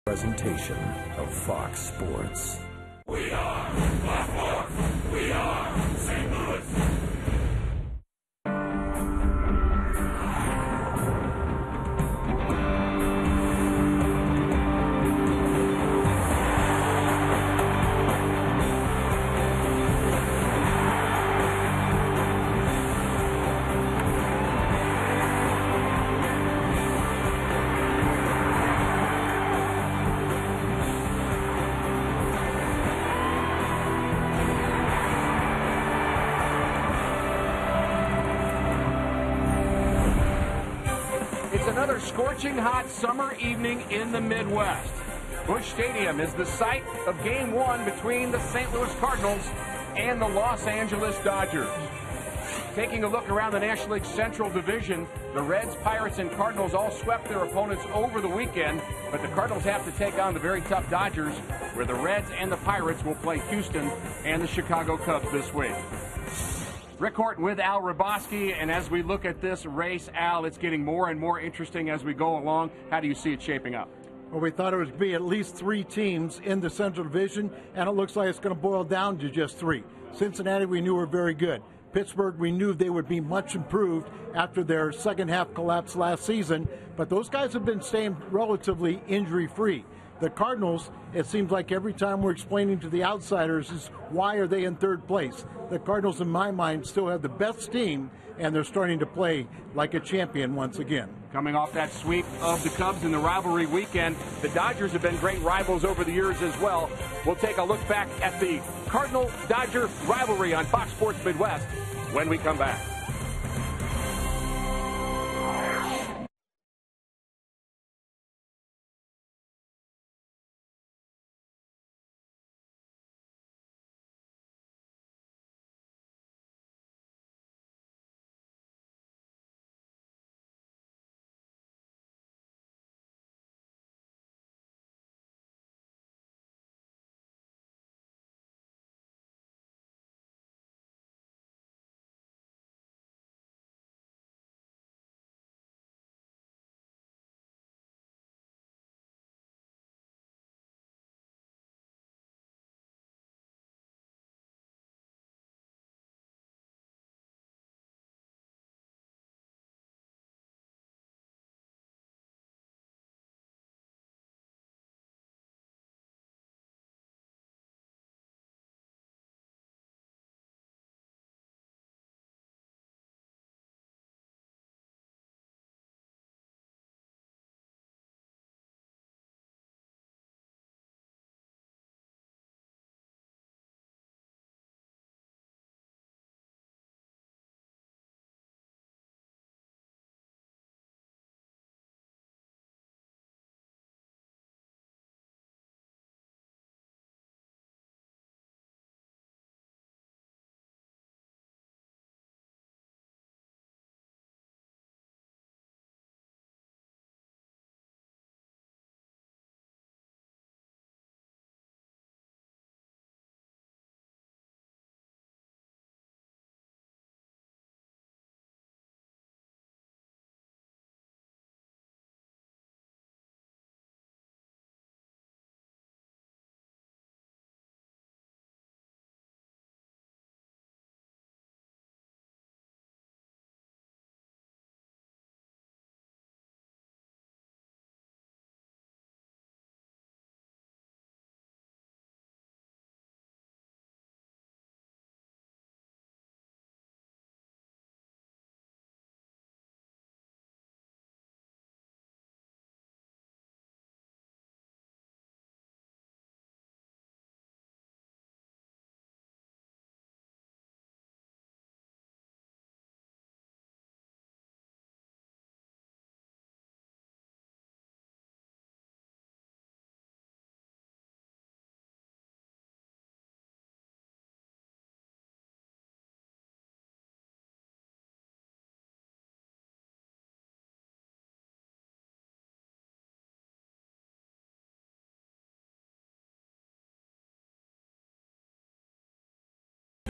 Presentation of Fox Sports. We are Fox Sports. We are St. Louis. Another scorching hot summer evening in the Midwest. Busch Stadium is the site of Game 1 between the St. Louis Cardinals and the Los Angeles Dodgers. Taking a look around the National League Central Division, the Reds, Pirates, and Cardinals all swept their opponents over the weekend, but the Cardinals have to take on the very tough Dodgers, where the Reds and the Pirates will play Houston and the Chicago Cubs this week. Rick Horton with Al Raboski, and as we look at this race, Al, it's getting more and more interesting as we go along. How do you see it shaping up? Well, we thought it would be at least 3 teams in the Central Division, and it looks like it's going to boil down to just 3. Cincinnati, we knew were very good. Pittsburgh, we knew they would be much improved after their second-half collapse last season, but those guys have been staying relatively injury-free. The Cardinals, it seems like every time we're explaining to the outsiders is why are they in 3rd place. The Cardinals, in my mind, still have the best team, and they're starting to play like a champion once again. Coming off that sweep of the Cubs in the rivalry weekend, the Dodgers have been great rivals over the years as well. We'll take a look back at the Cardinal-Dodger rivalry on Fox Sports Midwest when we come back.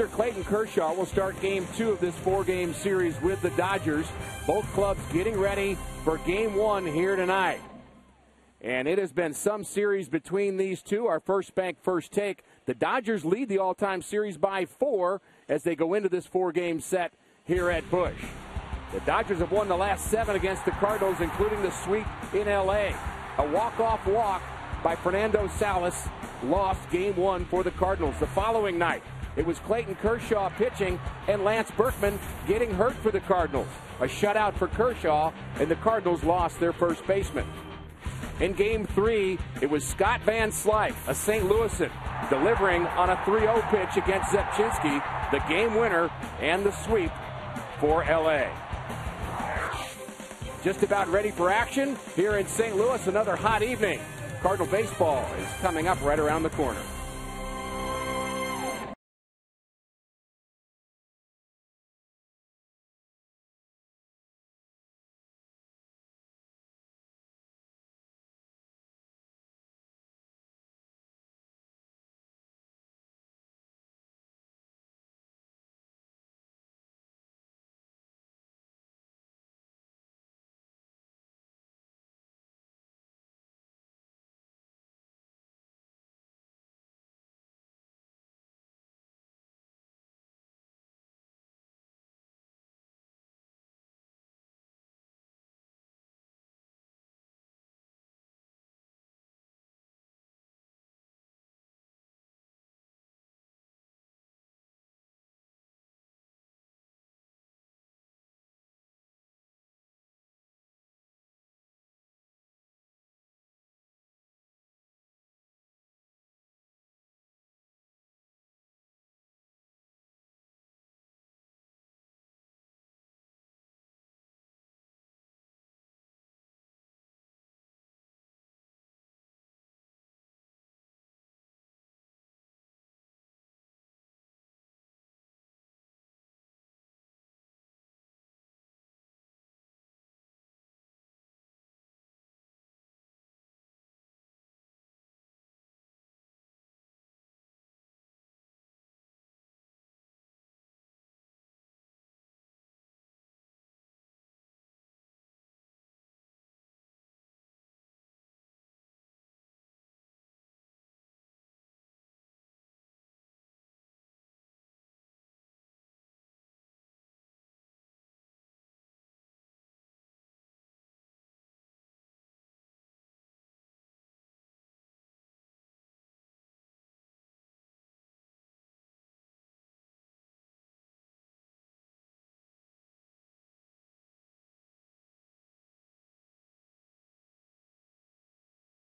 Clayton Kershaw will start Game 2 of this 4-game series with the Dodgers. Both clubs getting ready for Game 1 here tonight. And it has been some series between these two. Our First Bank First Take. The Dodgers lead the all-time series by 4 as they go into this 4-game set here at Busch. The Dodgers have won the last 7 against the Cardinals, including the sweep in L.A. A walk-off walk by Fernando Salas lost Game 1 for the Cardinals. The following night, it was Clayton Kershaw pitching and Lance Berkman getting hurt for the Cardinals. A shutout for Kershaw, and the Cardinals lost their first baseman. In Game 3, it was Scott Van Slyke, a St. Louisan, delivering on a 3-0 pitch against Zepchinski, the game winner and the sweep for L.A. Just about ready for action here in St. Louis. Another hot evening. Cardinal baseball is coming up right around the corner.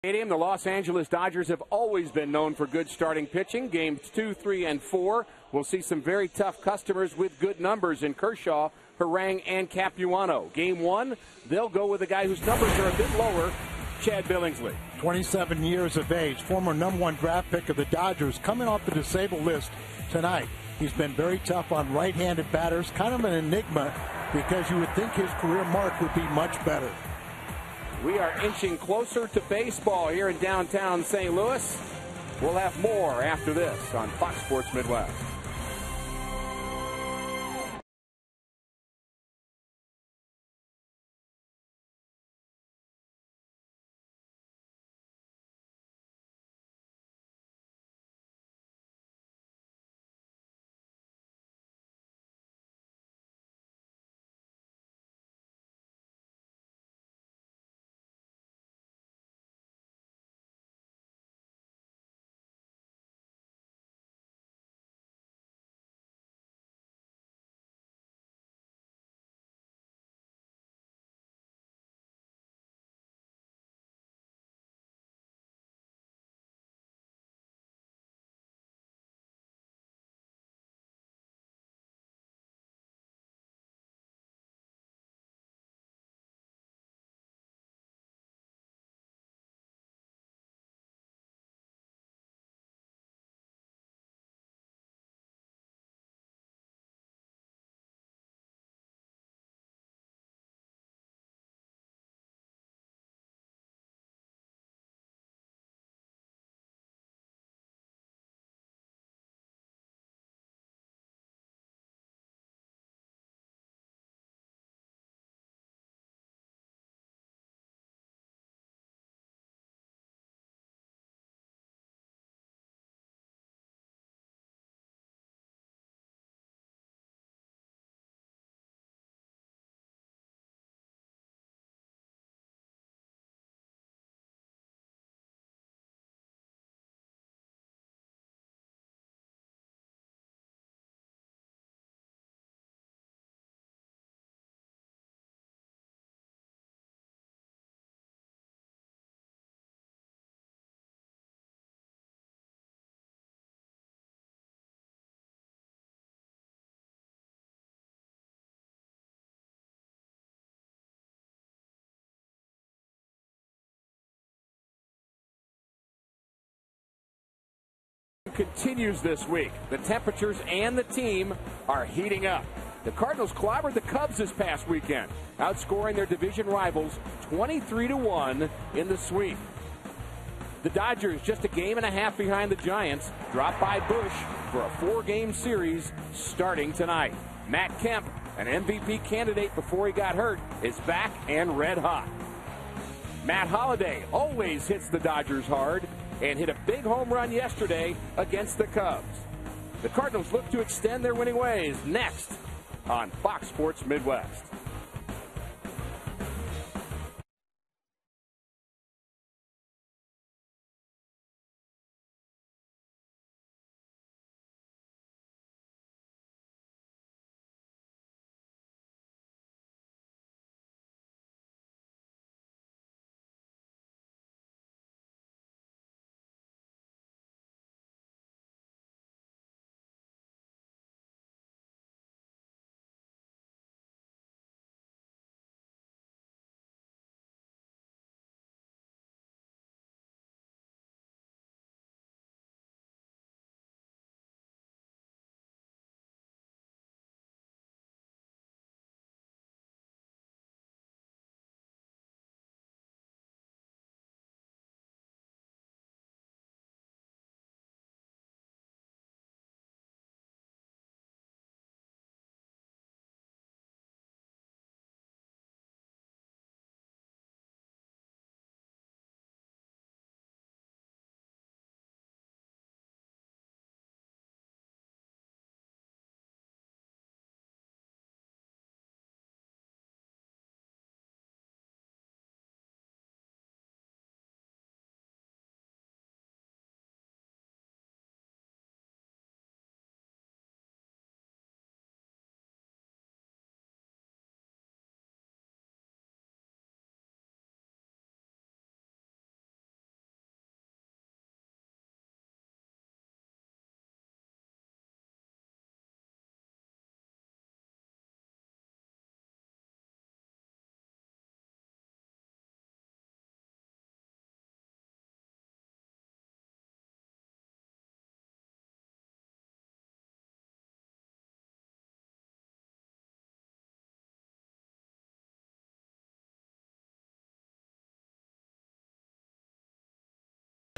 Stadium, the Los Angeles Dodgers have always been known for good starting pitching. Games 2, 3, and 4 will see some very tough customers with good numbers in Kershaw, Harang, and Capuano. Game 1, they'll go with a guy whose numbers are a bit lower, Chad Billingsley. 27 years of age, former #1 draft pick of the Dodgers, coming off the disabled list tonight. He's been very tough on right-handed batters, kind of an enigma because you would think his career mark would be much better. We are inching closer to baseball here in downtown St. Louis. We'll have more after this on Fox Sports Midwest. Continues this week. The temperatures and the team are heating up. The Cardinals clobbered the Cubs this past weekend, outscoring their division rivals 23-1 in the sweep. The Dodgers, just a game and a half behind the Giants, dropped by Busch for a 4-game series starting tonight. Matt Kemp, an MVP candidate before he got hurt, is back and red hot. Matt Holliday always hits the Dodgers hard and hit a big home run yesterday against the Cubs. The Cardinals look to extend their winning ways next on Fox Sports Midwest.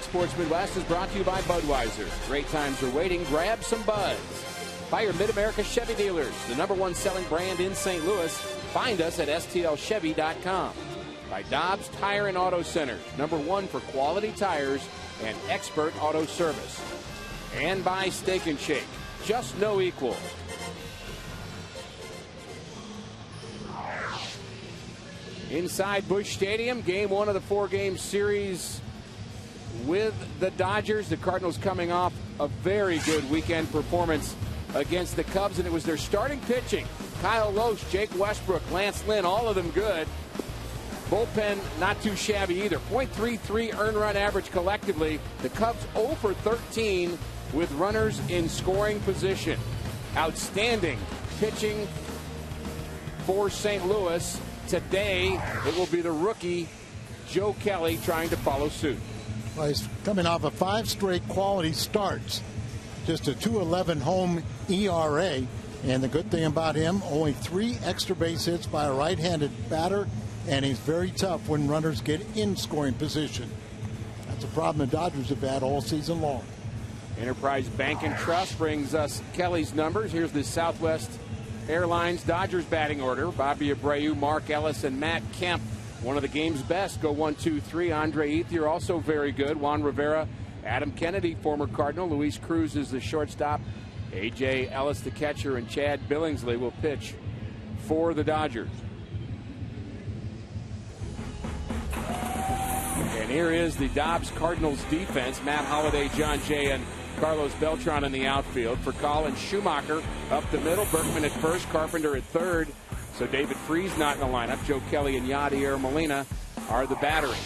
Sports Midwest is brought to you by Budweiser. Great times are waiting. Grab some buds. By your Mid-America Chevy dealers, the #1 selling brand in St. Louis. Find us at stlchevy.com. By Dobbs Tire and Auto Centers, #1 for quality tires and expert auto service. And by Steak and Shake, just no equal. Inside Busch Stadium, game 1 of the 4-game series with the Dodgers. The Cardinals coming off a very good weekend performance against the Cubs, and it was their starting pitching. Kyle Loesch, Jake Westbrook, Lance Lynn, all of them good. Bullpen not too shabby either. .33 earned run average collectively. The Cubs 0 for 13 with runners in scoring position. Outstanding pitching for St. Louis. Today, it will be the rookie Joe Kelly trying to follow suit. Well, he's coming off of 5 straight quality starts. Just a .211 home ERA. And the good thing about him, only 3 extra base hits by a right-handed batter. And he's very tough when runners get in scoring position. That's a problem the Dodgers have had all season long. Enterprise Bank and Trust brings us Kelly's numbers. Here's the Southwest Airlines Dodgers batting order. Bobby Abreu, Mark Ellis, and Matt Kemp. One of the game's best go 1, 2, 3. Andre Ethier also very good. Juan Rivera, Adam Kennedy, former Cardinal. Luis Cruz is the shortstop. A.J. Ellis, the catcher, and Chad Billingsley will pitch for the Dodgers. And here is the Dobbs Cardinals defense. Matt Holliday, John Jay, and Carlos Beltran in the outfield. For Colin Schumacher up the middle. Berkman at first, Carpenter at third. So David Freese not in the lineup. Joe Kelly and Yadier Molina are the battery.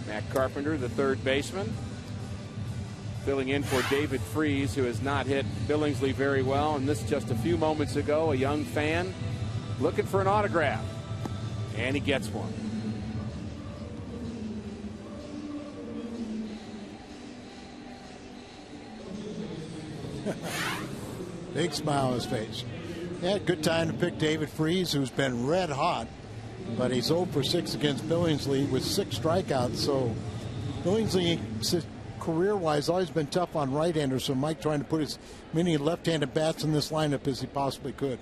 Matt Carpenter, the third baseman, filling in for David Freese, who has not hit Billingsley very well. And this just a few moments ago, a young fan looking for an autograph. And he gets one. Big smile on his face. Yeah, good time to pick David Freese, who's been red hot, but he's 0 for 6 against Billingsley with 6 strikeouts. So Billingsley, career-wise, always been tough on right-handers. So Mike trying to put as many left-handed bats in this lineup as he possibly could.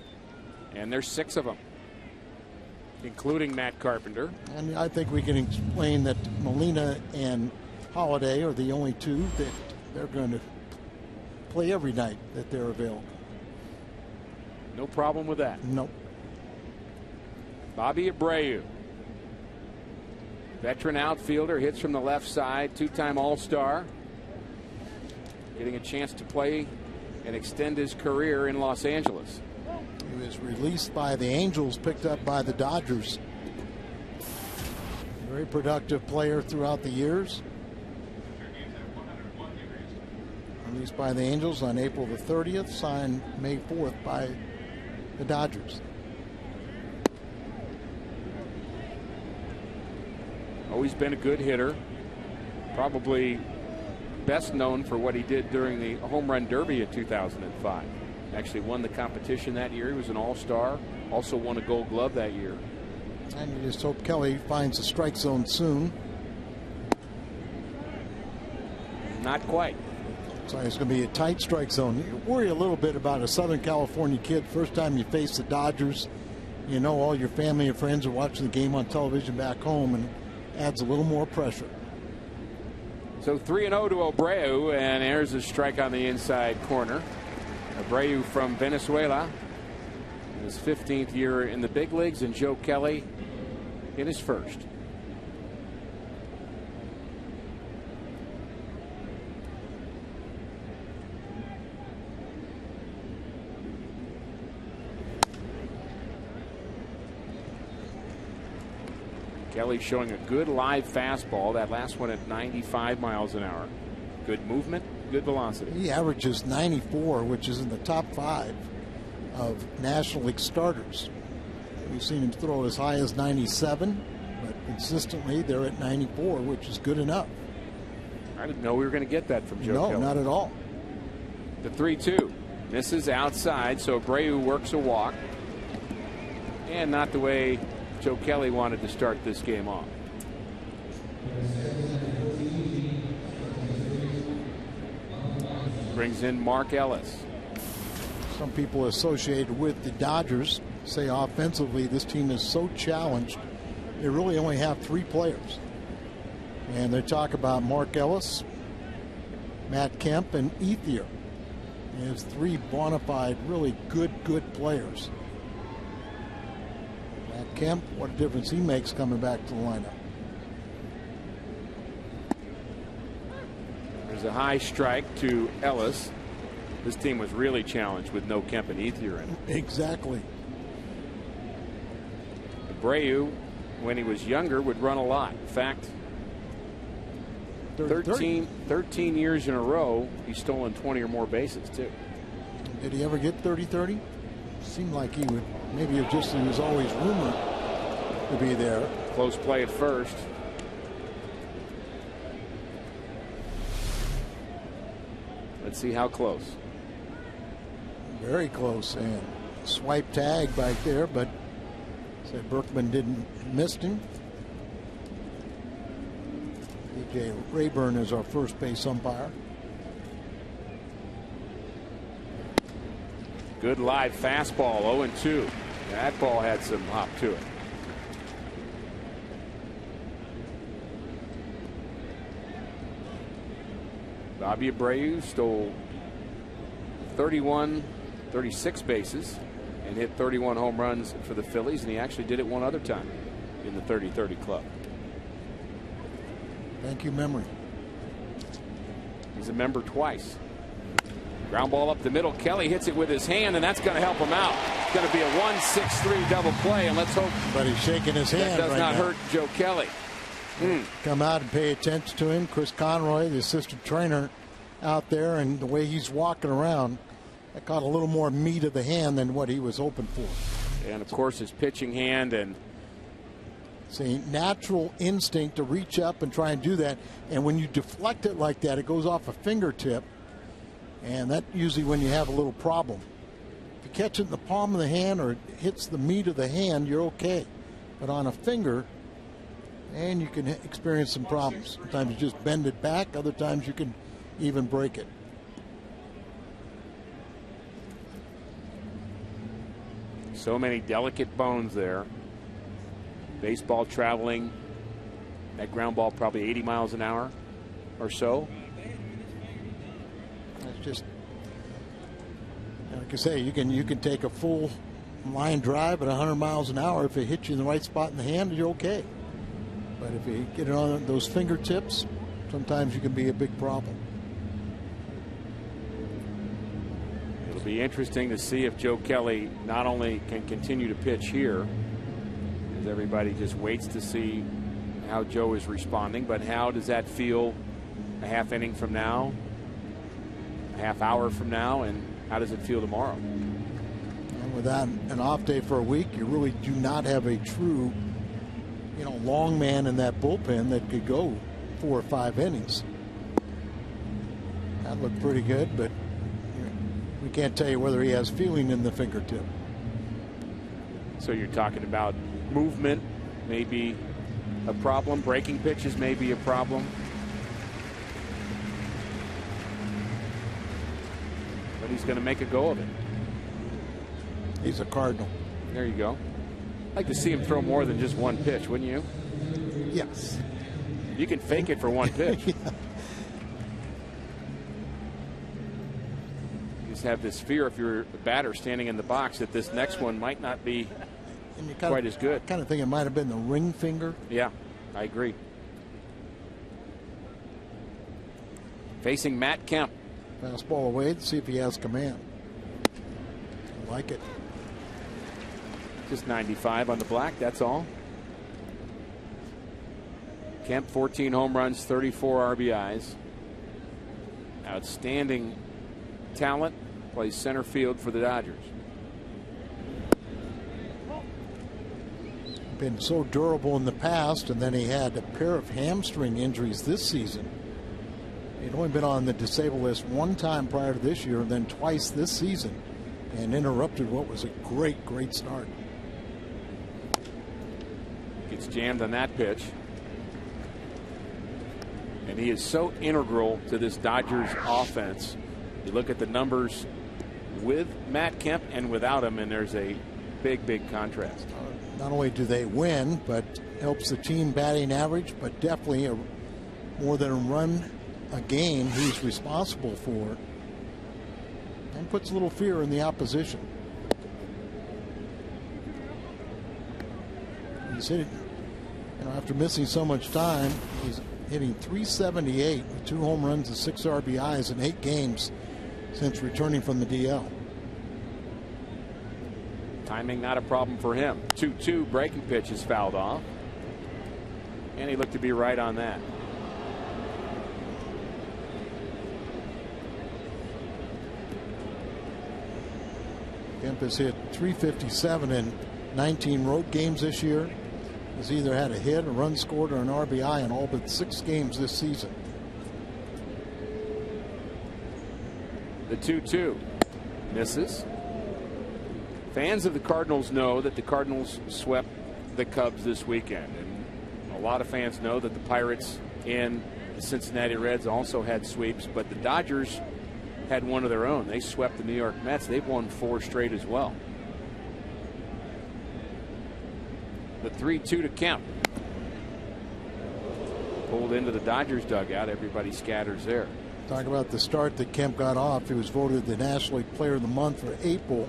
And there's 6 of them, including Matt Carpenter. And I think we can explain that Molina and Holiday are the only 2 that they're going to play every night that they're available. No problem with that. Nope. Bobby Abreu, veteran outfielder, hits from the left side, 2-time All-Star, getting a chance to play and extend his career in Los Angeles. He was released by the Angels, picked up by the Dodgers. Very productive player throughout the years. Released by the Angels on April the 30th, signed May 4th by the Dodgers. Always been a good hitter. Probably best known for what he did during the Home Run Derby in 2005. Actually won the competition that year. He was an All-Star. Also won a Gold Glove that year. And you just hope Kelly finds the strike zone soon. Not quite. So it's going to be a tight strike zone. You worry a little bit about a Southern California kid. First time you face the Dodgers, you know all your family and friends are watching the game on television back home, and adds a little more pressure. So 3-0 to Abreu, and there's a strike on the inside corner. Abreu from Venezuela, his 15th year in the big leagues, and Joe Kelly in his first. Kelly showing a good live fastball. That last one at 95 miles an hour. Good movement, good velocity. He averages 94, which is in the top 5 of National League starters. We've seen him throw as high as 97, but consistently they're at 94, which is good enough. I didn't know we were going to get that from Joe Kelly. No, not at all. The 3-2. Misses outside, so Abreu works a walk. And not the way Joe Kelly wanted to start this game off. Brings in Mark Ellis. Some people associated with the Dodgers say offensively this team is so challenged they really only have 3 players. And they talk about Mark Ellis, Matt Kemp, and Ethier. There's 3 bona fide, really good players. Matt Kemp, what a difference he makes coming back to the lineup. There's a high strike to Ellis. This team was really challenged with no Kemp and Ethier in it. Exactly. Abreu, when he was younger, would run a lot. In fact, 13 years in a row, he's stolen 20 or more bases, too. Did he ever get 30-30? Seemed like he would. Maybe it just he was always rumored to be there. Close play at first. Let's see how close. Very close, and swipe tag back there, but said Berkman didn't miss him. DJ Rayburn is our first base umpire. Good live fastball, 0-2. That ball had some hop to it. Bobby Abreu stole 36 bases and hit 31 home runs for the Phillies, and he actually did it one other time in the 30-30 club. Thank you, memory. He's a member twice. Ground ball up the middle. Kelly hits it with his hand, and that's going to help him out. It's going to be a 1-6-3 double play, and let's hope but he's shaking his hand. That does not hurt Joe Kelly. Come out and pay attention to him. Chris Conroy, the assistant trainer, out there, and the way he's walking around, that got a little more meat of the hand than what he was hoping for. And of course his pitching hand, and see, natural instinct to reach up and try and do that, and when you deflect it like that, it goes off a fingertip, and that usually when you have a little problem. If you catch it in the palm of the hand or it hits the meat of the hand, you're okay. But on a finger, and you can experience some problems. Sometimes you just bend it back. Other times you can even break it. So many delicate bones there. Baseball traveling, that ground ball probably 80 miles an hour or so. It's just, like I say, you can take a full line drive at 100 miles an hour. If it hits you in the right spot in the hand, you're okay. But if you get it on those fingertips, sometimes you can be a big problem. It'll be interesting to see if Joe Kelly not only can continue to pitch here, as everybody just waits to see how Joe is responding, but how does that feel a half inning from now, a half hour from now, and how does it feel tomorrow? And without an off day for a week, you really do not have a true, long man in that bullpen that could go 4 or 5 innings. That looked pretty good, but we can't tell you whether he has feeling in the fingertip. So you're talking about movement, maybe a problem. Breaking pitches may be a problem. But he's going to make a go of it. He's a Cardinal. There you go. I'd like to see him throw more than just one pitch, wouldn't you? Yes. You can fake it for one pitch. Yeah. You just have this fear if you're a batter standing in the box that this next one might not be quite as good. I kind of think it might have been the ring finger. Yeah, I agree. Facing Matt Kemp. Fastball away to see if he has command. I like it. Just 95 on the black, that's all. Kemp, 14 home runs, 34 RBIs. Outstanding talent. Plays center field for the Dodgers. Been so durable in the past, and then he had a pair of hamstring injuries this season. He'd only been on the disabled list one time prior to this year, and then twice this season, and interrupted what was a great start. Gets jammed on that pitch. And he is so integral to this Dodgers offense. You look at the numbers with Matt Kemp and without him, and there's a big contrast. Not only do they win, but helps the team batting average, but definitely more than a run a game he's responsible for, and puts a little fear in the opposition. He's hitting, after missing so much time, he's hitting .378 with 2 home runs and 6 RBIs in 8 games since returning from the DL. Timing not a problem for him. 2-2 breaking pitch is fouled off. And he looked to be right on that. Kemp has hit .357 in 19 road games this year. He's either had a hit, a run scored, or an RBI in all but 6 games this season. The 2-2 misses. Fans of the Cardinals know that the Cardinals swept the Cubs this weekend, and a lot of fans know that the Pirates and the Cincinnati Reds also had sweeps, but the Dodgers had one of their own. They swept the New York Mets. They've won 4 straight as well. The 3-2 to Kemp. Pulled into the Dodgers dugout. Everybody scatters there. Talk about the start that Kemp got off. He was voted the National League Player of the Month for April.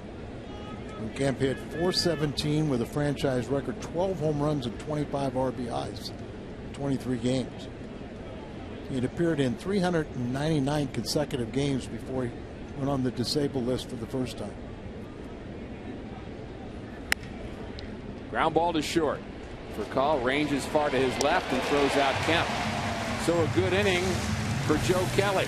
And Kemp hit .417 with a franchise record 12 home runs and 25 RBIs in 23 games. He had appeared in 399 consecutive games before he went on the disabled list for the first time. Ground ball to short. Furcal ranges far to his left and throws out Kemp. So a good inning for Joe Kelly.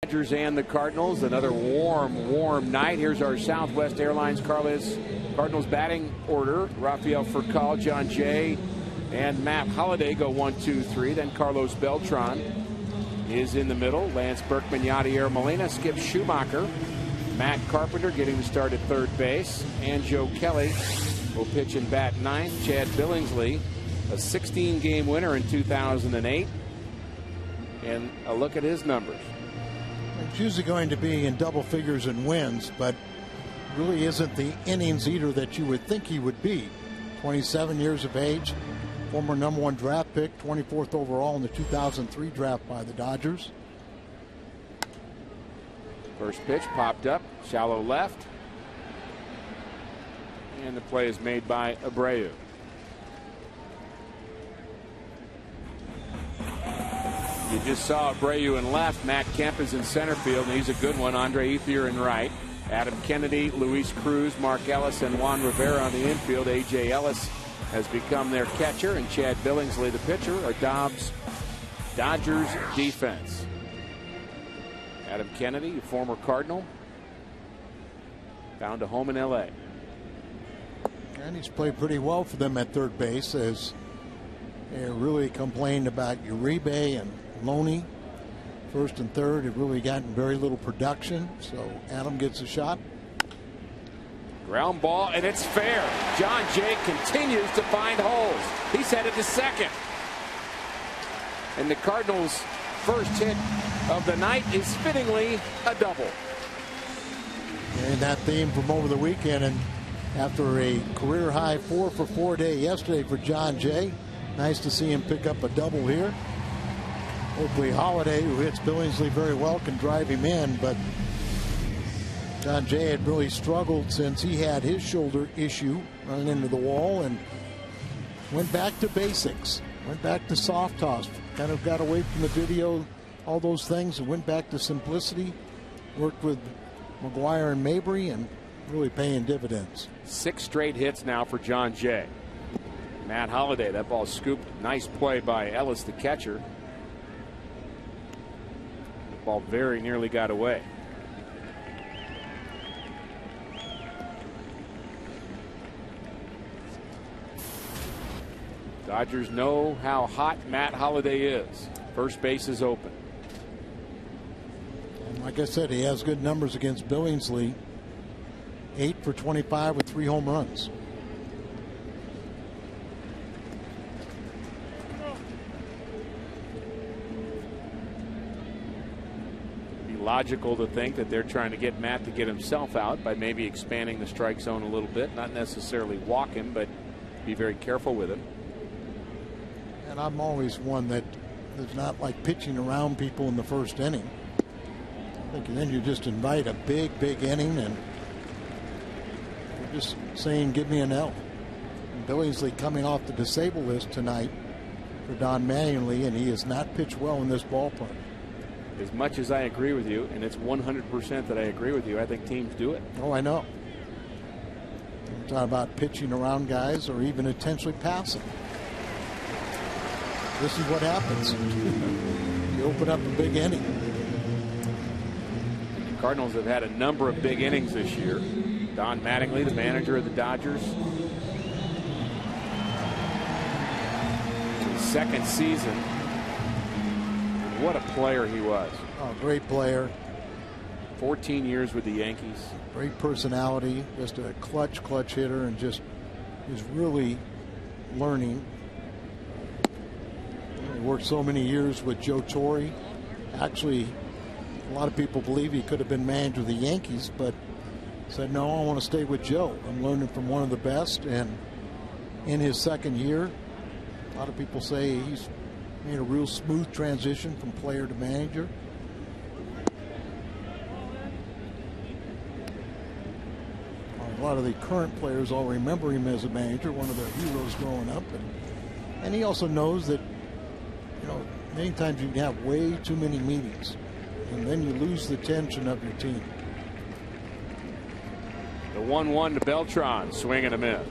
Dodgers and the Cardinals. Another warm night. Here's our Southwest Airlines Cardinals batting order. Rafael Furcal, John Jay, and Matt Holliday go 1, 2, 3. Then Carlos Beltran is in the middle. Lance Berkman, Yadier Molina, Skip Schumacher, Matt Carpenter getting the start at third base, and Joe Kelly will pitch and bat ninth. Chad Billingsley, a 16-game winner in 2008, and a look at his numbers. It's usually going to be in double figures in wins, but really isn't the innings eater that you would think he would be. 27 years of age, former #1 draft pick, 24th overall in the 2003 draft by the Dodgers. First pitch popped up, shallow left, and the play is made by Abreu. You just saw Abreu in left. Matt Kemp is in center field, and he's a good one. Andre Ethier in right. Adam Kennedy, Luis Cruz, Mark Ellis, and Juan Rivera on the infield. A.J. Ellis has become their catcher, and Chad Billingsley, the pitcher, are Dodgers defense. Adam Kennedy, a former Cardinal, found a home in L.A. And he's played pretty well for them at third base, as they really complained about Uribe and Loney. First and third have really gotten very little production, so Adam gets a shot. Ground ball, and it's fair. John Jay continues to find holes. He's headed to second. And the Cardinals' first hit of the night is fittingly a double. And that theme from over the weekend, and after a career high 4-for-4 day yesterday for John Jay, nice to see him pick up a double here. Hopefully Holliday, who hits Billingsley very well, can drive him in, but John Jay had really struggled since he had his shoulder issue running into the wall, and went back to basics, went back to soft toss, kind of got away from the video, all those things, and went back to simplicity, worked with McGuire and Mabry, and really paying dividends. 6 straight hits now for John Jay. Matt Holliday, that ball scooped. Nice play by Ellis, the catcher. The ball very nearly got away. Dodgers know how hot Matt Holliday is. First base is open. And like I said, he has good numbers against Billingsley. 8 for 25 with 3 home runs. Logical to think that they're trying to get Matt to get himself out by maybe expanding the strike zone a little bit, not necessarily walk him, but be very careful with him. And I'm always one that does not like pitching around people in the first inning. I think then you just invite a big inning, and you're just saying, give me an L. And Billingsley coming off the disabled list tonight for Don Mattingly, and he has not pitched well in this ballpark. As much as I agree with you, and it's 100% that I agree with you, I think teams do it. Oh, I know. I'm talking about pitching around guys or even intentionally passing. This is what happens. You open up a big inning. The Cardinals have had a number of big innings this year. Don Mattingly, the manager of the Dodgers. His second season. What a player he was. Oh, great player. 14 years with the Yankees. Great personality. Just a clutch hitter, and just is really learning. He worked so many years with Joe Torre. Actually, a lot of people believe he could have been manager of the Yankees, but said, no, I want to stay with Joe. I'm learning from one of the best. And in his second year, a lot of people say he's made a real smooth transition from player to manager. A lot of the current players all remember him as a manager, one of their heroes growing up, and he also knows that, you know, many times you can have way too many meetings, and then you lose the tension of your team. The 1-1 to Beltran, swing and a miss.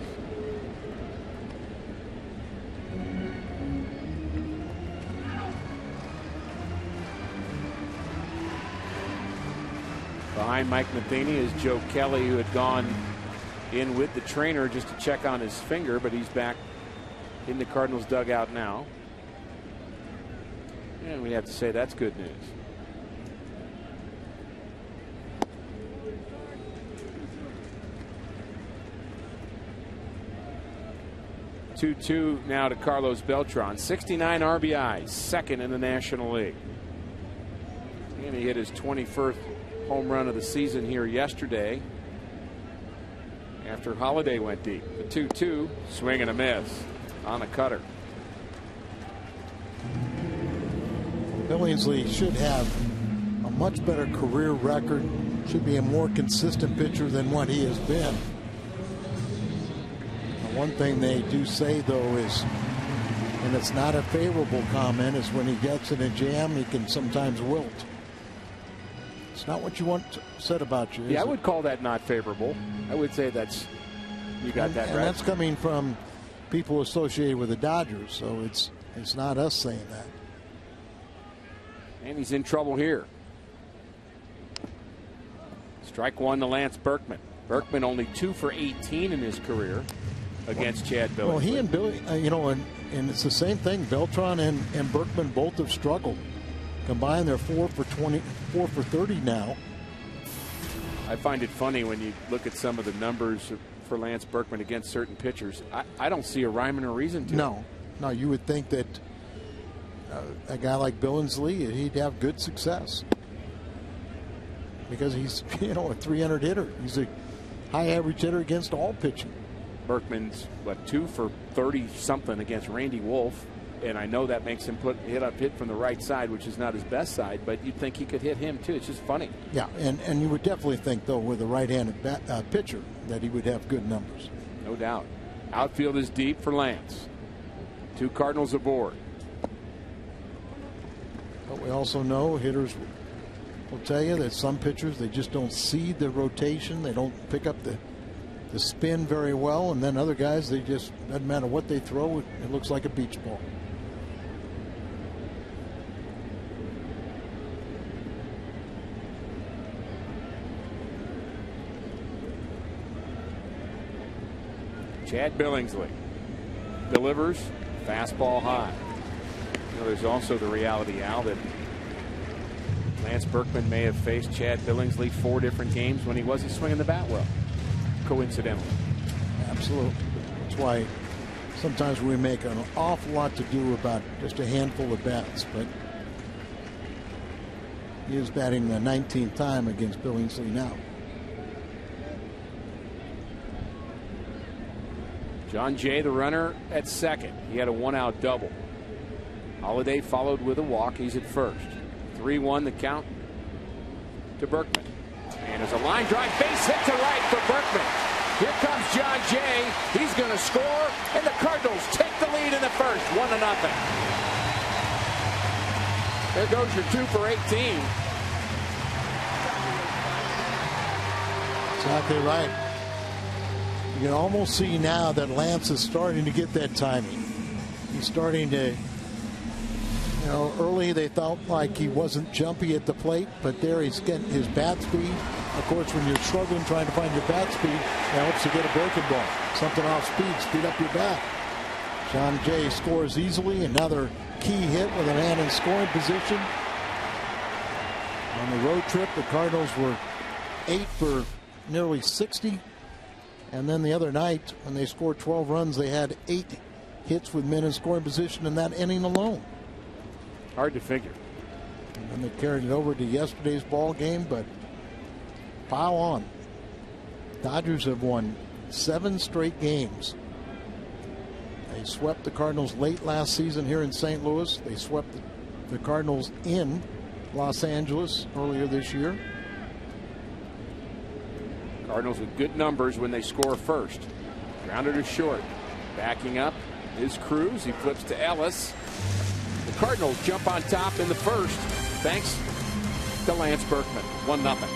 Behind Mike Matheny is Joe Kelly, who had gone in with the trainer just to check on his finger, but he's back in the Cardinals dugout now. And we have to say that's good news. Two now to Carlos Beltran. 69 RBIs, second in the National League. And he hit his 21st home run of the season here yesterday after Holiday went deep. The 2-2, swing and a miss on a cutter. Billingsley should have a much better career record, should be a more consistent pitcher than what he has been. One thing they do say, though, is, and it's not a favorable comment, is when he gets in a jam, he can sometimes wilt. It's not what you want said about you. Yeah, I would call that not favorable. I would say that's, you got that right. And that's coming from people associated with the Dodgers, so it's not us saying that. And he's in trouble here. Strike one to Lance Berkman. Berkman only 2 for 18 in his career against Chad Billingsley. Well, he and Billy, and it's the same thing. Beltran and Berkman both have struggled. Combined, they're 4 for 30 now. I find it funny when you look at some of the numbers for Lance Berkman against certain pitchers. I don't see a rhyme and a reason to it. No, you would think that a guy like Billingsley, he'd have good success because he's a 300 hitter. He's a high average hitter against all pitching. Berkman's 2 for 30 something against Randy Wolf, and I know that makes him hit from the right side, which is not his best side, but you'd think he could hit him too. It's just funny. Yeah, and you would definitely think, though, with a right-handed pitcher that he would have good numbers. No doubt. Outfield is deep for Lance. 2 Cardinals aboard. But we also know hitters will tell you that some pitchers, they just don't see the rotation. They don't pick up the spin very well, and then other guys, they just, doesn't matter what they throw, it looks like a beach ball. Chad Billingsley delivers, fastball high. There's also the reality, Al, that Lance Berkman may have faced Chad Billingsley 4 different games when he wasn't swinging the bat well. Coincidentally. Absolutely. That's why sometimes we make an awful lot to do about just a handful of bats, but he is batting the 19th time against Billingsley now. John Jay, the runner at second. He had a 1-out double. Holiday followed with a walk. He's at first. 3-1 the count to Berkman. And there's a line drive base hit to right for Berkman. Here comes John Jay. He's going to score, and the Cardinals take the lead in the first, 1-0. There goes your 2 for 18. Exactly right. You can almost see now that Lance is starting to get that timing. He's starting to, early they felt like he wasn't jumpy at the plate, but there he's getting his bat speed. Of course, when you're struggling trying to find your bat speed, it helps you get a breaking ball. Something off speed up your bat. John Jay scores easily. Another key hit with a man in scoring position. On the road trip, the Cardinals were 8 for nearly 60. And then the other night, when they scored 12 runs, they had 8 hits with men in scoring position in that inning alone. Hard to figure. And then they carried it over to yesterday's ball game, but pile on. Dodgers have won 7 straight games. They swept the Cardinals late last season here in St. Louis. They swept the Cardinals in Los Angeles earlier this year. Cardinals with good numbers when they score first. Grounded to short. Backing up is Cruz. He flips to Ellis. The Cardinals jump on top in the first thanks to Lance Berkman. 1-0.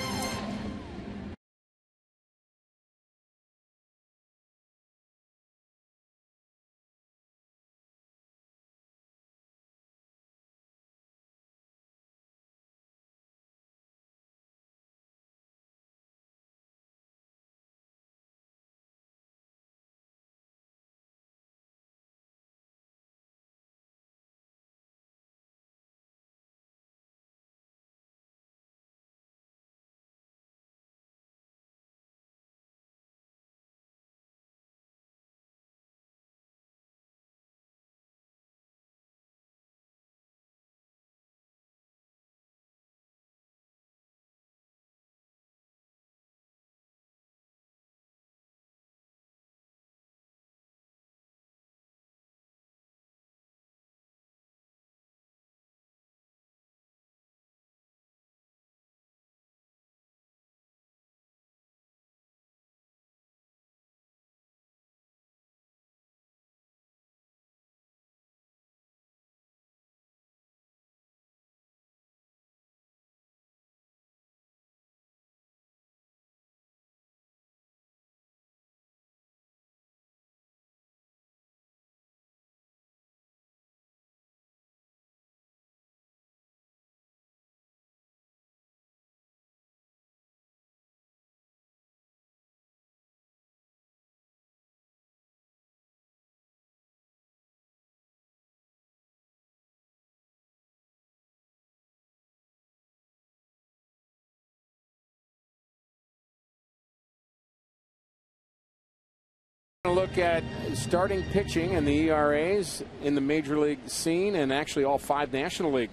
Look at starting pitching and the ERAs in the major league scene, and actually all 5 National League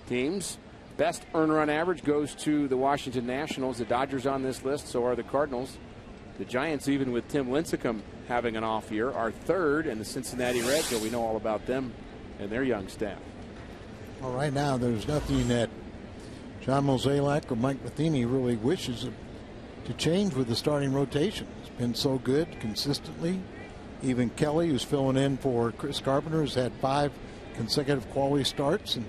teams. Best earned run average goes to the Washington Nationals. The Dodgers on this list, so are the Cardinals. The Giants, even with Tim Lincecum having an off year, are 3rd, and the Cincinnati Reds, we know all about them and their young staff. Well, right now there's nothing that John Mozeliak or Mike Matheny really wishes to change with the starting rotation. It's been so good consistently. Even Kelly, who's filling in for Chris Carpenter, has had 5 consecutive quality starts. And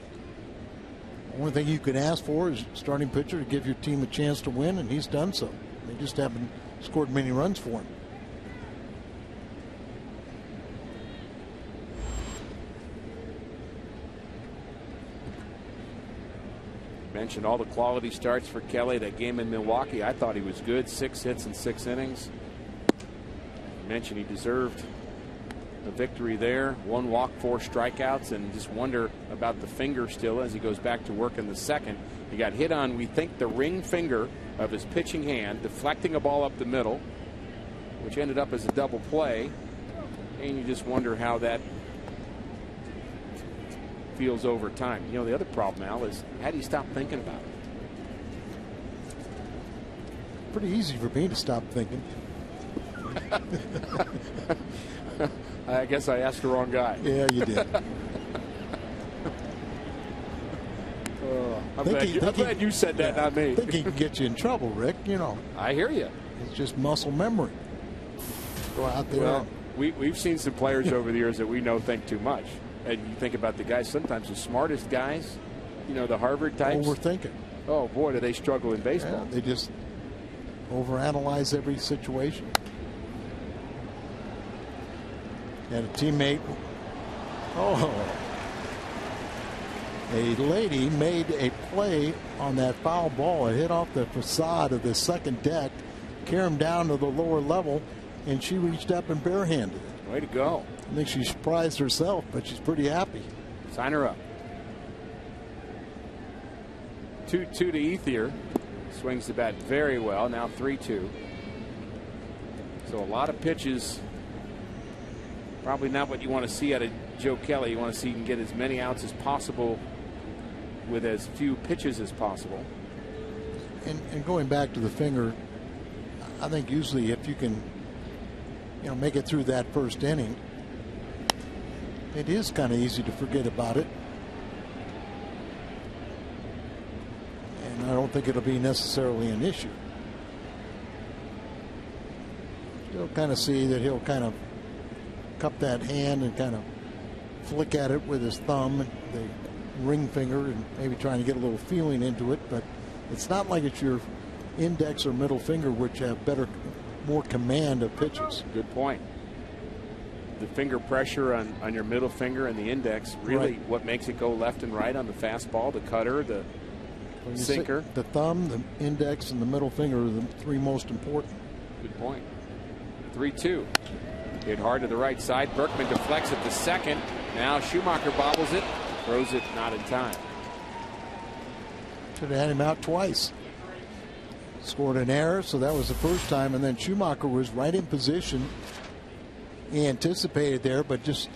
the only thing you can ask for is starting pitcher to give your team a chance to win, and he's done so. They just haven't scored many runs for him. Mentioned all the quality starts for Kelly. That game in Milwaukee, I thought he was good. 6 hits in 6 innings. Mentioned he deserved a victory there. 1 walk, 4 strikeouts, and just wonder about the finger still as he goes back to work in the second. He got hit on, we think, the ring finger of his pitching hand, deflecting a ball up the middle, which ended up as a double play. And you just wonder how that feels over time. You know, the other problem, Al, is how do you stop thinking about it? Pretty easy for me to stop thinking. I guess I asked the wrong guy. Yeah, you did. I'm glad you said that, not me. I think he can get you in trouble, Rick. You know. I hear you. It's just muscle memory. Go out there. Well, we've seen some players over the years that we know think too much. And you think about the guys, sometimes the smartest guys, you know, the Harvard types. Overthinking. Oh, boy, do they struggle in baseball. Yeah, they just overanalyze every situation. And a teammate. Oh. A lady made a play on that foul ball. It hit off the facade of the second deck, carried him down to the lower level, and she reached up and barehanded it. Way to go. I think she's surprised herself, but she's pretty happy. Sign her up. 2-2 to Ethier. Swings the bat very well. Now 3-2. So a lot of pitches. Probably not what you want to see out of Joe Kelly. You want to see him get as many outs as possible with as few pitches as possible. And going back to the finger, I think usually if you can, you know, make it through that first inning, it is kind of easy to forget about it. And I don't think it'll be necessarily an issue. Still kind of see that he'll kind of cup that hand and kind of flick at it with his thumb, the ring finger, and maybe trying to get a little feeling into it. But it's not like it's your index or middle finger, which have more command of pitches. Good point. The finger pressure on your middle finger and the index, really right. What makes it go left and right on the fastball, the cutter, the sinker. The thumb, the index, and the middle finger are the 3 most important. Good point. 3-2. Hit hard to the right side. Berkman deflects it to second. Now Schumacher bobbles it. Throws it not in time. Should have had him out twice. Scored an error, so that was the first time. And then Schumacher was right in position. He anticipated there, but just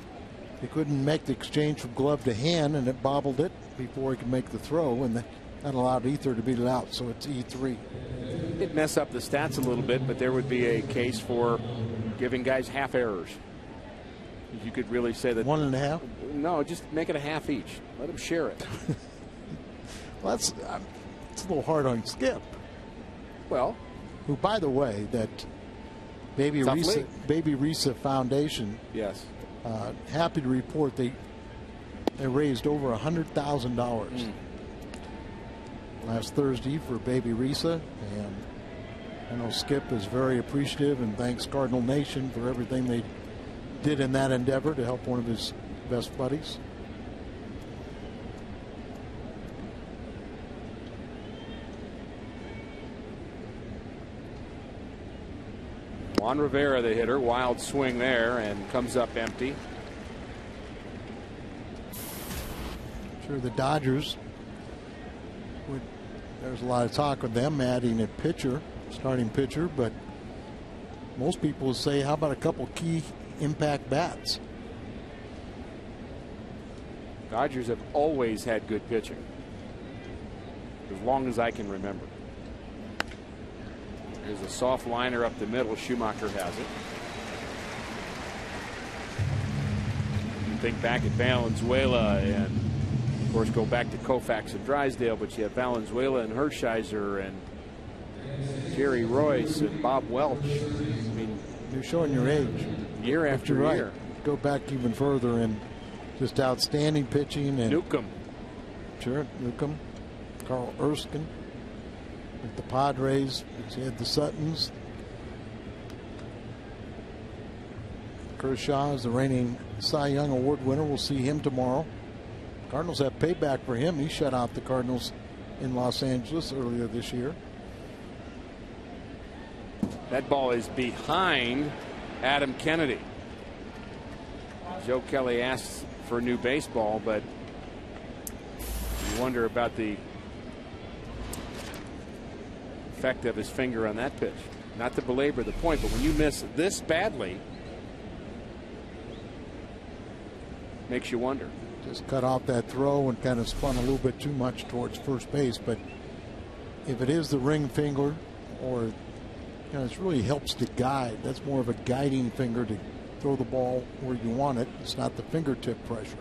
he couldn't make the exchange from glove to hand, and it bobbled it before he could make the throw, and that allowed Ether to beat it out. So it's E3. It mess up the stats a little bit, but there would be a case for giving guys half errors. You could really say that 1.5. No, just make it a half each. Let them share it. Well, it's a little hard on Skip. Well, who, by the way, that Baby Risa Foundation. Yes. Happy to report they raised over $100,000 last Thursday for Baby Risa, and I know Skip is very appreciative and thanks Cardinal Nation for everything they did in that endeavor to help one of his best buddies. Juan Rivera, the hitter, wild swing there and comes up empty. Sure, the Dodgers there's a lot of talk of them adding a pitcher, starting pitcher, but most people will say, how about a couple key impact bats? Dodgers have always had good pitching, as long as I can remember. There's a soft liner up the middle. Schumacher has it. You think back at Valenzuela and, of course, go back to Koufax and Drysdale, but you have Valenzuela and Hershiser and Jerry Royce and Bob Welch. I mean, you're showing your age. Year after year. Right. Go back even further and just outstanding pitching. And Newcomb. Sure, Newcomb. Carl Erskine with the Padres. He had the Suttons. Kershaw is the reigning Cy Young Award winner. We'll see him tomorrow. Cardinals have payback for him. He shut out the Cardinals in Los Angeles earlier this year. That ball is behind Adam Kennedy. Joe Kelly asks for a new baseball, but you wonder about the effect of his finger on that pitch. Not to belabor the point, but when you miss this badly, makes you wonder. Just cut off that throw and kind of spun a little bit too much towards first base. But if it is the ring finger, or it really helps to guide. That's more of a guiding finger to throw the ball where you want it. It's not the fingertip pressure.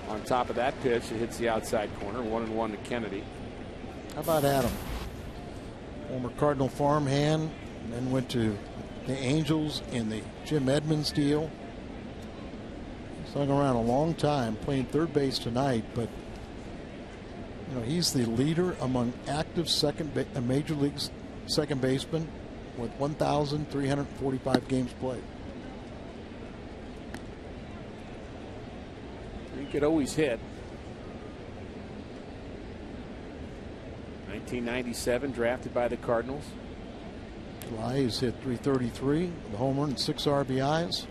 On top of that pitch, it hits the outside corner. 1-1 to Kennedy. How about Adam? Former Cardinal farmhand, and then went to the Angels in the Jim Edmonds deal. He's hung around a long time, playing third base tonight, but he's the leader among active major league second basemen with 1,345 games played. He could always hit. 1997, drafted by the Cardinals. July, he's hit .333, the homer and 6 RBIs.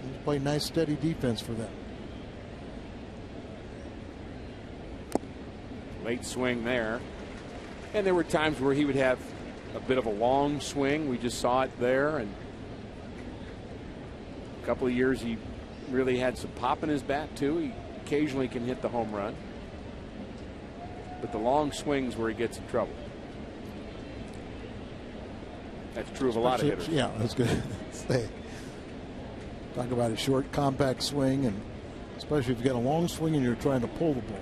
He's played nice, steady defense for them. Late swing there. And there were times where he would have a bit of a long swing. We just saw it there. And a couple of years he really had some pop in his bat, too. He occasionally can hit the home run. But the long swings where he gets in trouble. That's true of a lot of hitters. Yeah, that's good. Talk about a short, compact swing, and especially if you got a long swing and you're trying to pull the ball.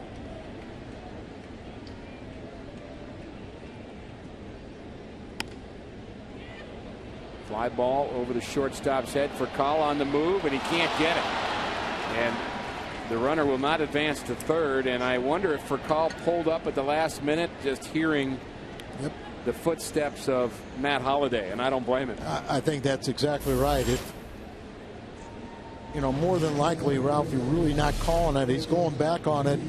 Fly ball over the shortstop's head for Call on the move, and he can't get it. And the runner will not advance to third, and I wonder if Furcal pulled up at the last minute, just hearing the footsteps of Matt Holliday, and I don't blame him. I think that's exactly right. If more than likely Ralphie really not calling it, he's going back on it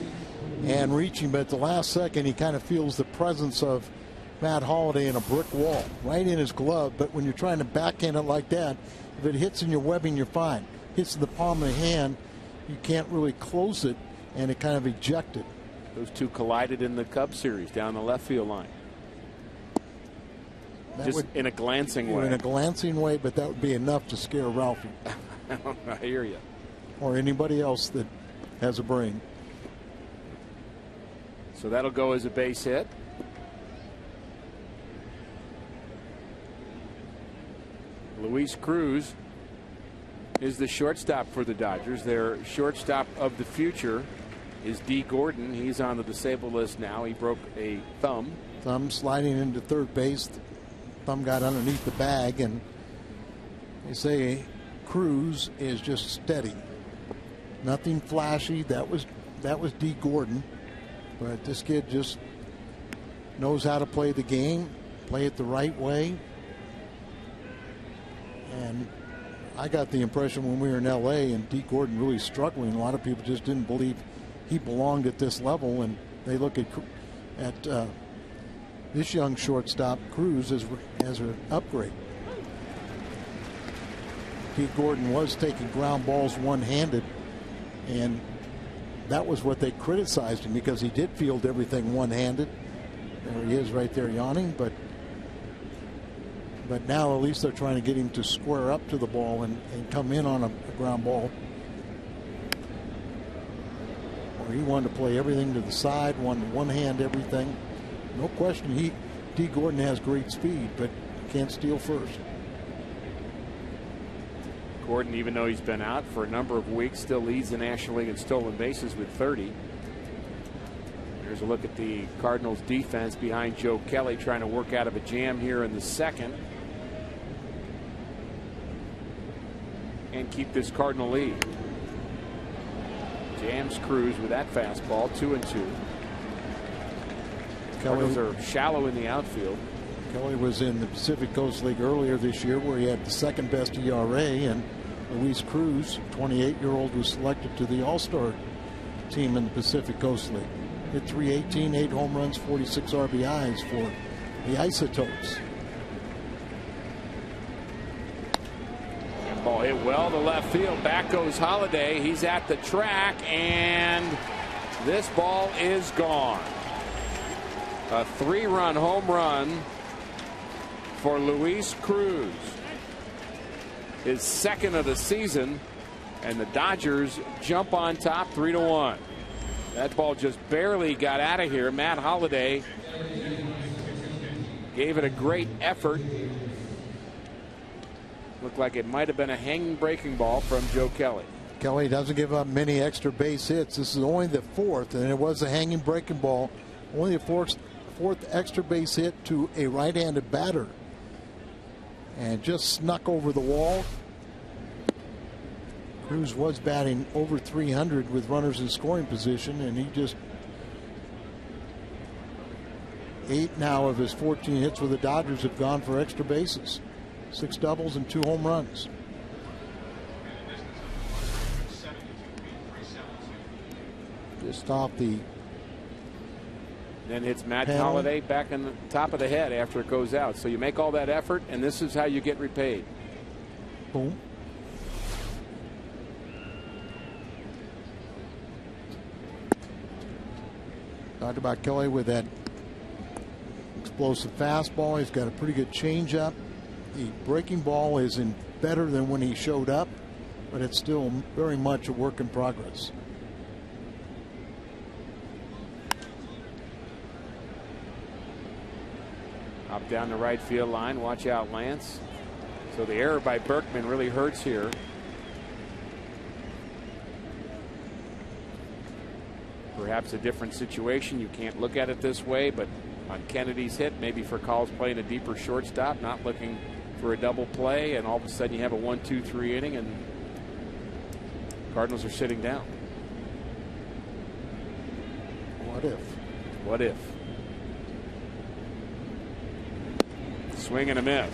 and reaching, but at the last second he kind of feels the presence of Matt Holliday in a brick wall right in his glove. But when you're trying to backhand it like that, if it hits in your webbing, you're fine. Hits in the palm of the hand, you can't really close it, and it kind of ejected. Those two collided in the Cubs series down the left field line. Just in a glancing way. In a glancing way, but that would be enough to scare Ralphie. I hear you. Or anybody else that has a brain. So that'll go as a base hit. Luis Cruz is the shortstop for the Dodgers. Their shortstop of the future is D. Gordon. He's on the disabled list now. He broke a thumb. Thumb sliding into third base. Thumb got underneath the bag, and they say Cruz is just steady. Nothing flashy. That was D. Gordon. But this kid just knows how to play the game, play it the right way. And I got the impression when we were in LA and D. Gordon really struggling, a lot of people just didn't believe he belonged at this level, and they look at this young shortstop Cruz as an upgrade. D. Gordon was taking ground balls one-handed, and that was what they criticized him, because he did field everything one-handed. There he is right there yawning, but now at least they're trying to get him to square up to the ball and come in on a ground ball. Or he wanted to play everything to the side, one hand everything. No question, D. Gordon has great speed, but can't steal first. Gordon, even though he's been out for a number of weeks, still leads the National League in stolen bases with 30. Here's a look at the Cardinals defense behind Joe Kelly, trying to work out of a jam here in the second and keep this Cardinal lead. Jams Cruz with that fastball, 2-2. Cardinals are shallow in the outfield. Kelly was in the Pacific Coast League earlier this year, where he had the second best ERA, and Luis Cruz, 28-year-old, was selected to the All-Star team in the Pacific Coast League. Hit .318, 8 home runs, 46 RBIs for the Isotopes. That ball hit well to left field. Back goes Holiday. He's at the track, and this ball is gone. A 3-run home run for Luis Cruz. His second of the season, and the Dodgers jump on top 3-1. That ball just barely got out of here. Matt Holliday gave it a great effort. Looked like it might have been a hanging breaking ball from Joe Kelly. Kelly doesn't give up many extra base hits. This is only the fourth, and it was a hanging breaking ball. Only the fourth extra base hit to a right-handed batter. And just snuck over the wall. Cruz was batting over 300 with runners in scoring position, and he just 8 now of his 14 hits with the Dodgers have gone for extra bases. 6 doubles and 2 home runs. Just off the Then hits Matt panel. Holliday back in the top of the head after it goes out. So you make all that effort, and this is how you get repaid. Boom. Talked about Kelly with that explosive fastball. He's got a pretty good changeup. The breaking ball is in better than when he showed up, but it's still very much a work in progress. Up down the right field line. Watch out, Lance. So the error by Berkman really hurts here. Perhaps a different situation. You can't look at it this way, but on Kennedy's hit, maybe for calls playing a deeper shortstop, not looking for a double play, and all of a sudden you have a 1-2-3 inning, and Cardinals are sitting down. What if? What if? Swing and a miss.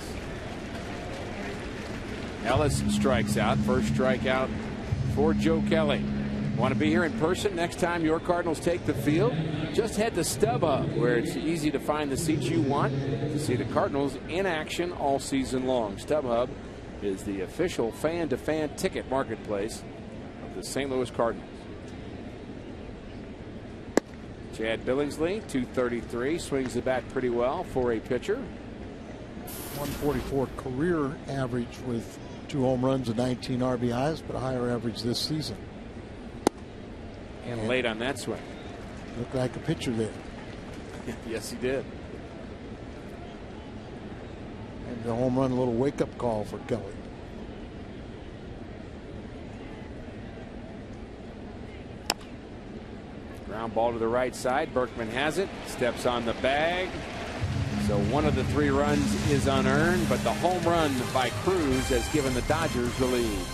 Ellis strikes out. First strikeout for Joe Kelly. Want to be here in person next time your Cardinals take the field? Just head to StubHub, where it's easy to find the seats you want to see the Cardinals in action all season long. StubHub is the official fan-to-fan ticket marketplace of the St. Louis Cardinals. Chad Billingsley, 233, swings the bat pretty well for a pitcher. 144 career average with 2 home runs and 19 RBIs, but a higher average this season. And late on that swing. Looked like a pitcher there. Yes, he did. And the home run, a little wake-up call for Kelly. Ground ball to the right side. Berkman has it. Steps on the bag. So one of the 3 runs is unearned, but the home run by Cruz has given the Dodgers the lead.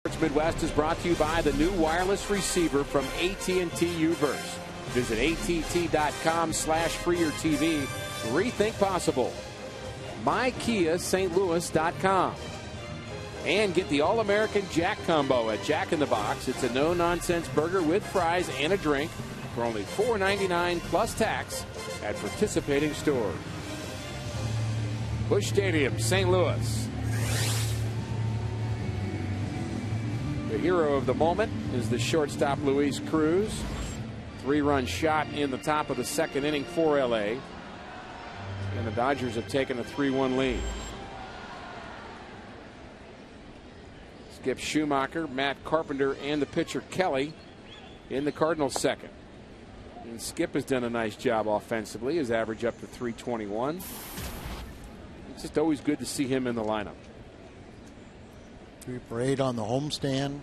Midwest is brought to you by the new wireless receiver from AT&T Uverse. Visit att.com/freeyourtv. Rethink possible. MyKiaSt.Louis.com. And get the All-American Jack Combo at Jack in the Box. It's a no-nonsense burger with fries and a drink for only $4.99 plus tax at participating stores. Busch Stadium, St. Louis. The hero of the moment is the shortstop Luis Cruz. 3-run shot in the top of the second inning for LA. And the Dodgers have taken a 3-1 lead. Skip Schumacher, Matt Carpenter, and the pitcher Kelly in the Cardinals' second. And Skip has done a nice job offensively. His average up to 321. It's just always good to see him in the lineup. 3 for 8 on the homestand.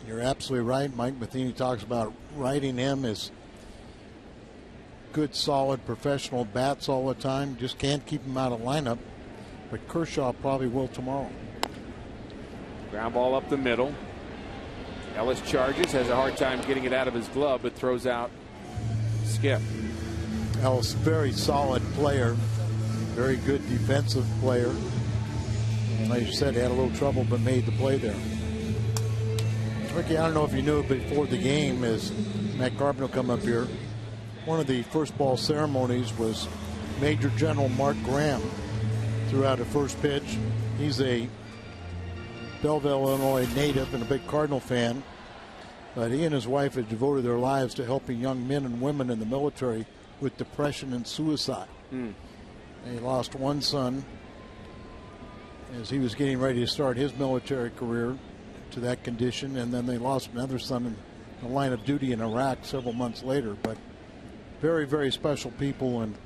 You're absolutely right. Mike Matheny talks about riding him as good, solid, professional bats all the time. Just can't keep him out of lineup. But Kershaw probably will tomorrow. Ground ball up the middle. Ellis charges, has a hard time getting it out of his glove, but throws out Skip. Ellis, very solid player. Very good defensive player. And like you said, had a little trouble but made the play there. Ricky, I don't know if you knew it before the game, as Matt Carpenter come up here, one of the first ball ceremonies was Major General Mark Graham threw out a first pitch. He's a Belleville, Illinois native and a big Cardinal fan. But he and his wife have devoted their lives to helping young men and women in the military with depression and suicide. He lost one son as he was getting ready to start his military career to that condition, and then they lost another son in the line of duty in Iraq several months later. But very, very special people, and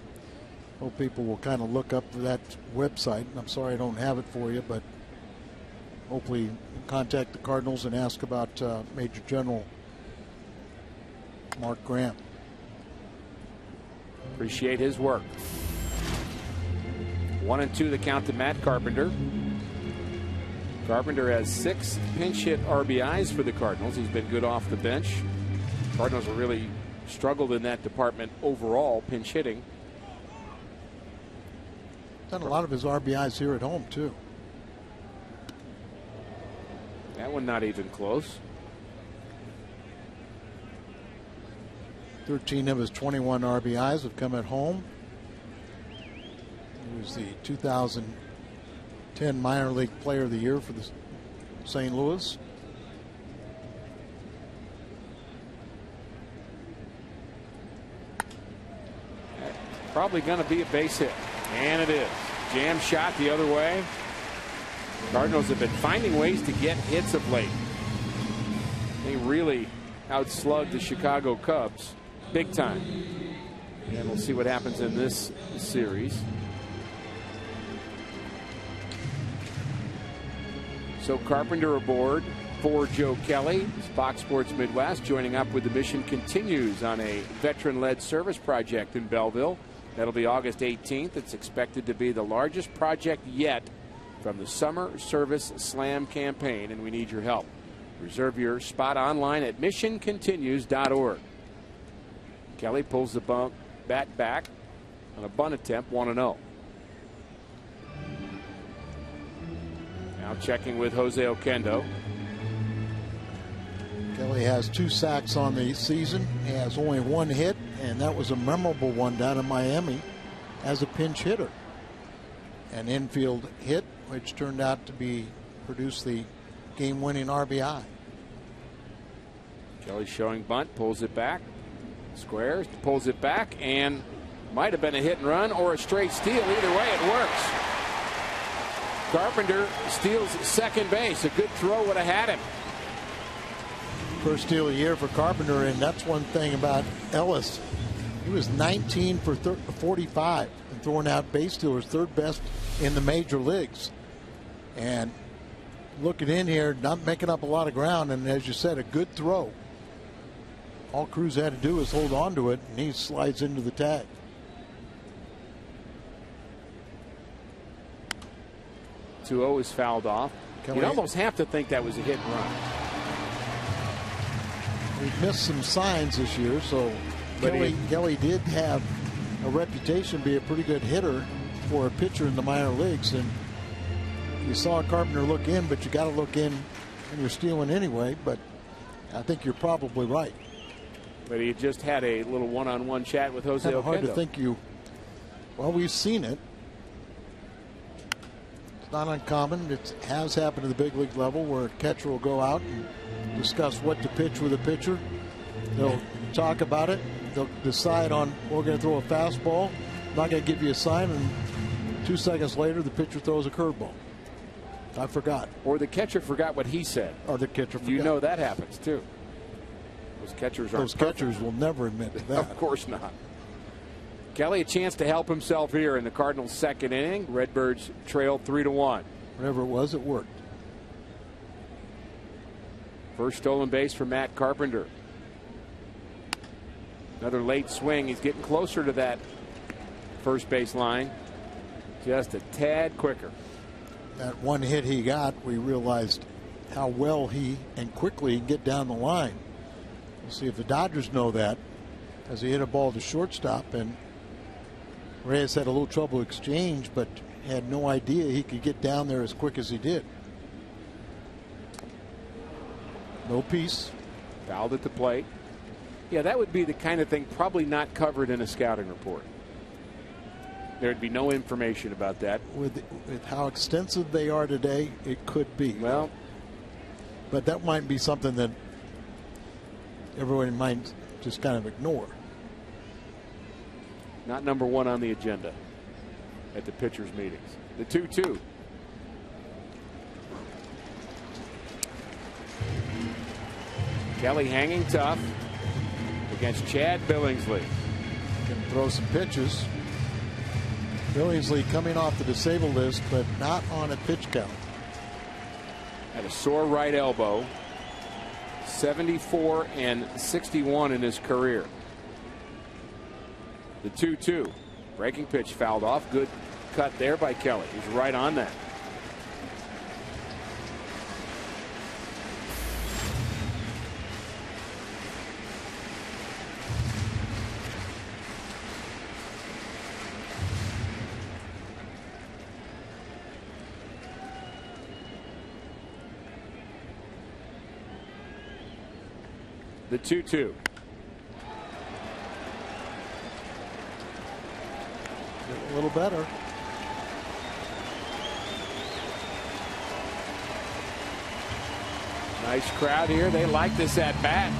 hope people will kind of look up that website. I'm sorry I don't have it for you, but hopefully contact the Cardinals and ask about Major General Mark Graham. Appreciate his work. 1-2 the count to Matt Carpenter. Carpenter has 6 pinch hit RBIs for the Cardinals. He's been good off the bench. Cardinals have really struggled in that department overall, pinch hitting. Done a lot of his RBIs here at home too. That one not even close. 13 of his 21 RBIs have come at home. He was the 2010 Minor League Player of the Year for the St. Louis. Probably going to be a base hit. And it is. Jam shot the other way. Cardinals have been finding ways to get hits of late. They really outslugged the Chicago Cubs big time. And we'll see what happens in this series. So Carpenter aboard for Joe Kelly. Fox Sports Midwest joining up with the mission continues on a veteran-led service project in Belleville. That'll be August 18th. It's expected to be the largest project yet from the Summer Service Slam campaign, and we need your help. Reserve your spot online at missioncontinues.org. Kelly pulls the bat back on a bunt attempt, 1-0. Now checking with Jose Oquendo. Kelly has 2 sacks on the season. He has only 1 hit, and that was a memorable one down in Miami as a pinch hitter. An infield hit, which turned out to produce the game-winning RBI. Kelly showing bunt, pulls it back, squares, pulls it back, and might have been a hit and run or a straight steal. Either way, it works. Carpenter steals second base. A good throw would have had him. First steal of the year for Carpenter, and that's one thing about Ellis. He was 19 for 45 and throwing out base stealers, 3rd best in the major leagues. And looking in here, not making up a lot of ground, and as you said, a good throw. All Cruz had to do was hold on to it, and he slides into the tag. 2-0 is fouled off. You'd almost have to think that was a hit and run. We've missed some signs this year, so Kelly did have a reputation to be a pretty good hitter for a pitcher in the minor leagues, and you saw Carpenter look in, but you got to look in when you're stealing anyway. But I think you're probably right. But he just had a little one-on-one chat with Jose Oquendo. Hard to think well, we've seen it. It's not uncommon. It has happened at the big league level where a catcher will go out and discuss what to pitch with a pitcher. They'll talk about it. They'll decide on, we're going to throw a fastball. I'm not going to give you a sign. And 2 seconds later, the pitcher throws a curveball. I forgot. Or the catcher forgot what he said. Or the catcher forgot. You know that happens, too. Those catchers will never admit to that. Of course not. Kelly, a chance to help himself here in the Cardinals' second inning. Redbirds trail 3-1. Whatever it was, it worked. First stolen base for Matt Carpenter. Another late swing. He's getting closer to that first base line. Just a tad quicker. That one hit he got, we realized how well he and quickly he can get down the line. We'll see if the Dodgers know that, as he hit a ball to shortstop, and Reyes had a little trouble exchange, but had no idea he could get down there as quick as he did. No piece. Fouled at the plate. Yeah, that would be the kind of thing probably not covered in a scouting report. There'd be no information about that. With how extensive they are today, it could be. Well, but that might be something that everyone might just kind of ignore. Not number one on the agenda at the pitchers' meetings. The 2-2. Kelly hanging tough against Chad Billingsley. Can throw some pitches. Billingsley coming off the disabled list, but not on a pitch count. Had a sore right elbow. 74 and 61 in his career. The 2-2. Breaking pitch fouled off. Good cut there by Kelly. He's right on that. The 2-2. A little better. Nice crowd here. They like this at bat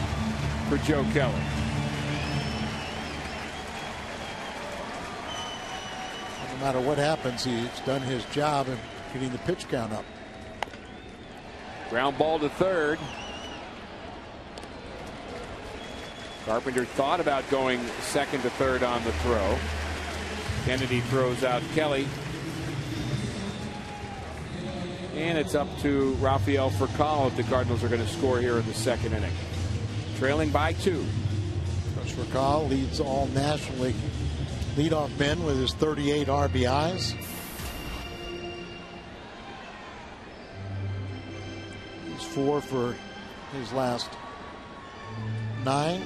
for Joe Kelly. No matter what happens, he's done his job in getting the pitch count up. Ground ball to third. Carpenter thought about going second to third on the throw. Kennedy throws out Kelly. And it's up to Rafael Furcal if the Cardinals are going to score here in the second inning. Trailing by 2. Coach Furcal leads all National League leadoff men with his 38 RBIs. He's 4 for his last 9.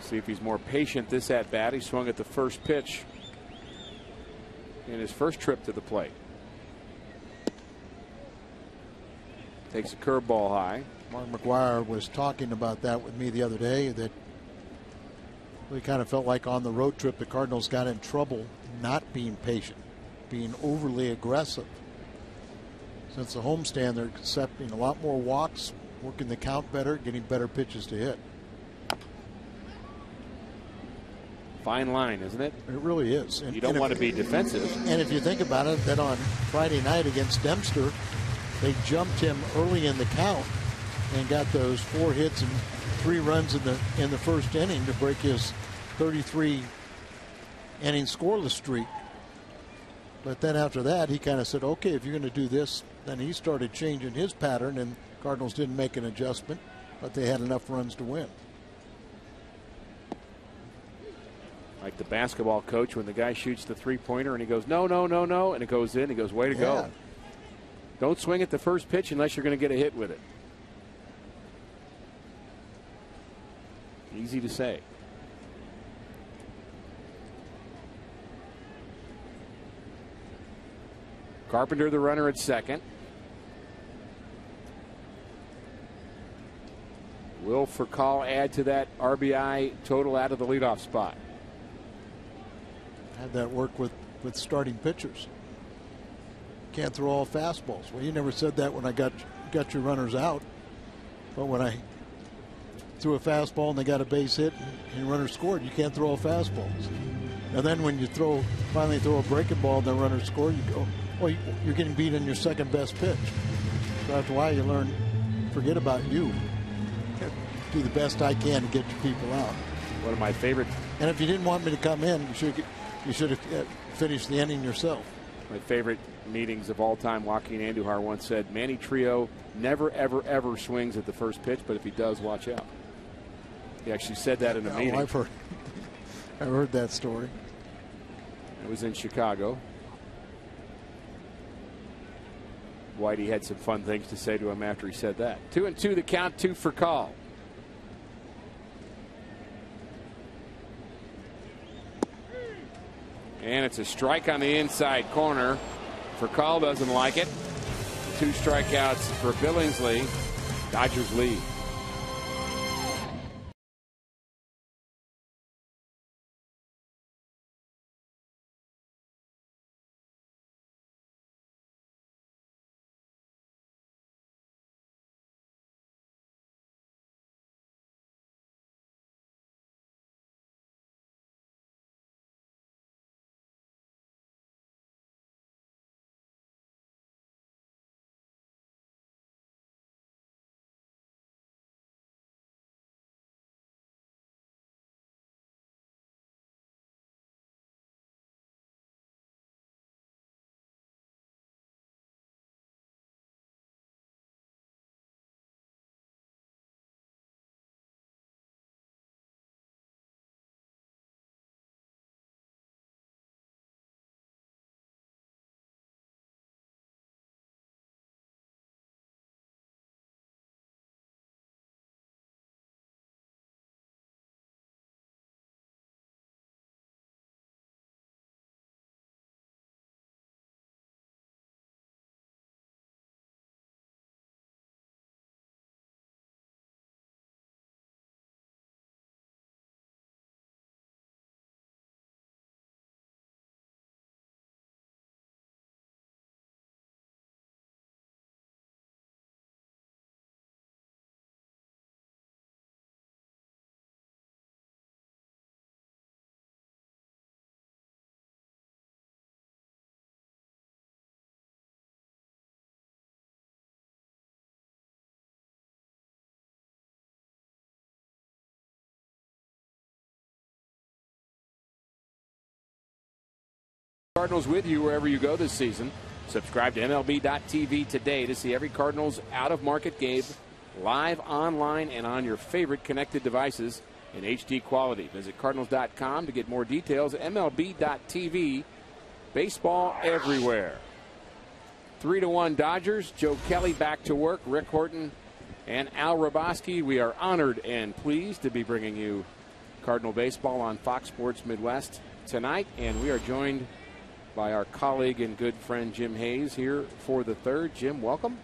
See if he's more patient this at bat. He swung at the first pitch in his first trip to the plate. Takes a curveball high. Mark McGuire was talking about that with me the other day, that we kind of felt like on the road trip the Cardinals got in trouble not being patient, being overly aggressive. Since the homestand, they're accepting a lot more walks, working the count better, getting better pitches to hit. Fine line, isn't it? It really is. And you don't want to be defensive. And if you think about it, then on Friday night against Dempster, they jumped him early in the count and got those 4 hits and 3 runs in the first inning to break his 33 inning scoreless streak. But then after that, he kind of said, okay, if you're going to do this, then he started changing his pattern, and Cardinals didn't make an adjustment, but they had enough runs to win. Like the basketball coach when the guy shoots the three-pointer and he goes, no, no, no, no, and it goes in. He goes, way to go. Don't swing at the first pitch unless you're going to get a hit with it. Easy to say. Carpenter the runner at second. Will Furcal add to that RBI total out of the leadoff spot? Had that work with starting pitchers. Can't throw all fastballs. Well, you never said that when I got your runners out. But when I threw a fastball and they got a base hit and the runner scored, you can't throw all fastballs. And then when you finally throw a breaking ball and the runner scored, you go, well, you're getting beat in your second best pitch. So that's why you learn, forget about you. Do the best I can to get your people out. One of my favorite. And if you didn't want me to come in, you should have finished the inning yourself. My favorite meetings of all time, Joaquin Andujar once said, Manny Trio never, ever, ever swings at the first pitch, but if he does, watch out. He actually said that in a meeting. I've heard that story. It was in Chicago. Whitey had some fun things to say to him after he said that. 2-2 the count, 2 for call. And it's a strike on the inside corner. Furcal doesn't like it. 2 strikeouts for Billingsley. Dodgers lead. Cardinals with you wherever you go this season. Subscribe to MLB.tv today to see every Cardinals out-of-market game live online and on your favorite connected devices in HD quality. Visit Cardinals.com to get more details. MLB.tv, baseball everywhere. 3-1 Dodgers. Joe Kelly back to work. Rick Horton and Al Raboski. We are honored and pleased to be bringing you Cardinal baseball on Fox Sports Midwest tonight, and we are joined by our colleague and good friend Jim Hayes here for the third. Jim, welcome.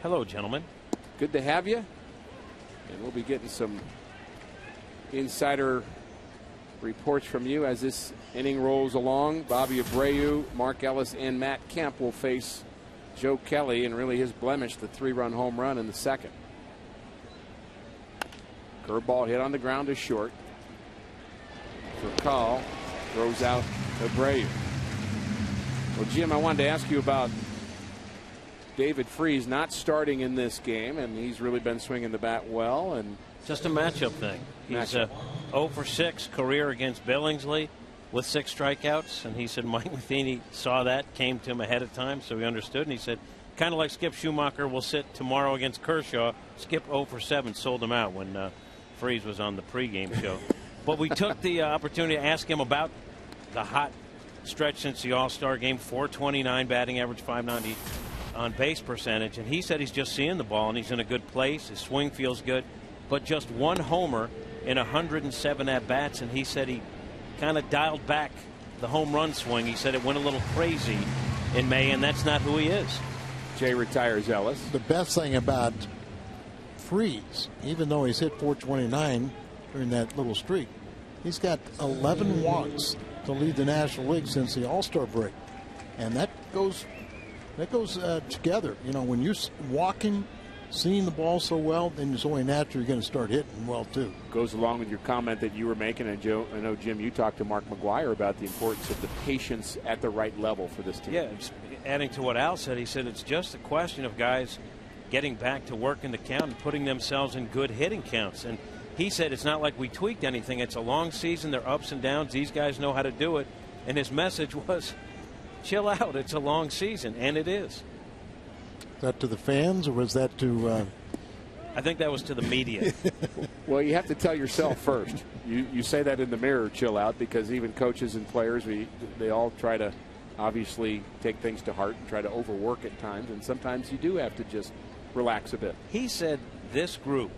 Hello, gentlemen. Good to have you. And we'll be getting some insider reports from you as this inning rolls along. Bobby Abreu, Mark Ellis, and Matt Kemp will face Joe Kelly, and really his blemish, the 3-run home run in the second. Curveball hit on the ground is short. Furcal throws out Abreu. Well, Jim, I wanted to ask you about David Freese not starting in this game, and he's really been swinging the bat well. And just a matchup thing. He's 0 for 6 career against Billingsley with 6 strikeouts, and he said Mike Matheny saw that, came to him ahead of time, so he understood, and he said, kind of like Skip Schumacher will sit tomorrow against Kershaw. Skip 0 for 7 sold him out when Freese was on the pregame show. But we took the opportunity to ask him about the hot stretch since the All-Star game. 429 batting average, 590 on base percentage, and he said he's just seeing the ball and he's in a good place. His swing feels good, but just one homer in 107 at-bats, and he said he kind of dialed back the home run swing. He said it went a little crazy in May, and that's not who he is. Jay retires Ellis. The best thing about Freeze, even though he's hit 429 during that little streak, he's got 11 walks to lead the National League since the All-Star break, and that goes together. You know, when you're walking, seeing the ball so well, then it's only natural you're going to start hitting well too. Goes along with your comment that you were making, and Joe, I know, Jim, you talked to Mark McGuire about the importance of the patience at the right level for this team. Yeah, adding to what Al said, he said it's just a question of guys getting back to work in the count and putting themselves in good hitting counts. And he said it's not like we tweaked anything. It's a long season. There are ups and downs. These guys know how to do it. And his message was, chill out. It's a long season, and it is. Is that to the fans, or was that to... I think that was to the media. Well, you have to tell yourself first. You say that in the mirror, chill out, because even coaches and players, they all try to obviously take things to heart and try to overwork at times, and sometimes you do have to just relax a bit. He said this group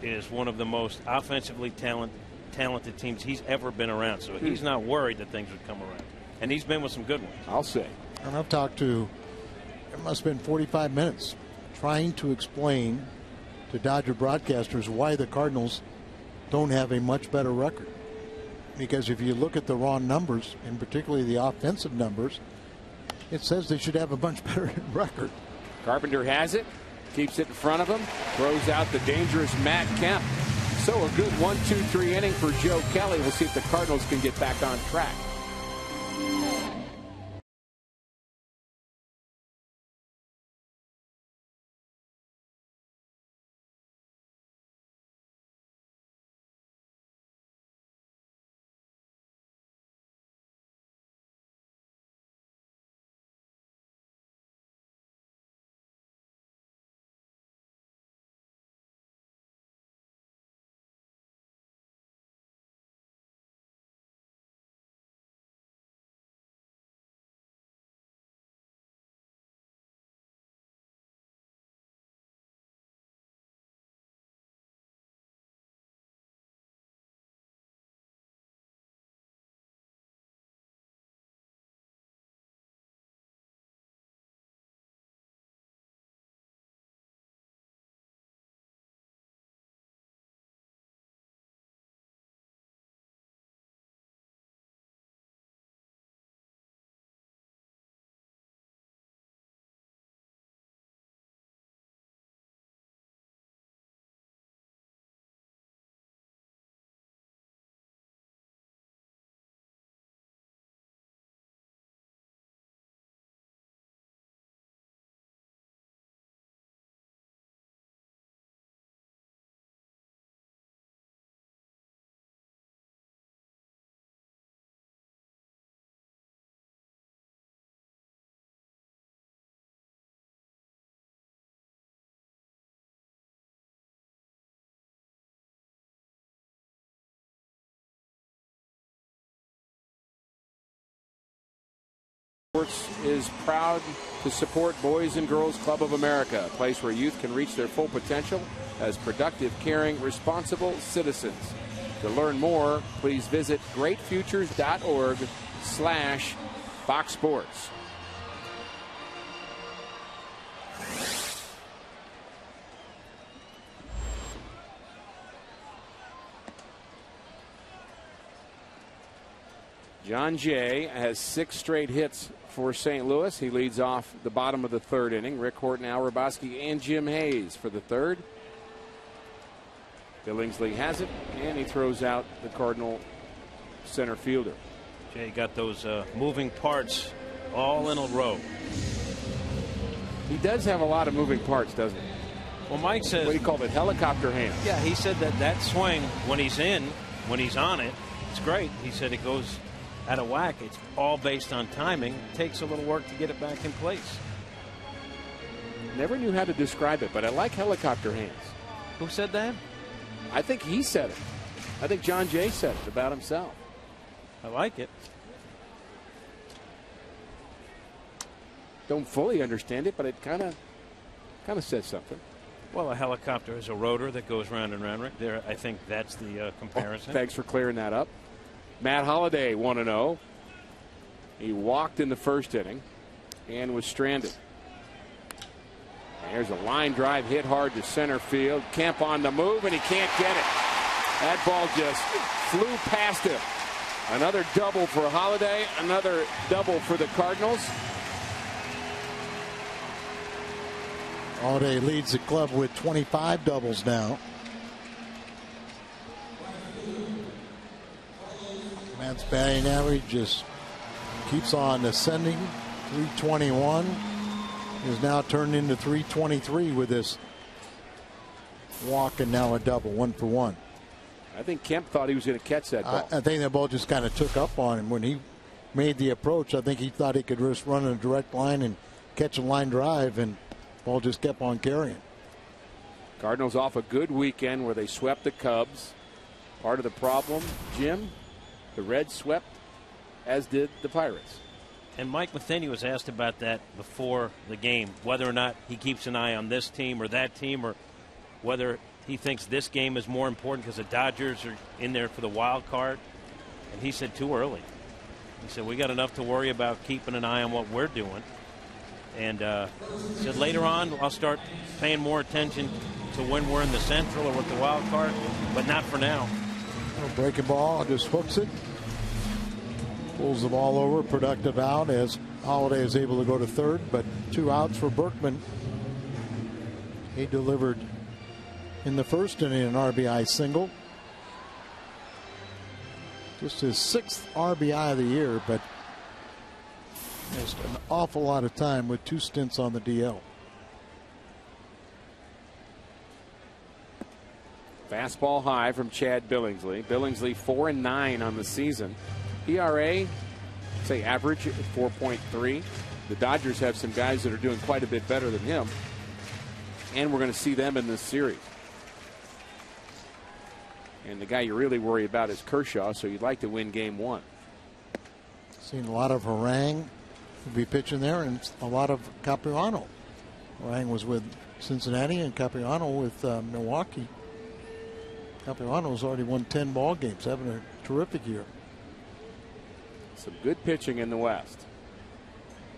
is one of the most offensively talented teams he's ever been around, so he's not worried that things would come around. And he's been with some good ones. I'll say. And I've talked to, it must have been 45 minutes, trying to explain to Dodger broadcasters why the Cardinals don't have a much better record. Because if you look at the raw numbers, and particularly the offensive numbers, it says they should have a much better record. Carpenter has it, keeps it in front of him, throws out the dangerous Matt Kemp. So a good 1-2-3 inning for Joe Kelly. We'll see if the Cardinals can get back on track. Sports is proud to support Boys and Girls Club of America, a place where youth can reach their full potential as productive, caring, responsible citizens. To learn more, please visit greatfutures.org/Fox Sports. John Jay has 6 straight hits for St. Louis. He leads off the bottom of the 3rd inning. Rick Horton, Al Roboski, and Jim Hayes for the 3rd. Billingsley has it, and he throws out the Cardinal center fielder. Jay got those moving parts all in a row. He does have a lot of moving parts, doesn't he? Well, Mike says... What do you call it? Helicopter hands. Yeah, he said that swing, when he's on it, it's great. He said it goes out of whack. It's all based on timing. It takes a little work to get it back in place. Never knew how to describe it, but I like helicopter hands. Who said that? I think he said it. I think John Jay said it about himself. I like it. Don't fully understand it, but it kind of says something. Well, a helicopter is a rotor that goes round and round. Right there, I think that's the comparison. Thanks for clearing that up. Matt Holliday 1-0. He walked in the first inning and was stranded. And there's a line drive hit hard to center field. Kemp on the move, and he can't get it. That ball just flew past him. Another double for Holliday, another double for the Cardinals. Holliday leads the club with 25 doubles now. Matt's batting average just keeps on ascending. 321 is now turned into 323 with this walk and now a double, 1 for 1. I think Kemp thought he was going to catch that ball. I think that ball just kind of took up on him when he made the approach. I think he thought he could just run in a direct line and catch a line drive, and ball just kept on carrying. Cardinals off a good weekend where they swept the Cubs. Part of the problem, Jim, the Reds swept, as did the Pirates. And Mike Matheny was asked about that before the game, whether or not he keeps an eye on this team or that team, or whether he thinks this game is more important because the Dodgers are in there for the wild card. And he said too early. He said we got enough to worry about keeping an eye on what we're doing. And he said later on I'll start paying more attention to when we're in the Central or with the wild card, but not for now. Breaking ball, just hooks it. Pulls the ball over, productive out as Holliday is able to go to third, but 2 outs for Berkman. He delivered in the first inning an RBI single. Just his 6th RBI of the year, but missed an awful lot of time with 2 stints on the DL. Fastball high from Chad Billingsley. Billingsley 4-9 on the season. ERA, say average at 4.3. The Dodgers have some guys that are doing quite a bit better than him, and we're going to see them in this series. And the guy you really worry about is Kershaw, so you'd like to win game 1. Seen a lot of Harang will be pitching there, and a lot of Capuano. Harang was with Cincinnati and Capuano with Milwaukee. Capuano's already won 10 ball games, having a terrific year. Some good pitching in the West.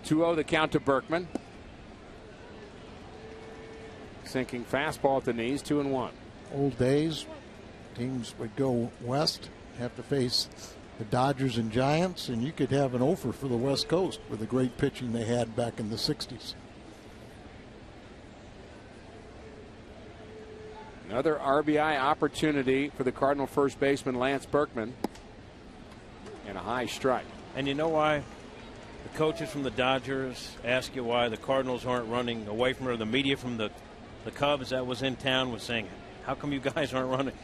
2-0 the count to Berkman. Sinking fastball at the knees, 2-1. Old days, teams would go west, have to face the Dodgers and Giants, and you could have an offer for the West Coast with the great pitching they had back in the 60s. Another RBI opportunity for the Cardinal first baseman Lance Berkman. And a high strike. And you know why the coaches from the Dodgers ask you why the Cardinals aren't running away from her? The media from the Cubs that was in town was saying, how come you guys aren't running?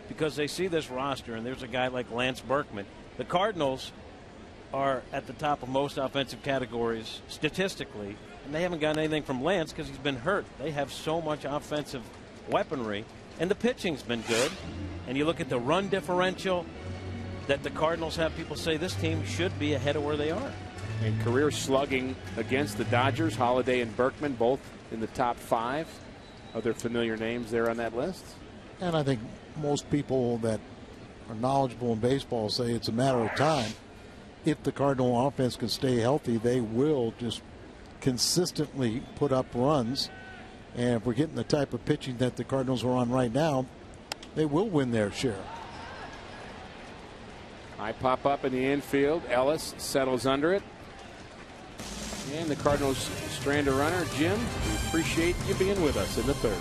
Because they see this roster and there's a guy like Lance Berkman. The Cardinals are at the top of most offensive categories statistically, and they haven't gotten anything from Lance because he's been hurt. They have so much offensive weaponry, and the pitching's been good. And you look at the run differential that the Cardinals have, people say this team should be ahead of where they are. And career slugging against the Dodgers, Holliday and Berkman both in the top 5. Other familiar names there on that list. And I think most people that are knowledgeable in baseball say it's a matter of time. If the Cardinal offense can stay healthy, they will just consistently put up runs. And if we're getting the type of pitching that the Cardinals are on right now, they will win their share. High pop up in the infield. Ellis settles under it. And the Cardinals strand a runner. Jim, we appreciate you being with us in the 3rd.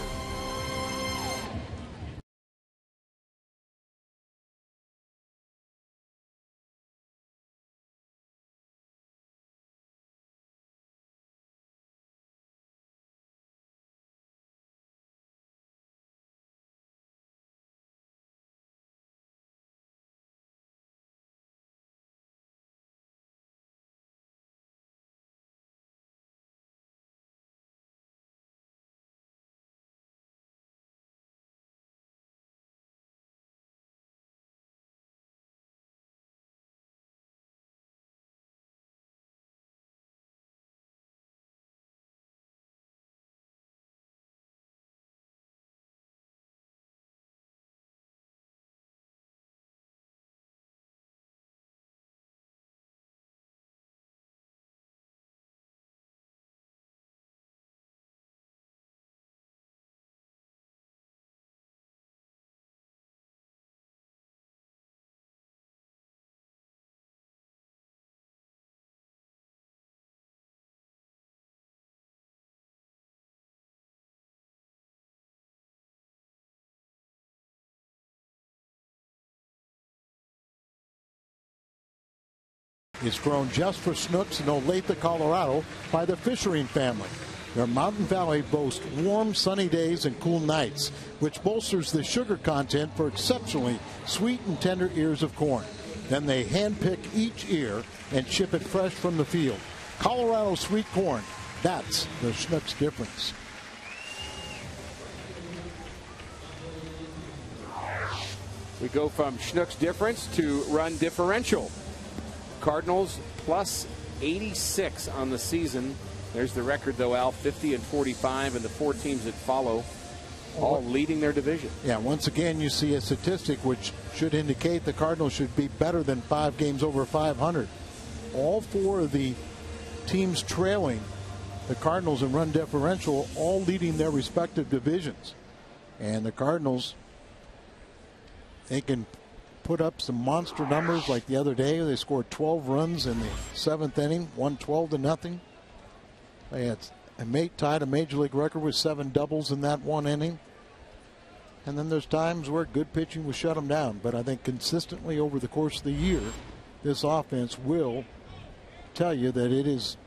It's grown just for snooks in Olathe, Colorado by the Fishering family. Their mountain valley boasts warm, sunny days and cool nights, which bolsters the sugar content for exceptionally sweet and tender ears of corn. Then they handpick each ear and ship it fresh from the field. Colorado sweet corn, that's the Schnucks difference. We go from Schnucks difference to run differential. Cardinals plus 86 on the season. There's the record, though, Al, 50 and 45, and the 4 teams that follow all leading their division. Yeah, once again, you see a statistic which should indicate the Cardinals should be better than 5 games over 500. All 4 of the teams trailing the Cardinals in run differential, all leading their respective divisions. And the Cardinals, they can put up some monster numbers like the other day. They scored 12 runs in the 7th inning, won 12-0. They had tied a major league record with 7 doubles in that 1 inning. And then there's times where good pitching will shut them down. But I think consistently over the course of the year, this offense will tell you that it is,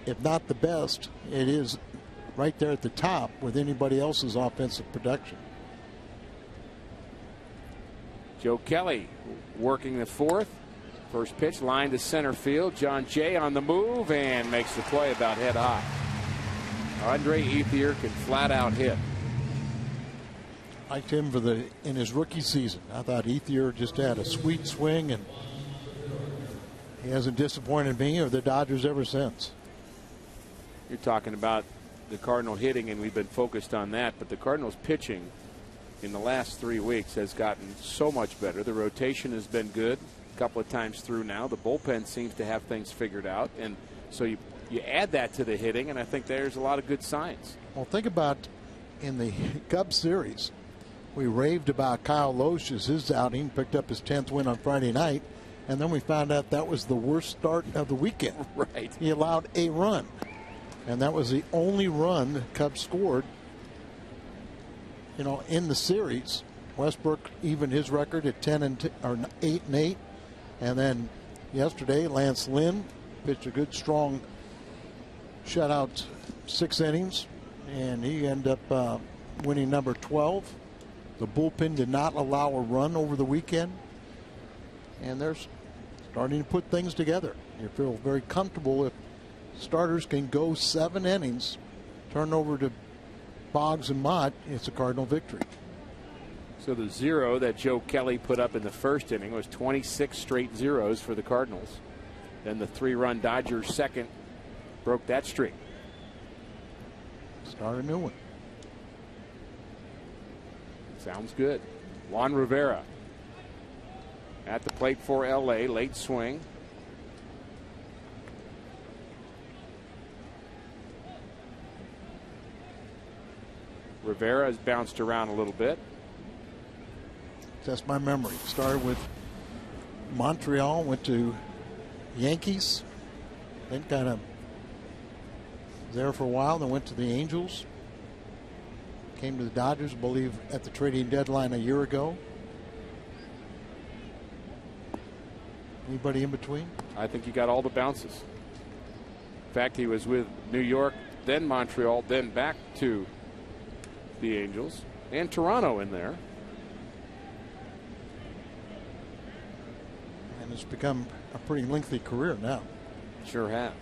if not the best, it is right there at the top with anybody else's offensive production. Joe Kelly working the 4th. First pitch, line to center field. John Jay on the move and makes the play about head high. Andre Ethier can flat out hit. Liked him in his rookie season. I thought Ethier just had a sweet swing, and he hasn't disappointed me or the Dodgers ever since. You're talking about the Cardinal hitting, and we've been focused on that, but the Cardinals pitching in the last 3 weeks has gotten so much better. The rotation has been good a couple of times through now. The bullpen seems to have things figured out, and so you add that to the hitting, and I think there's a lot of good signs. Well, think about in the Cubs series, we raved about Kyle Loesch's his outing, picked up his 10th win on Friday night, and then we found out that was the worst start of the weekend. Right. He allowed a run, and that was the only run the Cubs scored, in the series. Westbrook evened his record at 8-8, and then yesterday Lance Lynn pitched a good, strong shutout 6 innings, and he ended up winning number 12. The bullpen did not allow a run over the weekend, and they're starting to put things together. You feel very comfortable if starters can go 7 innings, turn over to Boggs and Mott, it's a Cardinal victory. So the 0 that Joe Kelly put up in the 1st inning was 26 straight zeros for the Cardinals. Then the 3-run Dodgers second broke that streak. Start a new one. Sounds good. Juan Rivera at the plate for LA. Late swing. Rivera has bounced around a little bit. Test my memory. Started with Montreal, went to Yankees, then kind of there for a while, then went to the Angels. Came to the Dodgers, I believe, at the trading deadline a year ago. Anybody in between? I think he got all the bounces. In fact, he was with New York, then Montreal, then back to the Angels, and Toronto in there. And it's become a pretty lengthy career now. Sure has.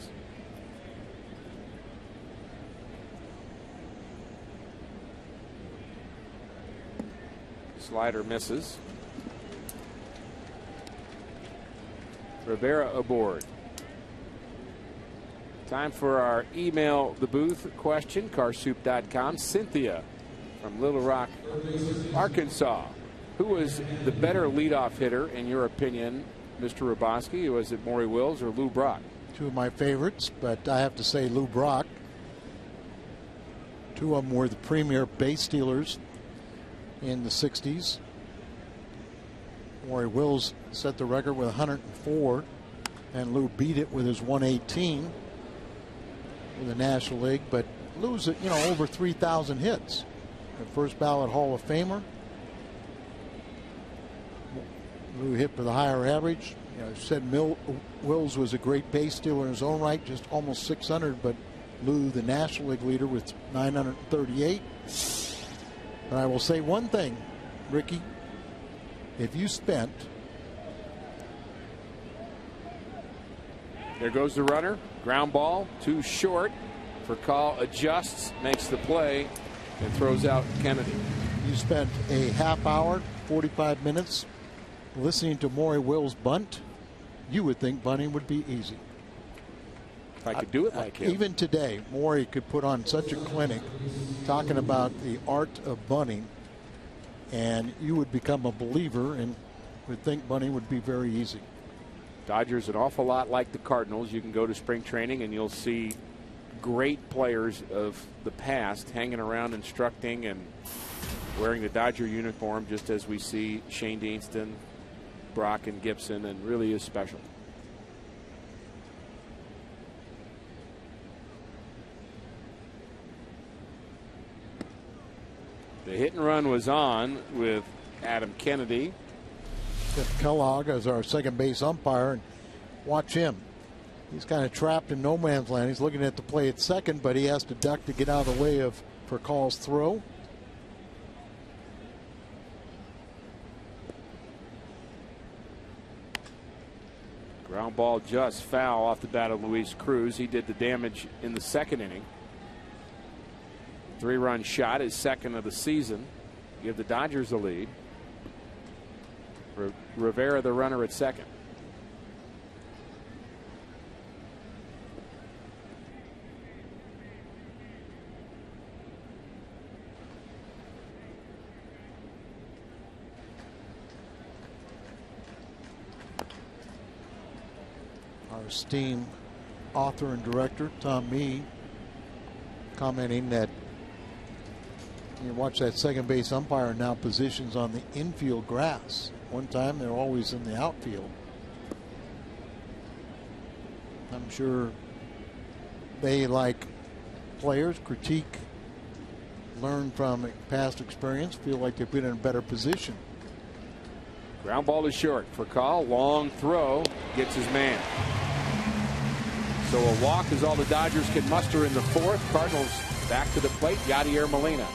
Slider misses. Rivera aboard. Time for our email the booth question, carsoup.com. Cynthia from Little Rock, Arkansas. Who was the better leadoff hitter, in your opinion, Mr. Roboski? Was it Maury Wills or Lou Brock? 2 of my favorites, but I have to say Lou Brock. 2 of them were the premier base stealers in the 60s. Maury Wills set the record with 104, and Lou beat it with his 118 in the National League. But Lou's at, over 3,000 hits. A first ballot Hall of Famer. Lou hit for the higher average. You know, said Wills was a great base stealer in his own right, just almost 600, but Lou, the National League leader, with 938. But I will say one thing, Ricky, if you spent. There goes the runner. Ground ball, too short. Furcal adjusts, makes the play, and throws out Kennedy. You spent a half hour, 45 minutes, listening to Maury Wills bunt. You would think bunting would be easy. If I could do it like him. Even today, Maury could put on such a clinic talking about the art of bunting, and you would become a believer and would think bunting would be very easy. Dodgers an awful lot like the Cardinals. You can go to spring training and you'll see great players of the past hanging around instructing and wearing the Dodger uniform, just as we see Shane Deanston, Brock, and Gibson, and really is special. The hit and run was on with Adam Kennedy. Kellogg as our second base umpire, and watch him. He's kind of trapped in no man's land. He's looking at the play at second, but he has to duck to get out of the way of Furcal's throw. Ground ball just foul off the bat of Luis Cruz. He did the damage in the second inning. 3-run shot, his second of the season. Give the Dodgers the lead. Rivera the runner at second. Our esteemed author and director, Tom Mee, commenting that you watch that second base umpire now positions on the infield grass. One time they're always in the outfield. I'm sure they, like players, critique, learn from past experience, feel like they've been in a better position. Ground ball is short. Furcal, long throw, gets his man. So a walk is all the Dodgers can muster in the fourth. Cardinals back to the plate. Yadier Molina.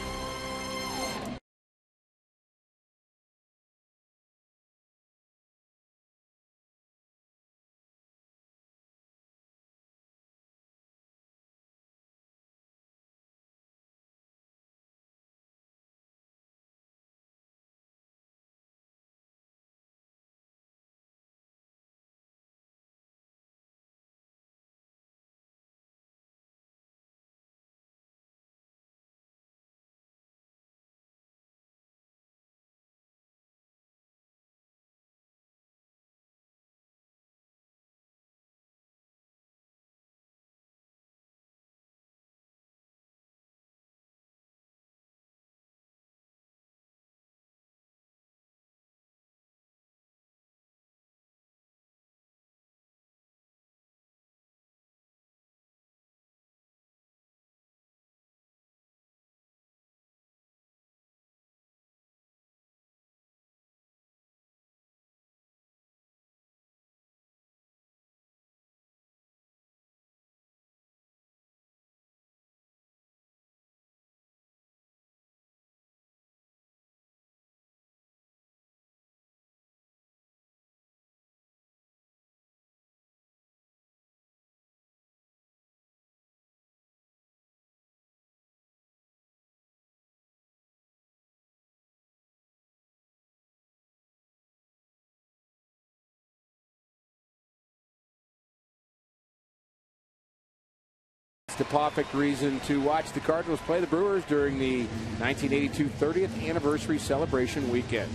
The perfect reason to watch the Cardinals play the Brewers during the 1982 30th anniversary celebration weekend.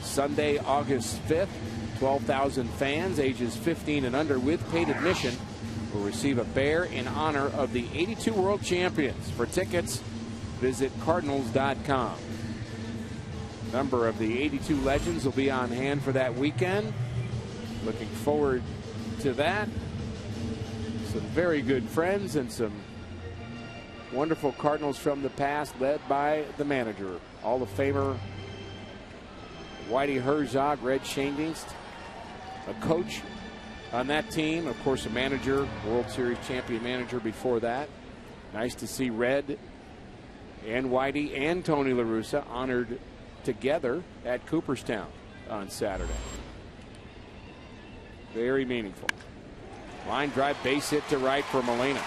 Sunday, August 5th, 12,000 fans ages 15 and under with paid admission will receive a bear in honor of the 82 world champions. For tickets, visit Cardinals.com. A number of the 82 legends will be on hand for that weekend. Looking forward to that. Some very good friends and some wonderful Cardinals from the past, led by the manager, Hall of Famer Whitey Herzog, Red Schoendienst. a coach on that team. Of course, a manager, World Series champion manager before that. Nice to see Red and Whitey and Tony La Russa honored together at Cooperstown on Saturday. Very meaningful. Line drive, base hit to right for Molina.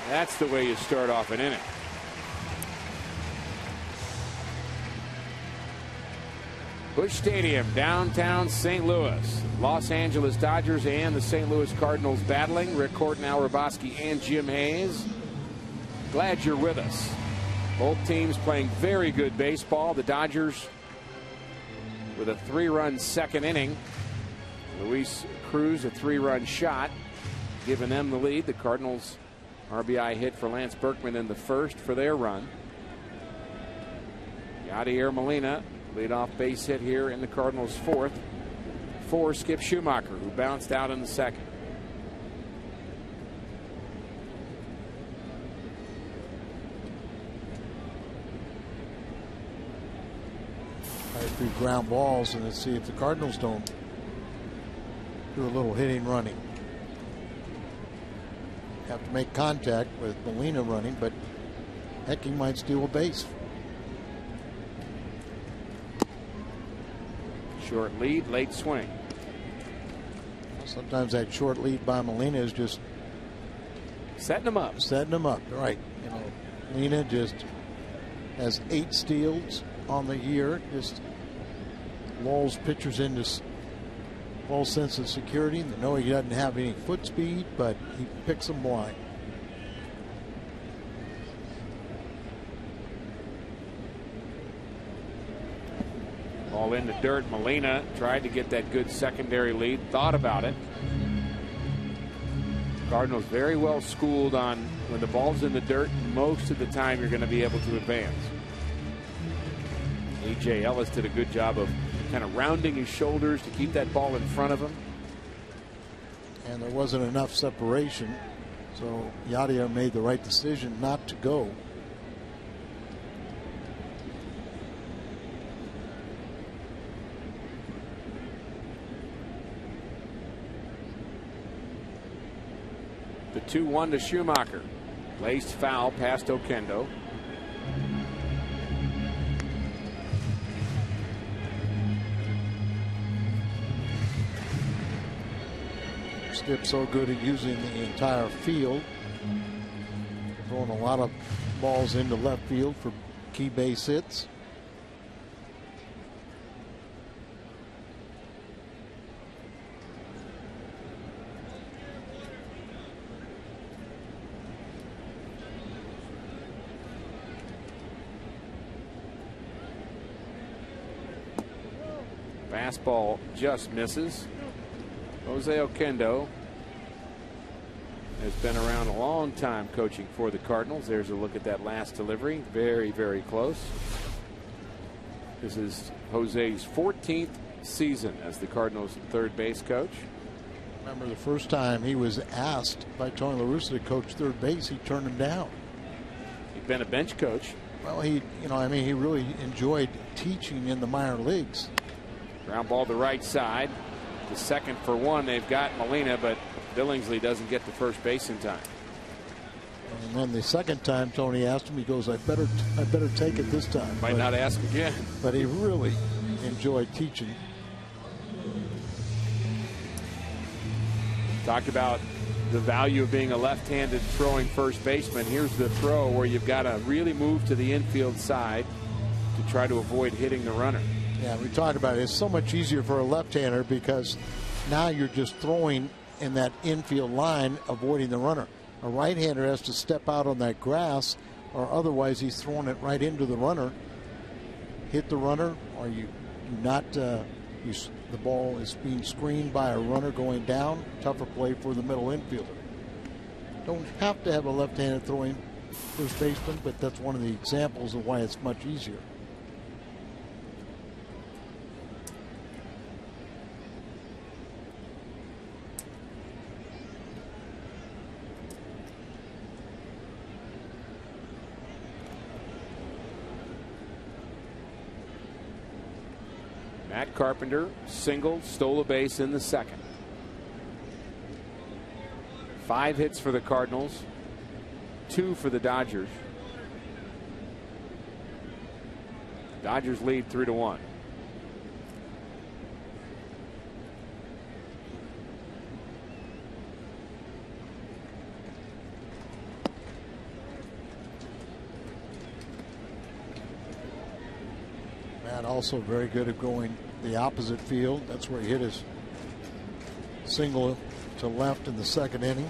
That's the way you start off an inning. Busch Stadium, downtown St. Louis. Los Angeles Dodgers and the St. Louis Cardinals battling. Rick Horton, Al Hrabosky, and Jim Hayes. Glad you're with us. Both teams playing very good baseball. The Dodgers with a 3-run second inning. Luis Cruz, a 3-run shot, giving them the lead. The Cardinals RBI hit for Lance Berkman in the first for their run. Yadier Molina, leadoff base hit here in the Cardinals' fourth for Skip Schumacher, who bounced out in the second. Three ground balls, and let's see if the Cardinals don't do a little hitting running. Have to make contact with Molina running, but heck, he might steal a base. Short lead, late swing. Sometimes that short lead by Molina is just setting him up. Setting him up, right. You know, Molina just has 8 steals on the year. Just lulls pitchers into false sense of security. They know he doesn't have any foot speed, but he picks them blind. Ball in the dirt. Molina tried to get that good secondary lead. Thought about it. Cardinals very well schooled on when the ball's in the dirt, most of the time you're going to be able to advance. A.J. Ellis did a good job of kind of rounding his shoulders to keep that ball in front of him. And there wasn't enough separation, so Yadier made the right decision not to go. The 2-1 to Schumacher. Laced foul past Oquendo. Skip's so good at using the entire field. Throwing a lot of balls into left field for key base hits. Fastball just misses. Jose Oquendo has been around a long time coaching for the Cardinals. There's a look at that last delivery. Very, very close. This is Jose's 14th season as the Cardinals' third base coach. Remember the first time he was asked by Tony La Russa to coach third base, he turned him down. He'd been a bench coach. Well, he really enjoyed teaching in the minor leagues. Ground ball to right side. The second for one. They've got Molina, but Billingsley doesn't get to first base in time. And then the second time Tony asked him, he goes, I better take it this time. Might not ask again. But he really enjoyed teaching. Talked about the value of being a left-handed throwing first baseman. Here's the throw where you've got to really move to the infield side to try to avoid hitting the runner. Yeah, we talked about it. It's so much easier for a left-hander because now you're just throwing in that infield line, avoiding the runner. A right-hander has to step out on that grass, or otherwise he's throwing it right into the runner. Hit the runner, or the ball is being screened by a runner going down. Tougher play for the middle infielder. Don't have to have a left-handed throwing first baseman, but that's one of the examples of why it's much easier. Matt Carpenter singled, stole a base in the second. 5 hits for the Cardinals, 2 for the Dodgers. Dodgers lead 3-1. Matt also very good at going the opposite field. That's where he hit his single to left in the second inning.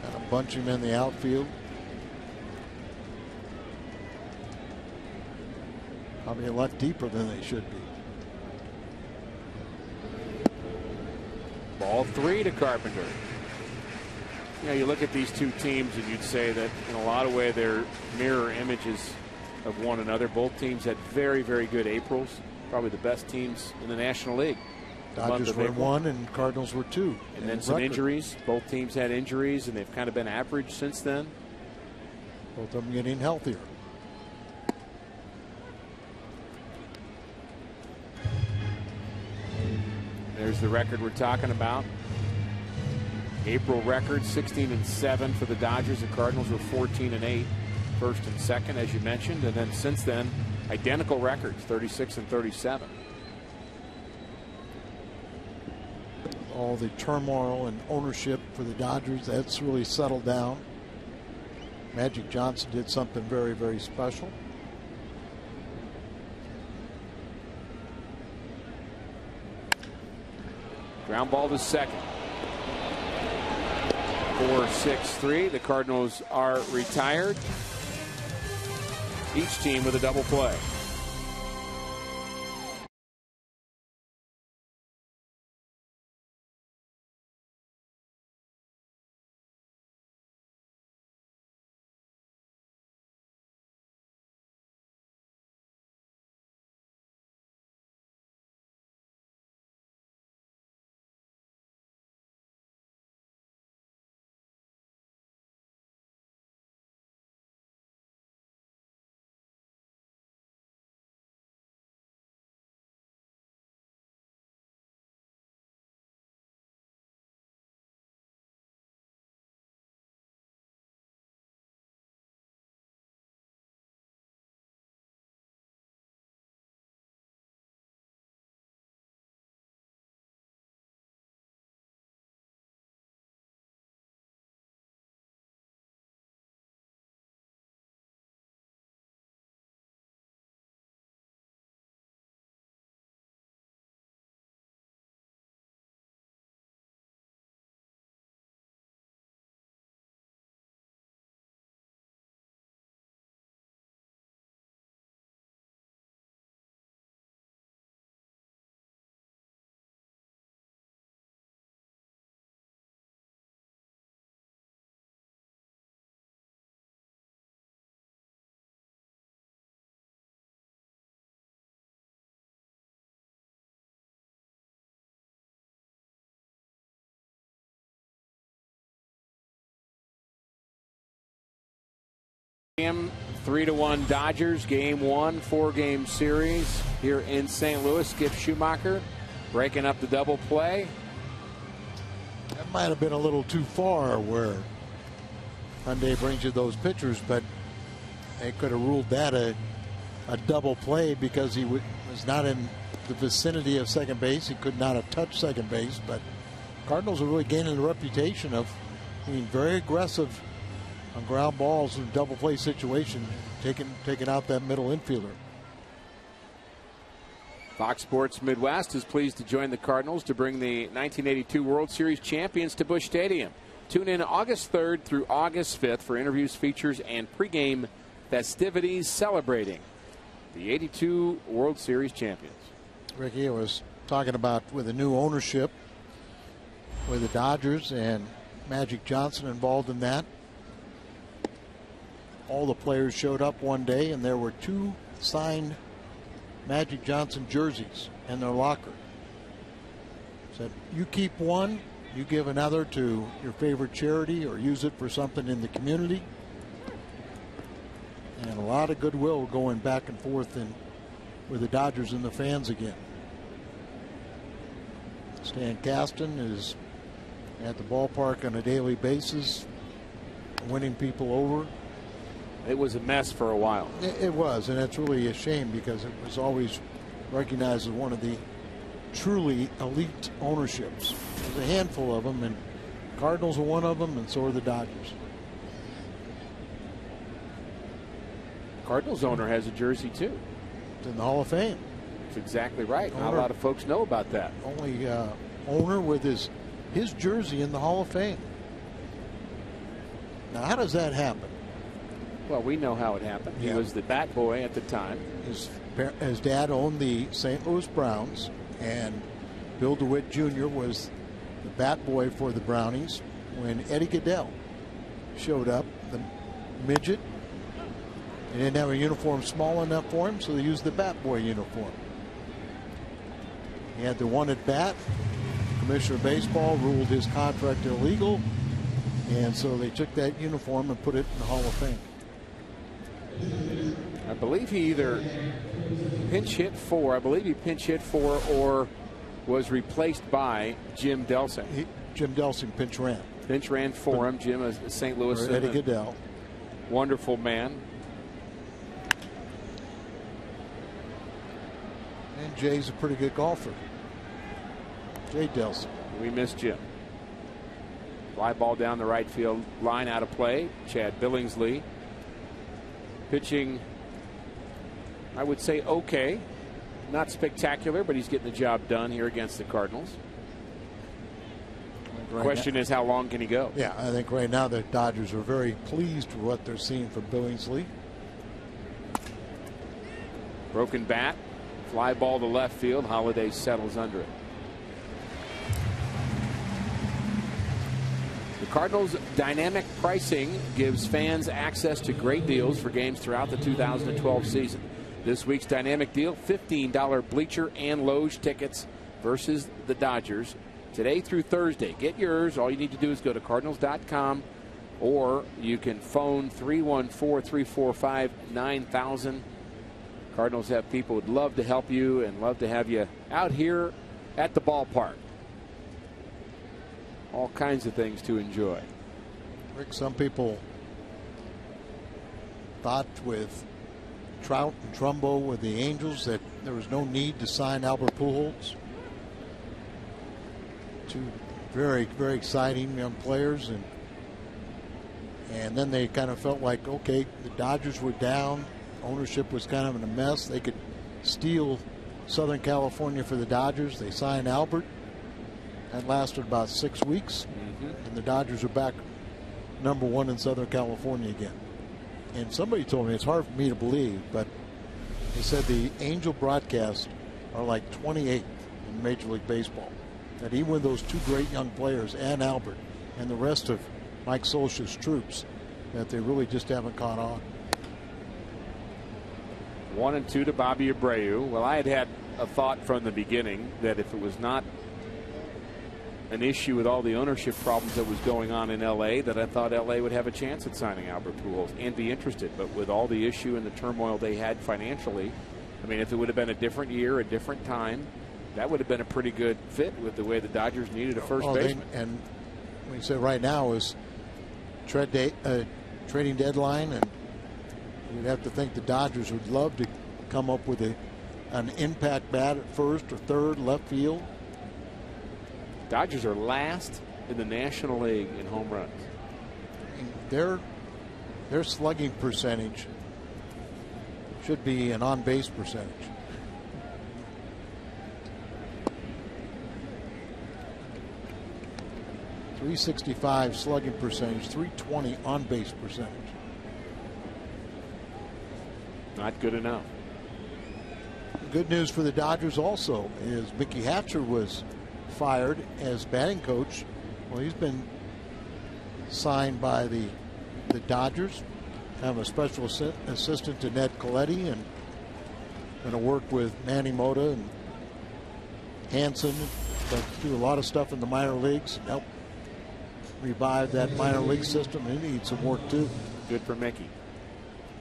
And a bunch him in the outfield. Probably a lot deeper than they should be. Ball 3 to Carpenter. You know, you look at these two teams and you'd say that in a lot of ways they're mirror images of one another. Both teams had very, very good Aprils. Probably the best teams in the National League. Dodgers were 1 and Cardinals were 2. And then some injuries. Both teams had injuries and they've kind of been average since then. Both of them getting healthier. There's the record we're talking about. April record 16-7 for the Dodgers. The Cardinals were 14-8, first and second, as you mentioned, and then since then, identical records, 36-37. All the turmoil and ownership for the Dodgers, that's really settled down. Magic Johnson did something very, very special. Ground ball to second. 4-6-3. The Cardinals are retired. Each team with a double play. Game 3-1 Dodgers, game 1, 4-game series here in St. Louis. Skip Schumacher breaking up the double play. That might have been a little too far where Hyundai brings you those pitchers, but they could have ruled that a double play because he was not in the vicinity of second base. He could not have touched second base, but Cardinals are really gaining a reputation of being very aggressive on ground balls in double play situation, taking out that middle infielder. Fox Sports Midwest is pleased to join the Cardinals to bring the 1982 World Series champions to Busch Stadium. Tune in August 3rd through August 5th for interviews, features, and pregame festivities celebrating the 82 World Series champions. Ricky, I was talking about with the new ownership with the Dodgers and Magic Johnson involved in that. All the players showed up one day and there were 2 signed Magic Johnson jerseys in their locker. Said, you keep one, you give another to your favorite charity or use it for something in the community. And a lot of goodwill going back and forth with the Dodgers and the fans again. Stan Kasten is at the ballpark on a daily basis, winning people over. It was a mess for a while. It was, and it's really a shame because it was always recognized as one of the truly elite ownerships. There's a handful of them, and Cardinals are one of them, and so are the Dodgers. Cardinals owner has a jersey too. It's in the Hall of Fame. That's exactly right. Not a lot of folks know about that. Only owner with his jersey in the Hall of Fame. Now, how does that happen? Well, we know how it happened. He was the bat boy at the time. His dad owned the St. Louis Browns, and Bill DeWitt Jr. was the bat boy for the Brownies when Eddie Goodell showed up, the midget. They didn't have a uniform small enough for him, so they used the bat boy uniform. He had the one at bat. Commissioner of Baseball ruled his contract illegal, and so they took that uniform and put it in the Hall of Fame. I believe he either pinch hit for, or was replaced by Jim Delsing. Jim Delsing pinch ran. Pinch ran for him. Jim, a St. Louis. Eddie Goodell. Wonderful man. And Jay's a pretty good golfer. Jay Delsing. We miss Jim. Fly ball down the right field line, out of play. Chad Billingsley pitching, I would say, okay. Not spectacular, but he's getting the job done here against the Cardinals. Question is, how long can he go? Yeah, I think right now the Dodgers are very pleased with what they're seeing from Billingsley. Broken bat. Fly ball to left field. Holiday settles under it. The Cardinals' dynamic pricing gives fans access to great deals for games throughout the 2012 season. This week's dynamic deal, $15 bleacher and loge tickets versus the Dodgers today through Thursday. Get yours. All you need to do is go to Cardinals.com, or you can phone 314-345-9000. Cardinals have people who'd love to help you and love to have you out here at the ballpark. All kinds of things to enjoy. Rick, some people thought with Trout and Trumbo with the Angels that there was no need to sign Albert Pujols. Two very, very exciting young players, and then they kind of felt like, okay, the Dodgers were down. Ownership was kind of in a mess. They could steal Southern California for the Dodgers. They signed Albert. That lasted about 6 weeks, and the Dodgers are back #1 in Southern California again. And somebody told me, it's hard for me to believe, but they said the Angel broadcasts are like 28th in Major League Baseball. That even with those two great young players and Albert and the rest of Mike Solskjaer's troops, that they really just haven't caught on. 1-2 to Bobby Abreu. Well, I had a thought from the beginning that if it was not an issue with all the ownership problems that was going on in L.A., that I thought L.A. would have a chance at signing Albert Pujols and be interested. But with all the issue and the turmoil they had financially, I mean, if it would have been a different year, a different time, that would have been a pretty good fit with the way the Dodgers needed a first baseman. And we say right now is trading deadline, and you'd have to think the Dodgers would love to come up with an impact bat at first or third, left field. Dodgers are last in the National League in home runs. Their slugging percentage should be an on-base percentage. .365 slugging percentage, .320 on-base percentage. Not good enough. Good news for the Dodgers also is Mickey Hatcher was fired as batting coach. Well, he's been signed by the Dodgers, kind of a special assistant to Ned Colletti, and going to work with Manny Mota and Hansen, but do a lot of stuff in the minor leagues, help revive that minor league system. He needs some work too. Good for Mickey.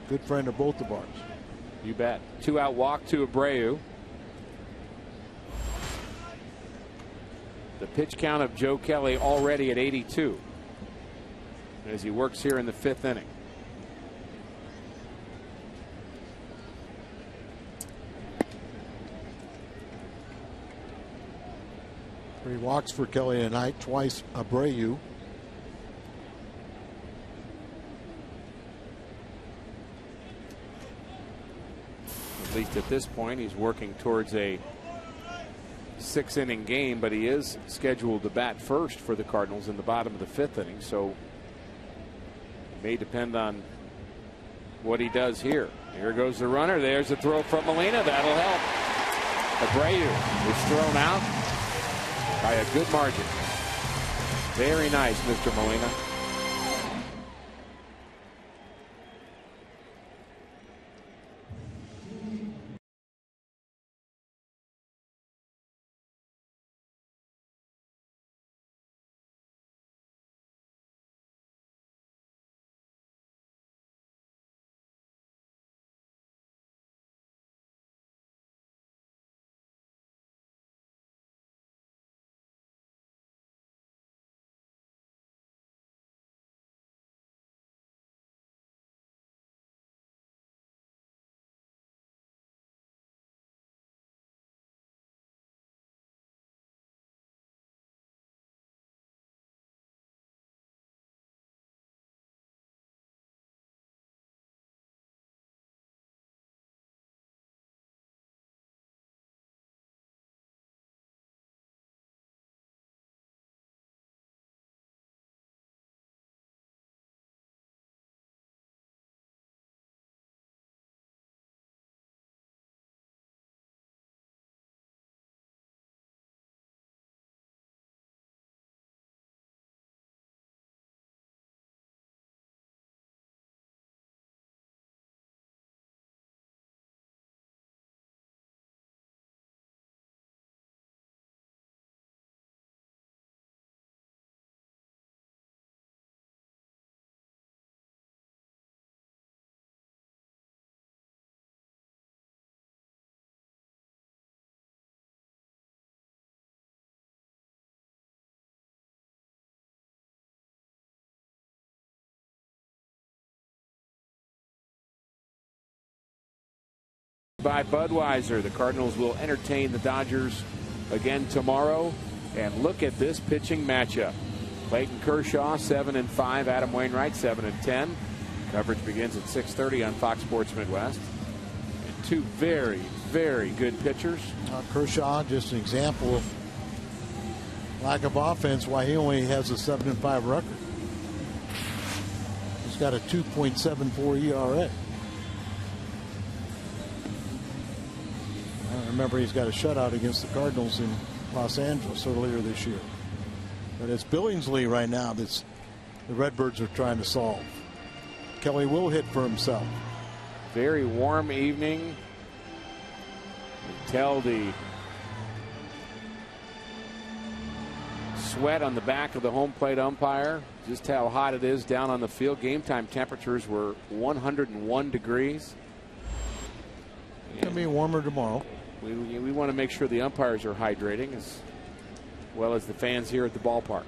Good friend of both of ours. You bet. 2-out walk to Abreu. The pitch count of Joe Kelly already at 82 as he works here in the 5th inning. Three walks for Kelly tonight, twice Abreu. At least at this point, he's working towards a 6-inning game, but he is scheduled to bat first for the Cardinals in the bottom of the 5th inning, so it may depend on what he does here. Here goes the runner. There's a throw from Molina. That'll help. Abreu is thrown out by a good margin. Very nice, Mr. Molina. By Budweiser, the Cardinals will entertain the Dodgers again tomorrow. And look at this pitching matchup. Clayton Kershaw 7-5, Adam Wainwright 7-10. Coverage begins at 6:30 on Fox Sports Midwest. And two very, very good pitchers. Kershaw, just an example of lack of offense, why he only has a 7-5 record. He's got a 2.74 ERA. Remember, he's got a shutout against the Cardinals in Los Angeles earlier this year. But it's Billingsley right now that's the Redbirds are trying to solve. Kelly will hit for himself. Very warm evening. You can tell the sweat on the back of the home plate umpire, just how hot it is down on the field. Game time temperatures were 101 degrees. It's going to be warmer tomorrow. We want to make sure the umpires are hydrating as well as the fans here at the ballpark.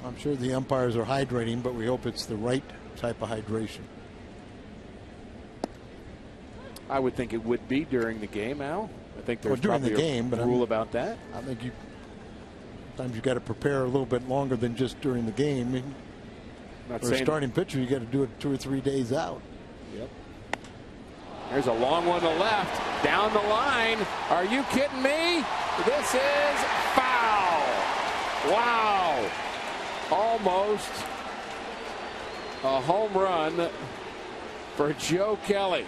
I'm sure the umpires are hydrating, but we hope it's the right type of hydration. I would think it would be during the game, Al. I think there's during probably the game, a rule about that. I think sometimes you got to prepare a little bit longer than just during the game. For a starting pitcher, you got to do it 2 or 3 days out. Yep. There's a long one to left. Down the line. Are you kidding me? This is foul. Wow. Almost a home run for Joe Kelly.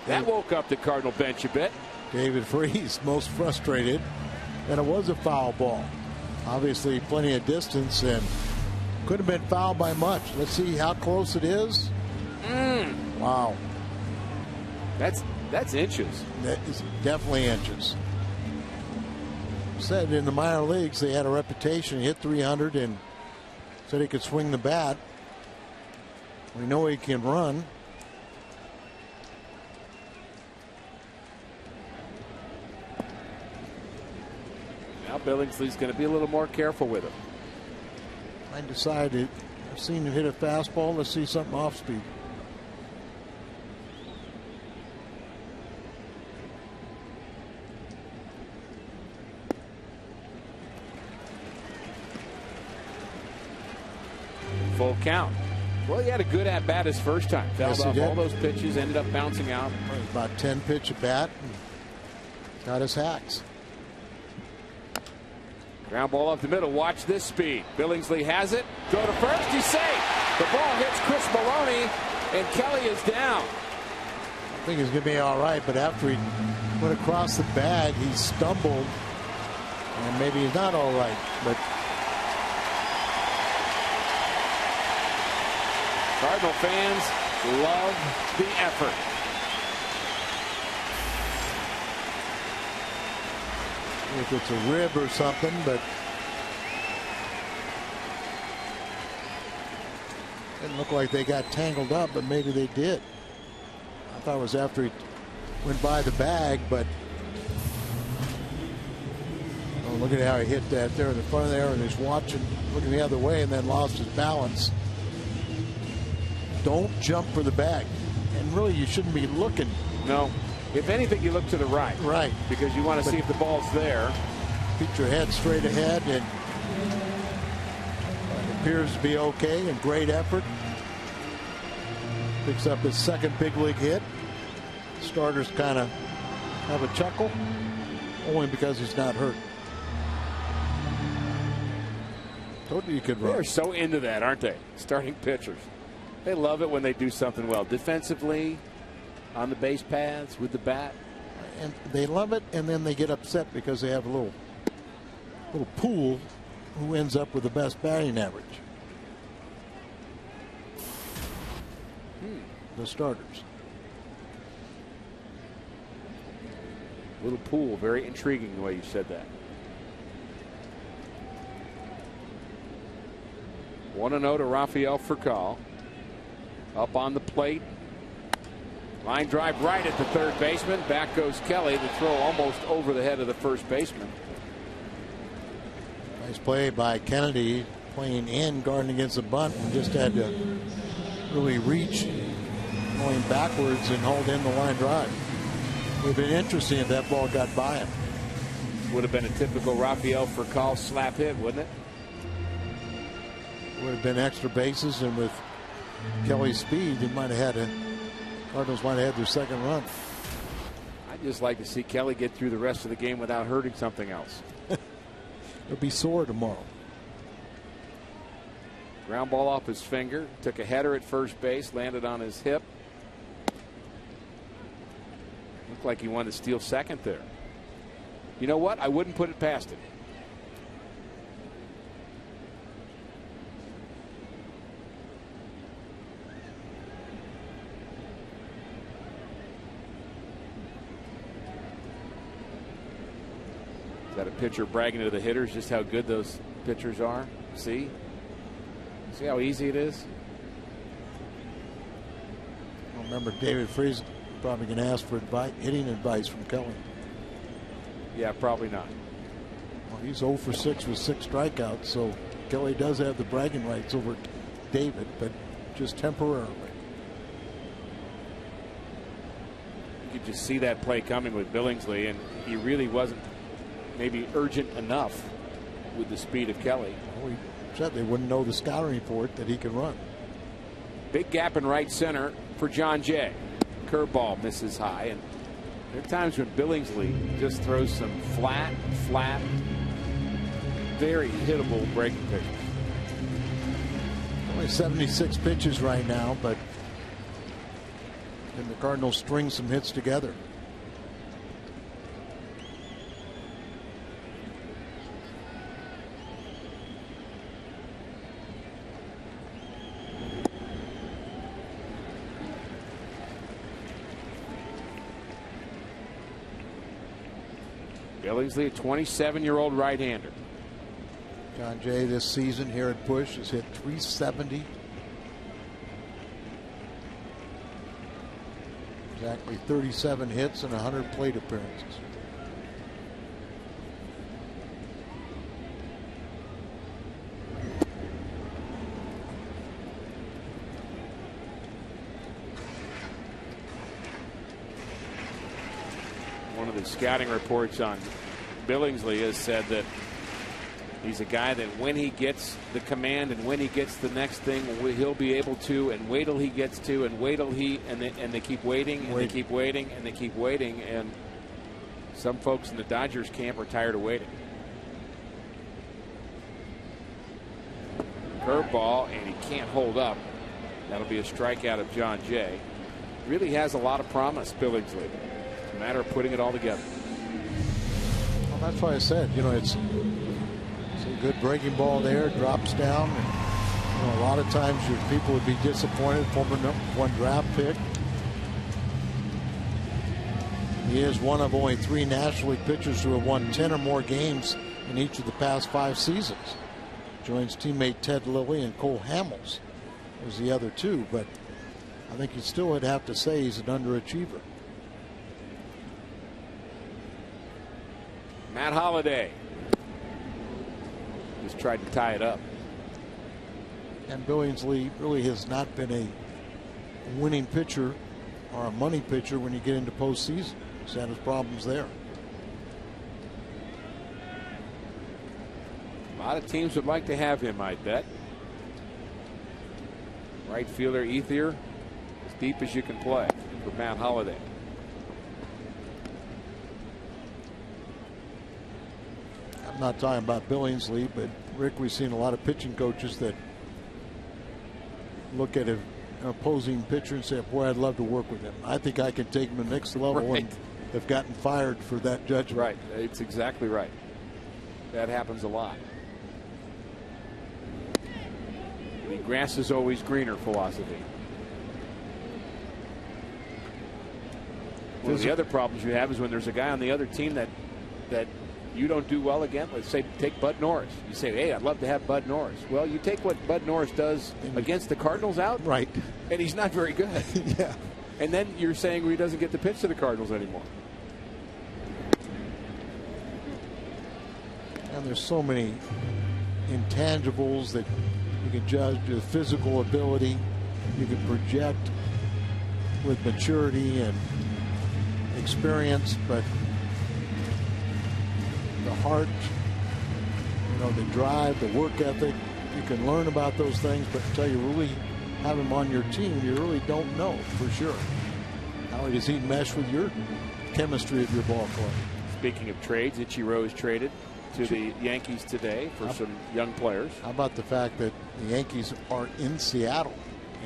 That woke up the Cardinal bench a bit. David Freese most frustrated. And it was a foul ball. Obviously plenty of distance and could have been fouled by much. Let's see how close it is. Wow. That's inches. That is definitely inches. Said in the minor leagues they had a reputation, hit 300 and said he could swing the bat. We know he can run. Billingsley's going to be a little more careful with him. I decided, I've seen him hit a fastball. Let's see something off speed. Full count. Well, he had a good at bat his first time. Fouled off all those pitches, ended up bouncing out. About 10 pitch at bat. Got his hacks. Ground ball up the middle. Watch this speed. Billingsley has it. Go to first. He's safe. The ball hits Chris Maloney, and Kelly is down. I think he's going to be all right, but after he went across the bag, he stumbled, and maybe he's not all right. But Cardinal fans love the effort. If it's a rib or something, but didn't look like they got tangled up, but maybe they did. I thought it was after he went by the bag, but oh, look at how he hit that there in the front there, and he's watching, looking the other way, and then lost his balance. Don't jump for the bag, and really you shouldn't be looking. No. If anything, you look to the right. Right. Because you want to see if the ball's there. Keep your head straight ahead, and it appears to be okay, and great effort. Picks up his second big league hit. Starters kind of have a chuckle, only because he's not hurt. Told you could run. They're so into that, aren't they? Starting pitchers. They love it when they do something well. Defensively, on the base paths, with the bat. And they love it, and then they get upset because they have a little pool who ends up with the best batting average. The starters. Little pool, very intriguing the way you said that. 1-0 to Rafael Furcal. Up on the plate. Line drive right at the third baseman. Back goes Kelly. The throw almost over the head of the first baseman. Nice play by Kennedy, playing in, guarding against the bunt, and just had to really reach, going backwards and hold in the line drive. It would have been interesting if that ball got by him. Would have been a typical Rafael Furcal slap hit, wouldn't it? Would have been extra bases, and with Kelly's speed, they might have had Cardinals might have had their second run. I'd just like to see Kelly get through the rest of the game without hurting something else. He'll be sore tomorrow. Ground ball off his finger. Took a header at first base. Landed on his hip. Looked like he wanted to steal second there. You know what? I wouldn't put it past him. Got a pitcher bragging to the hitters just how good those pitchers are. See how easy it is. I remember David Freese probably going to ask for hitting advice from Kelly. Yeah, probably not. Well, he's 0 for 6 with 6 strikeouts, so Kelly does have the bragging rights over David, but just temporarily. You could just see that play coming with Billingsley, and he really wasn't maybe urgent enough with the speed of Kelly. Well, he said they wouldn't know the scouting report that he could run. Big gap in right center for John Jay. Curveball misses high, and there are times when Billingsley just throws some flat, very hittable breaking pitches. Only 76 pitches right now, but can the Cardinals string some hits together? Billingsley, a 27-year-old right-hander. John Jay this season here at Busch has hit .370. Exactly 37 hits and 100 plate appearances. the scouting reports on Billingsley has said that he's a guy that when he gets the command and when he gets the next thing, he'll be able to, and wait till he gets to, and wait till he, and they keep waiting, and they keep waiting, and they keep waiting, and some folks in the Dodgers camp are tired of waiting. Curveball, and he can't hold up. That'll be a strikeout of John Jay. Really has a lot of promise, Billingsley. It's a matter of putting it all together. Well, that's why I said, you know, it's a good breaking ball there, drops down. And, you know, a lot of times your people would be disappointed. Former #1 draft pick. He is one of only 3 National League pitchers who have won 10 or more games in each of the past 5 seasons. Joins teammate Ted Lilly and Cole Hamels was the other 2, but I think you still would have to say he's an underachiever. Matt Holliday just tried to tie it up. And Billingsley really has not been a winning pitcher or a money pitcher when you get into postseason. He's had his problems there. A lot of teams would like to have him, I bet. Right fielder Ethier, as deep as you can play for Matt Holliday. I'm not talking about Billingsley, but Rick, we've seen a lot of pitching coaches that look at an opposing pitcher and say, boy, I'd love to work with him. I think I can take him to the next level. Right. And have gotten fired for that judgment. Right. It's exactly right. That happens a lot. The grass is always greener philosophy. One of the other problems you have is when there's a guy on the other team that you don't do well again. Let's say take Bud Norris. You say, hey, I'd love to have Bud Norris. Well, you take what Bud Norris does against the Cardinals out. Right. And he's not very good. Yeah. And then you're saying he doesn't get to pitch to the Cardinals anymore. And there's so many intangibles that you can judge: the physical ability, you can project with maturity and experience, but the heart, you know, the drive, the work ethic, you can learn about those things, but until you really have him on your team, you really don't know for sure. How does he mesh with your chemistry of your ball club? Speaking of trades, Ichiro is traded to the Yankees today for some young players. How about the fact that the Yankees are in Seattle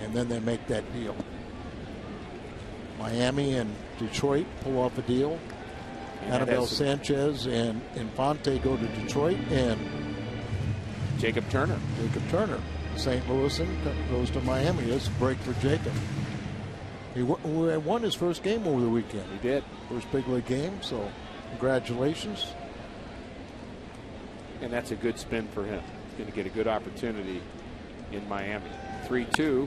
and then they make that deal? Miami and Detroit pull off a deal. Anibal Sanchez and Infante go to Detroit, and Jacob Turner. St. Louis goes to Miami. It's a break for Jacob. He won his first game over the weekend. He did. First big league game, so congratulations. And that's a good spin for him. He's going to get a good opportunity in Miami. 3-2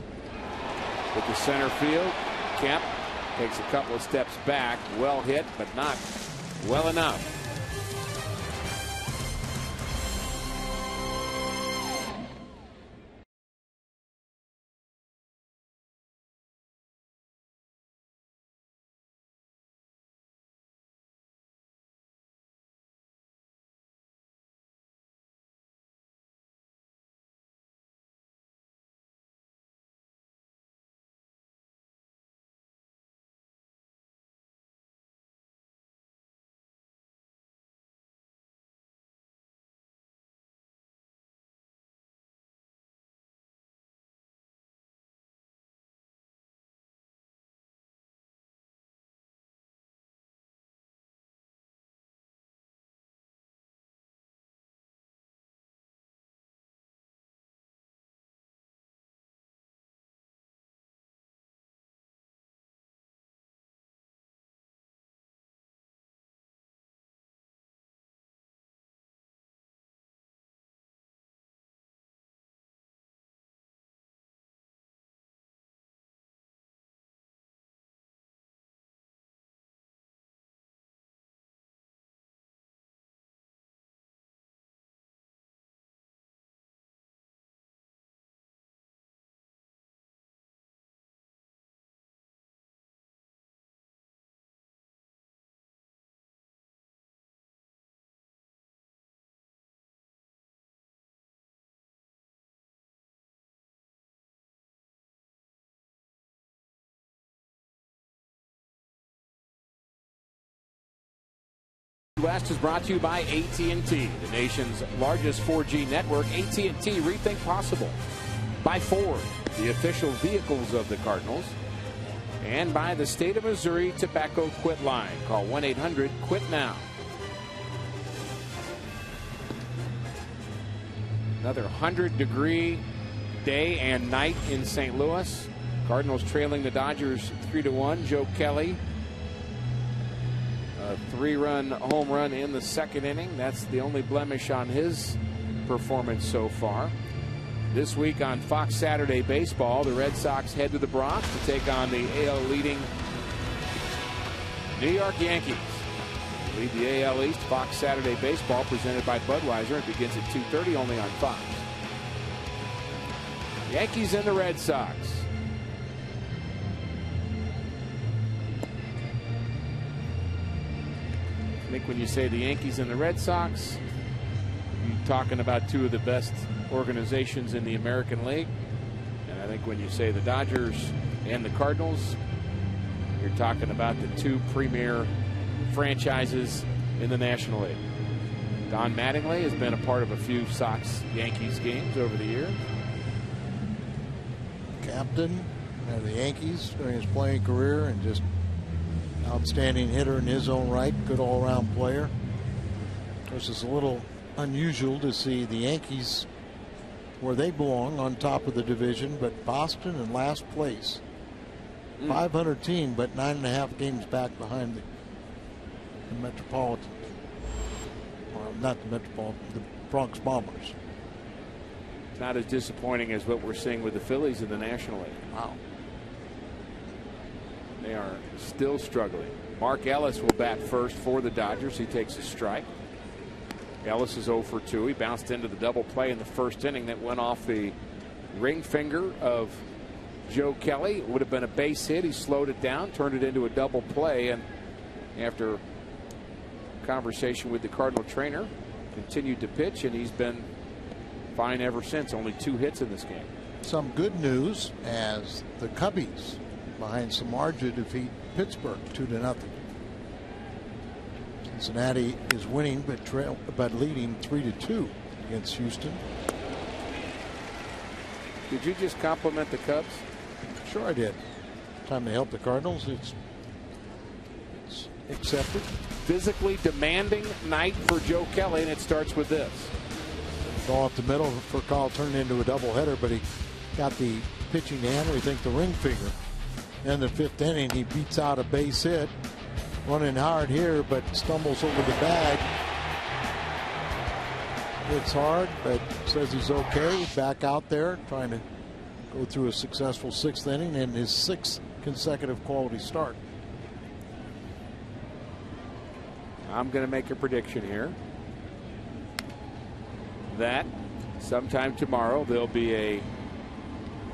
with the center field. Kemp takes a couple of steps back. Well hit, but not well enough. West is brought to you by AT&T, the nation's largest 4G network. AT&T, rethink possible. By Ford, the official vehicles of the Cardinals. And by the State of Missouri Tobacco Quit line. Call 1-800-QUIT-NOW. Another 100-degree day and night in St. Louis. Cardinals trailing the Dodgers 3-1. Joe Kelly, a 3-run home run in the second inning. That's the only blemish on his performance so far. This week on Fox Saturday Baseball, the Red Sox head to the Bronx to take on the AL leading New York Yankees. Lead the AL East. Fox Saturday Baseball presented by Budweiser. It begins at 2:30 only on Fox. Yankees and the Red Sox. I think when you say the Yankees and the Red Sox, you're talking about two of the best organizations in the American League. And I think when you say the Dodgers and the Cardinals, you're talking about the two premier franchises in the National League. Don Mattingly has been a part of a few Sox-Yankees games over the years. Captain of the Yankees during his playing career, and just outstanding hitter in his own right. Good all-around player. Of course, it's a little unusual to see the Yankees where they belong on top of the division, but Boston in last place. 500 team, but 9.5 games back behind the Metropolitan. Well, not the Metropolitan, the Bronx Bombers. Not as disappointing as what we're seeing with the Phillies in the National League. Wow. They are still struggling. Mark Ellis will bat first for the Dodgers. He takes a strike. Ellis is 0 for 2. He bounced into the double play in the first inning that went off the ring finger of Joe Kelly. It would have been a base hit. He slowed it down, turned it into a double play, and after conversation with the Cardinal trainer, continued to pitch, and he's been fine ever since. Only 2 hits in this game. Some good news as the Cubbies behind some margin defeat Pittsburgh 2-0. Cincinnati is winning, but leading 3-2 against Houston. Did you just compliment the Cubs? Sure, I did. Time to help the Cardinals. It's accepted. Physically demanding night for Joe Kelly, and it starts with this. Ball up the middle for Carl, turned into a doubleheader, but he got the pitching hand, or I think the ring finger. In the 5th inning, he beats out a base hit. Running hard here, but stumbles over the bag. Hits hard, but says he's okay. Back out there, trying to go through a successful 6th inning and his 6th consecutive quality start. I'm going to make a prediction here that sometime tomorrow there'll be a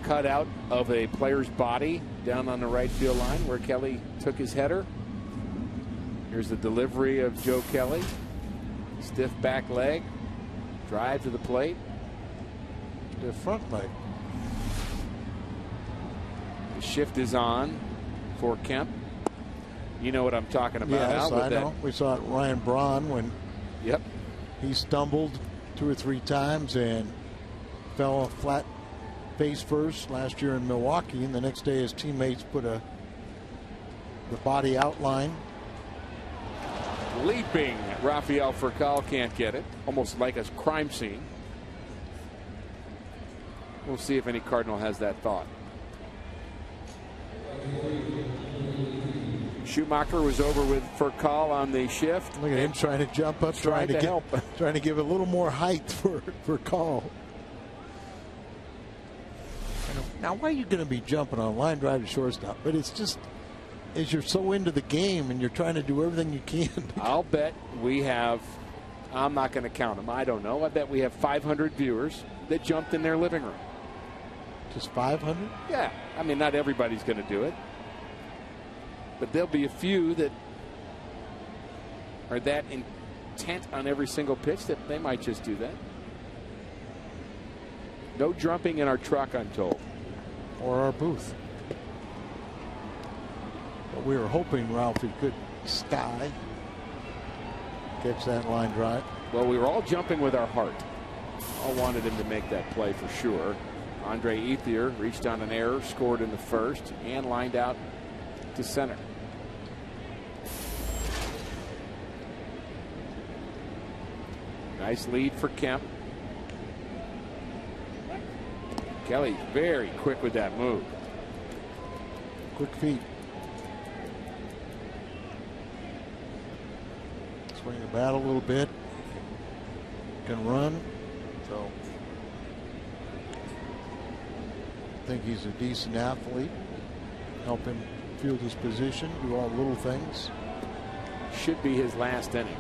cutout of a player's body down on the right field line where Kelly took his header. Here's the delivery of Joe Kelly. Stiff back leg. Drive to the plate. The front leg. The shift is on for Kemp. You know what I'm talking about. Yes, I know. We saw it Ryan Braun when he stumbled 2 or 3 times and fell flat face first last year in Milwaukee, and the next day his teammates put the body outline. Leaping Rafael Furcal can't get it. Almost like a crime scene. We'll see if any Cardinal has that thought. Schumacher was over with Furcal on the shift. Look at him trying to jump up, trying to help, trying to give a little more height for Furcal. Now, why are you going to be jumping on line drive to shortstop? But it's just, as you're so into the game and you're trying to do everything you can. I'll bet we have, I'm not going to count them, I don't know. I bet we have 500 viewers that jumped in their living room. Just 500? Yeah. I mean, not everybody's going to do it. But there'll be a few that are that intent on every single pitch that they might just do that. No jumping in our truck, I'm told. Or our booth. But we were hoping Ralphie could sky. catch that line drive. Well, we were all jumping with our heart. All wanted him to make that play for sure. Andre Ethier reached on an error, scored in the first, and lined out to center. Nice lead for Kemp. Kelly very quick with that move. Quick feet. Swing the bat a little bit. Can run. So I think he's a decent athlete. Help him field his position, do all little things. Should be his last inning.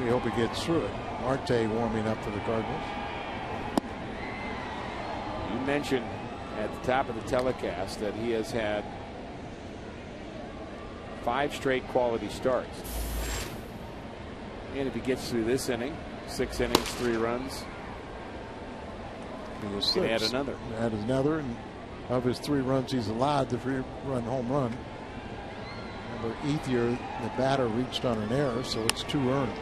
We hope he gets through it. Marte warming up for the Cardinals. You mentioned at the top of the telecast that he has had 5 straight quality starts. And if he gets through this inning, 6 innings, 3 runs, he can add another. Add another, and of his 3 runs he's allowed, the 3-run home run. Remember, Ethier, the batter, reached on an error, so it's 2 earned.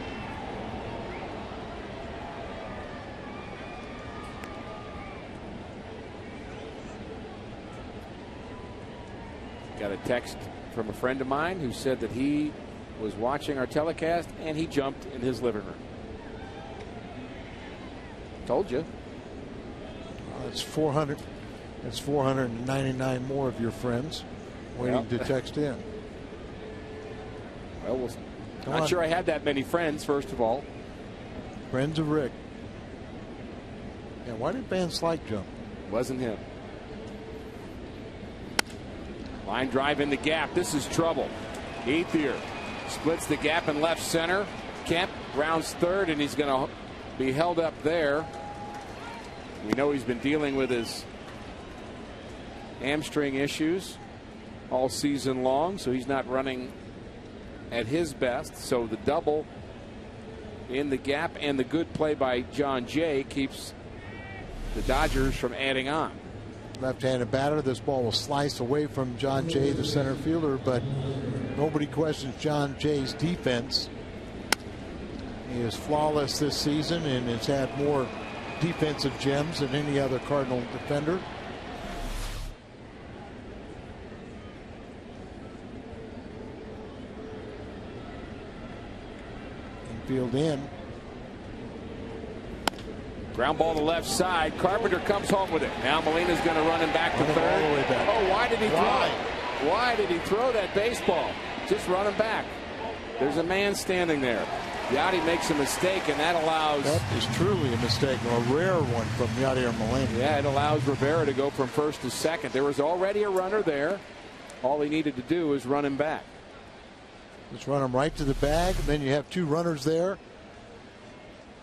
Got a text from a friend of mine who said that he was watching our telecast and he jumped in his living room. Told you. That's 400. That's 499 more of your friends waiting to text in. Well, not sure I had that many friends, first of all. Friends of Rick. Yeah, why did Van Slyke jump? Wasn't him. Line drive in the gap. This is trouble. Ethier splits the gap in left center. Kemp rounds third, and he's going to be held up there. We know he's been dealing with his hamstring issues all season long, so he's not running at his best. So the double in the gap and the good play by John Jay keeps the Dodgers from adding on. Left-handed batter. This ball will slice away from John Jay, the center fielder, but nobody questions John Jay's defense. He is flawless this season and has had more defensive gems than any other Cardinal defender. Infield in. Ground ball to left side. Carpenter comes home with it. Now Molina's going to run him back to third. Oh, why did he throw it? Why did he throw that baseball? Just run him back. There's a man standing there. Yachty makes a mistake, and that allows... That is truly a mistake, a rare one from Yadier Molina. Yeah, it allows Rivera to go from first to second. There was already a runner there. All he needed to do was run him back. Just run him right to the bag, and then you have 2 runners there.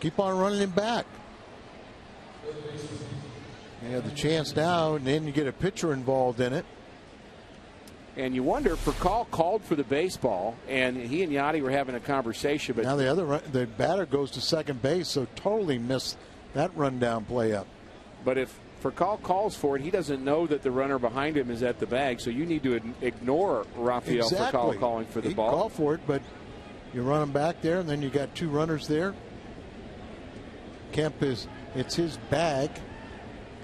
Keep on running him back. You have the chance now, and then you get a pitcher involved in it. And you wonder, Furcal called for the baseball, and he and Yachty were having a conversation. But now the batter goes to second base, so totally missed that rundown play up. But if Furcal calls for it, he doesn't know that the runner behind him is at the bag, so you need to ignore Rafael Furcal calling for the ball. Call for it, but you run him back there, and then you got 2 runners there. Kemp it's his bag,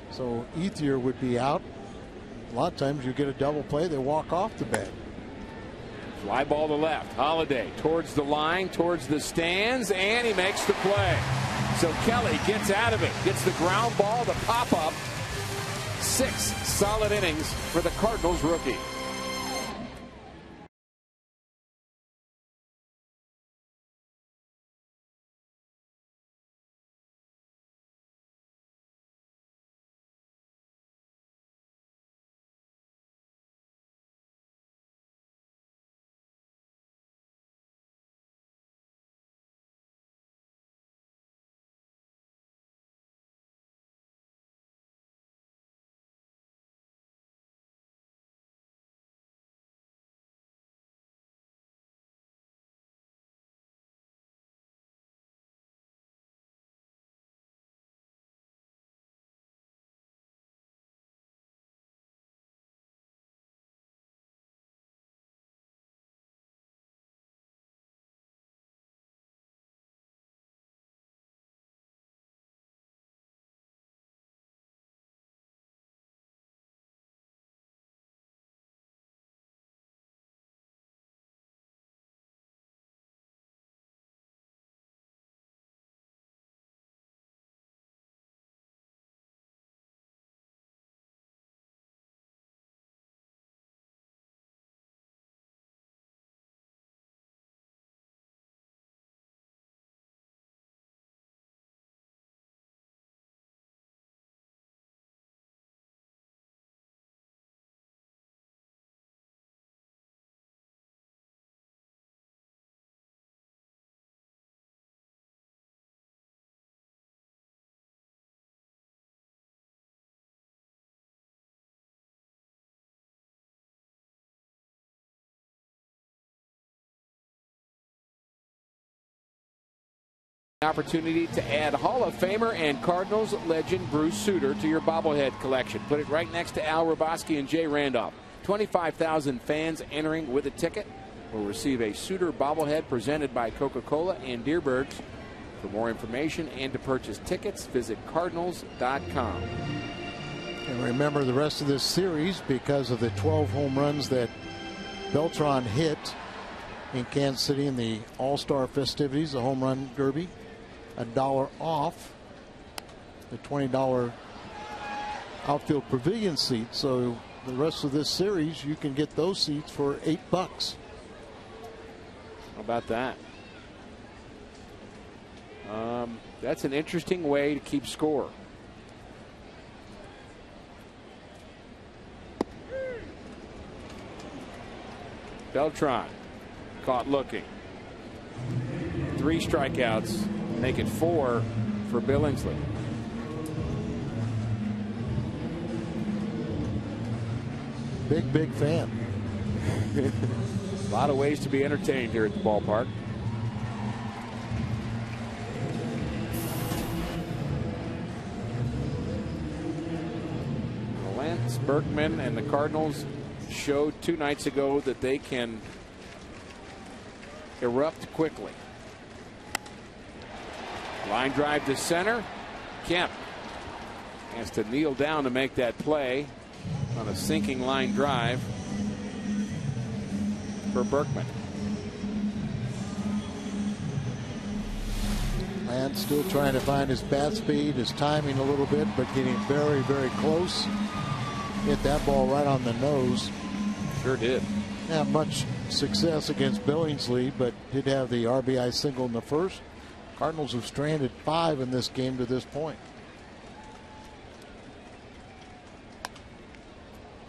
so Ethier would be out. A lot of times you get a double play, they walk off the bag. Fly ball to left. Holiday towards the line, towards the stands, and he makes the play. So Kelly gets out of it, gets the ground ball, the pop up. 6 solid innings for the Cardinals rookie. Opportunity to add Hall of Famer and Cardinals legend Bruce Sutter to your bobblehead collection. Put it right next to Al Roboski and Jay Randolph. 25,000 fans entering with a ticket will receive a Sutter bobblehead presented by Coca-Cola and Deerbergs. For more information and to purchase tickets, visit Cardinals.com. And remember the rest of this series, because of the 12 home runs that Beltran hit in Kansas City in the All-Star festivities, the home run derby, $1 off the $20 outfield pavilion seat. So the rest of this series, you can get those seats for $8. How about that? That's an interesting way to keep score. Beltran caught looking. 3 strikeouts, make it 4 for Billingsley. Big fan. A lot of ways to be entertained here at the ballpark. Lance Berkman and the Cardinals showed 2 nights ago that they can erupt quickly. Line drive to center. Kemp has to kneel down to make that play on a sinking line drive for Berkman. Lance still trying to find his bat speed, his timing a little bit, but getting very, very close. Hit that ball right on the nose. Sure did. Not much success against Billingsley, but did have the RBI single in the first. Cardinals have stranded 5 in this game to this point.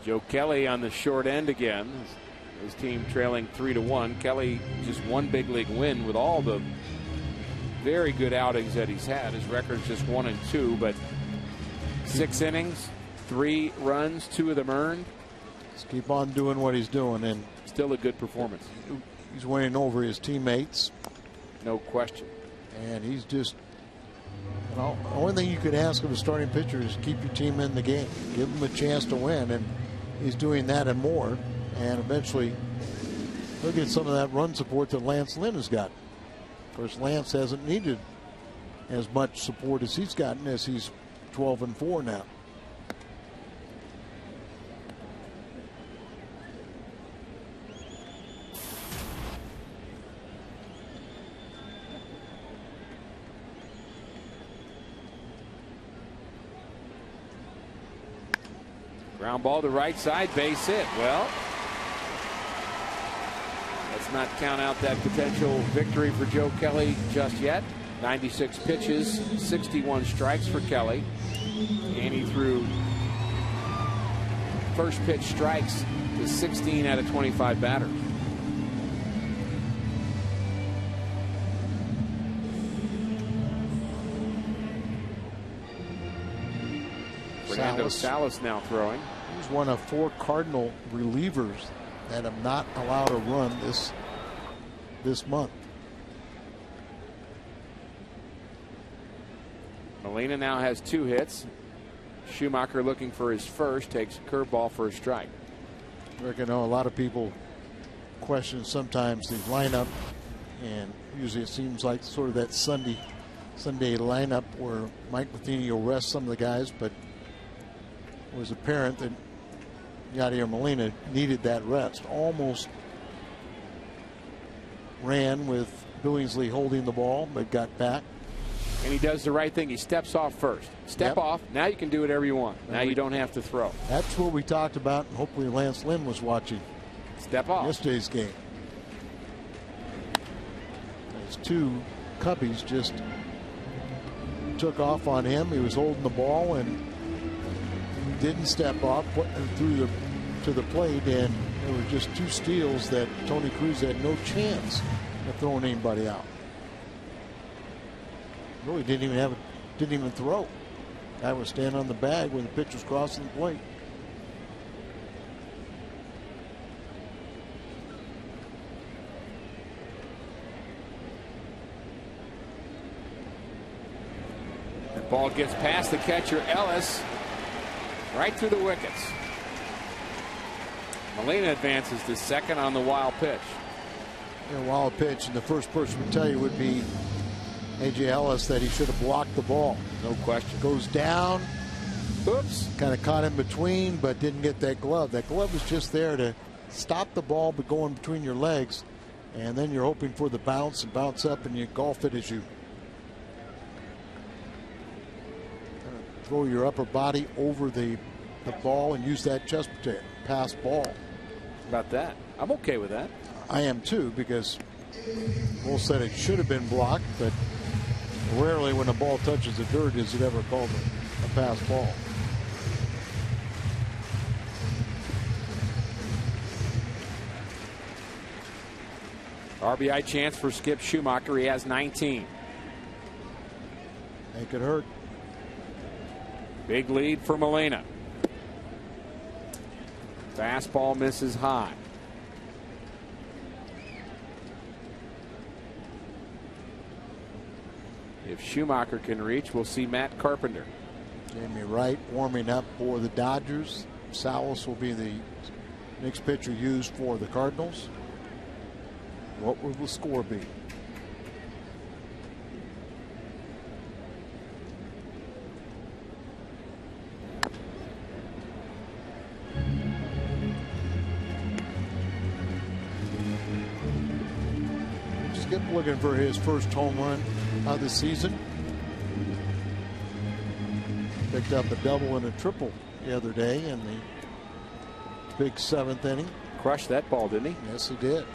Joe Kelly on the short end again. His team trailing 3-1. Kelly just one big league win with all the very good outings that he's had. His record's just 1-2, but 6 innings, 3 runs, 2 of them earned. Just keep on doing what he's doing, and still a good performance. He's winning over his teammates. No question. And he's just, the only thing you could ask of a starting pitcher is keep your team in the game. Give them a chance to win, and he's doing that and more. And eventually, look at some of that run support that Lance Lynn has got. Of course, Lance hasn't needed as much support as he's gotten, as he's 12-4 now. Ground ball to right side, base hit. Well, let's not count out that potential victory for Joe Kelly just yet. 96 pitches, 61 strikes for Kelly. And he threw first pitch strikes to 16 out of 25 batters. Fernando Salas now throwing. He's one of 4 Cardinal relievers that have not allowed a run this month. Molina now has 2 hits. Schumacher looking for his first, takes a curveball for a strike. I reckon a lot of people question sometimes the lineup, and usually it seems like sort of that Sunday lineup where Mike Matheny will rest some of the guys, but it was apparent that Yadier Molina needed that rest. Almost ran with Billingsley holding the ball, but got back. And he does the right thing. He steps off first. Step off. Now you can do whatever you want. Now you don't have to throw. That's what we talked about, and hopefully Lance Lynn was watching. Step off. Yesterday's game. Those 2 Cubbies just took off on him. He was holding the ball and didn't step off, through to the plate, and there were just 2 steals that Tony Cruz had no chance of throwing anybody out. Really didn't even throw. Guy was standing on the bag when the pitch was crossing the plate. Ball gets past the catcher Ellis, right through the wickets. Molina advances to second on the wild pitch. A wild pitch, and the first person to tell you would be A.J. Ellis that he should have blocked the ball. No question. Goes down. Oops. Kind of caught in between, but didn't get that glove. That glove was just there to stop the ball, but going between your legs. And then you're hoping for the bounce and bounce up, and you golf it as you throw your upper body over the ball and use that chest to pass ball. How about that? I'm okay with that. I am too, because Bull said it should have been blocked, but rarely when a ball touches the dirt is it ever called a pass ball. RBI chance for Skip Schumacher. He has 19. Make it hurt. Big lead for Molina. Fastball misses high. If Schumacher can reach, we'll see Matt Carpenter. Jamie Wright warming up for the Dodgers. Salas will be the next pitcher used for the Cardinals. What will the score be? Skip looking for his first home run of the season. Picked up a double and a triple the other day in the big 7th inning. Crushed that ball, didn't he? Yes, he did.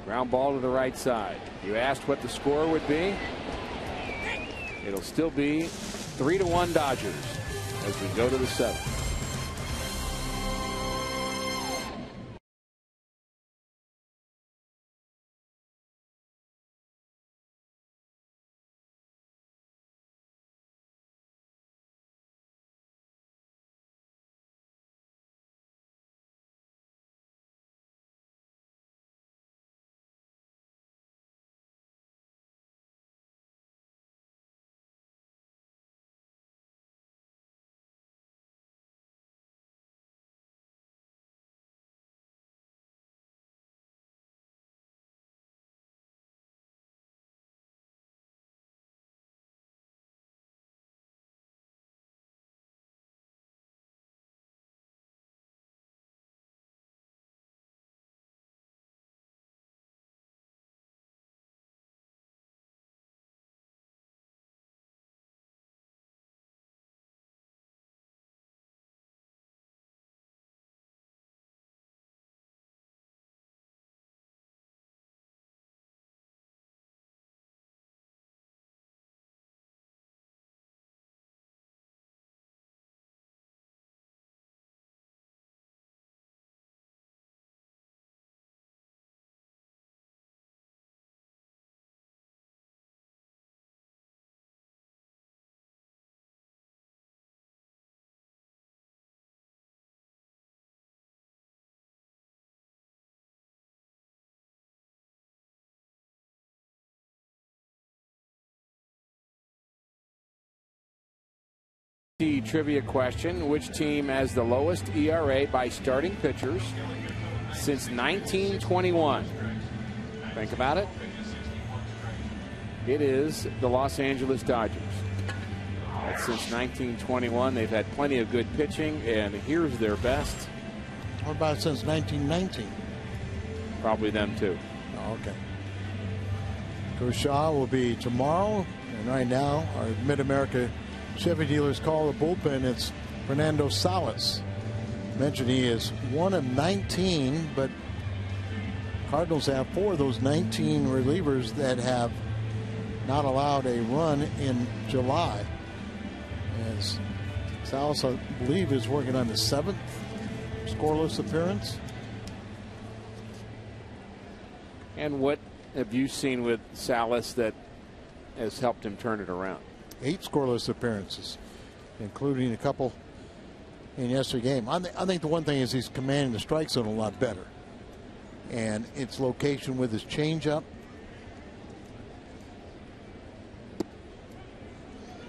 Ground ball to the right side. You asked what the score would be. It'll still be 3-1 Dodgers as we go to the 7th. Trivia question: which team has the lowest ERA by starting pitchers since 1921? Think about it. It is the Los Angeles Dodgers. That's since 1921. They've had plenty of good pitching, and here's their best. What about since 1919? Probably them too. Oh, okay. Kershaw will be tomorrow, and right now our Mid-America Chevy dealers call the bullpen. It's Fernando Salas. Mentioned he is 1 of 19, but Cardinals have 4 of those 19 relievers that have not allowed a run in July. As Salas, I believe, is working on the 7th scoreless appearance. And what have you seen with Salas that has helped him turn it around? 8 scoreless appearances, including a couple in yesterday's game. I think the one thing is he's commanding the strike zone a lot better. And its location with his changeup.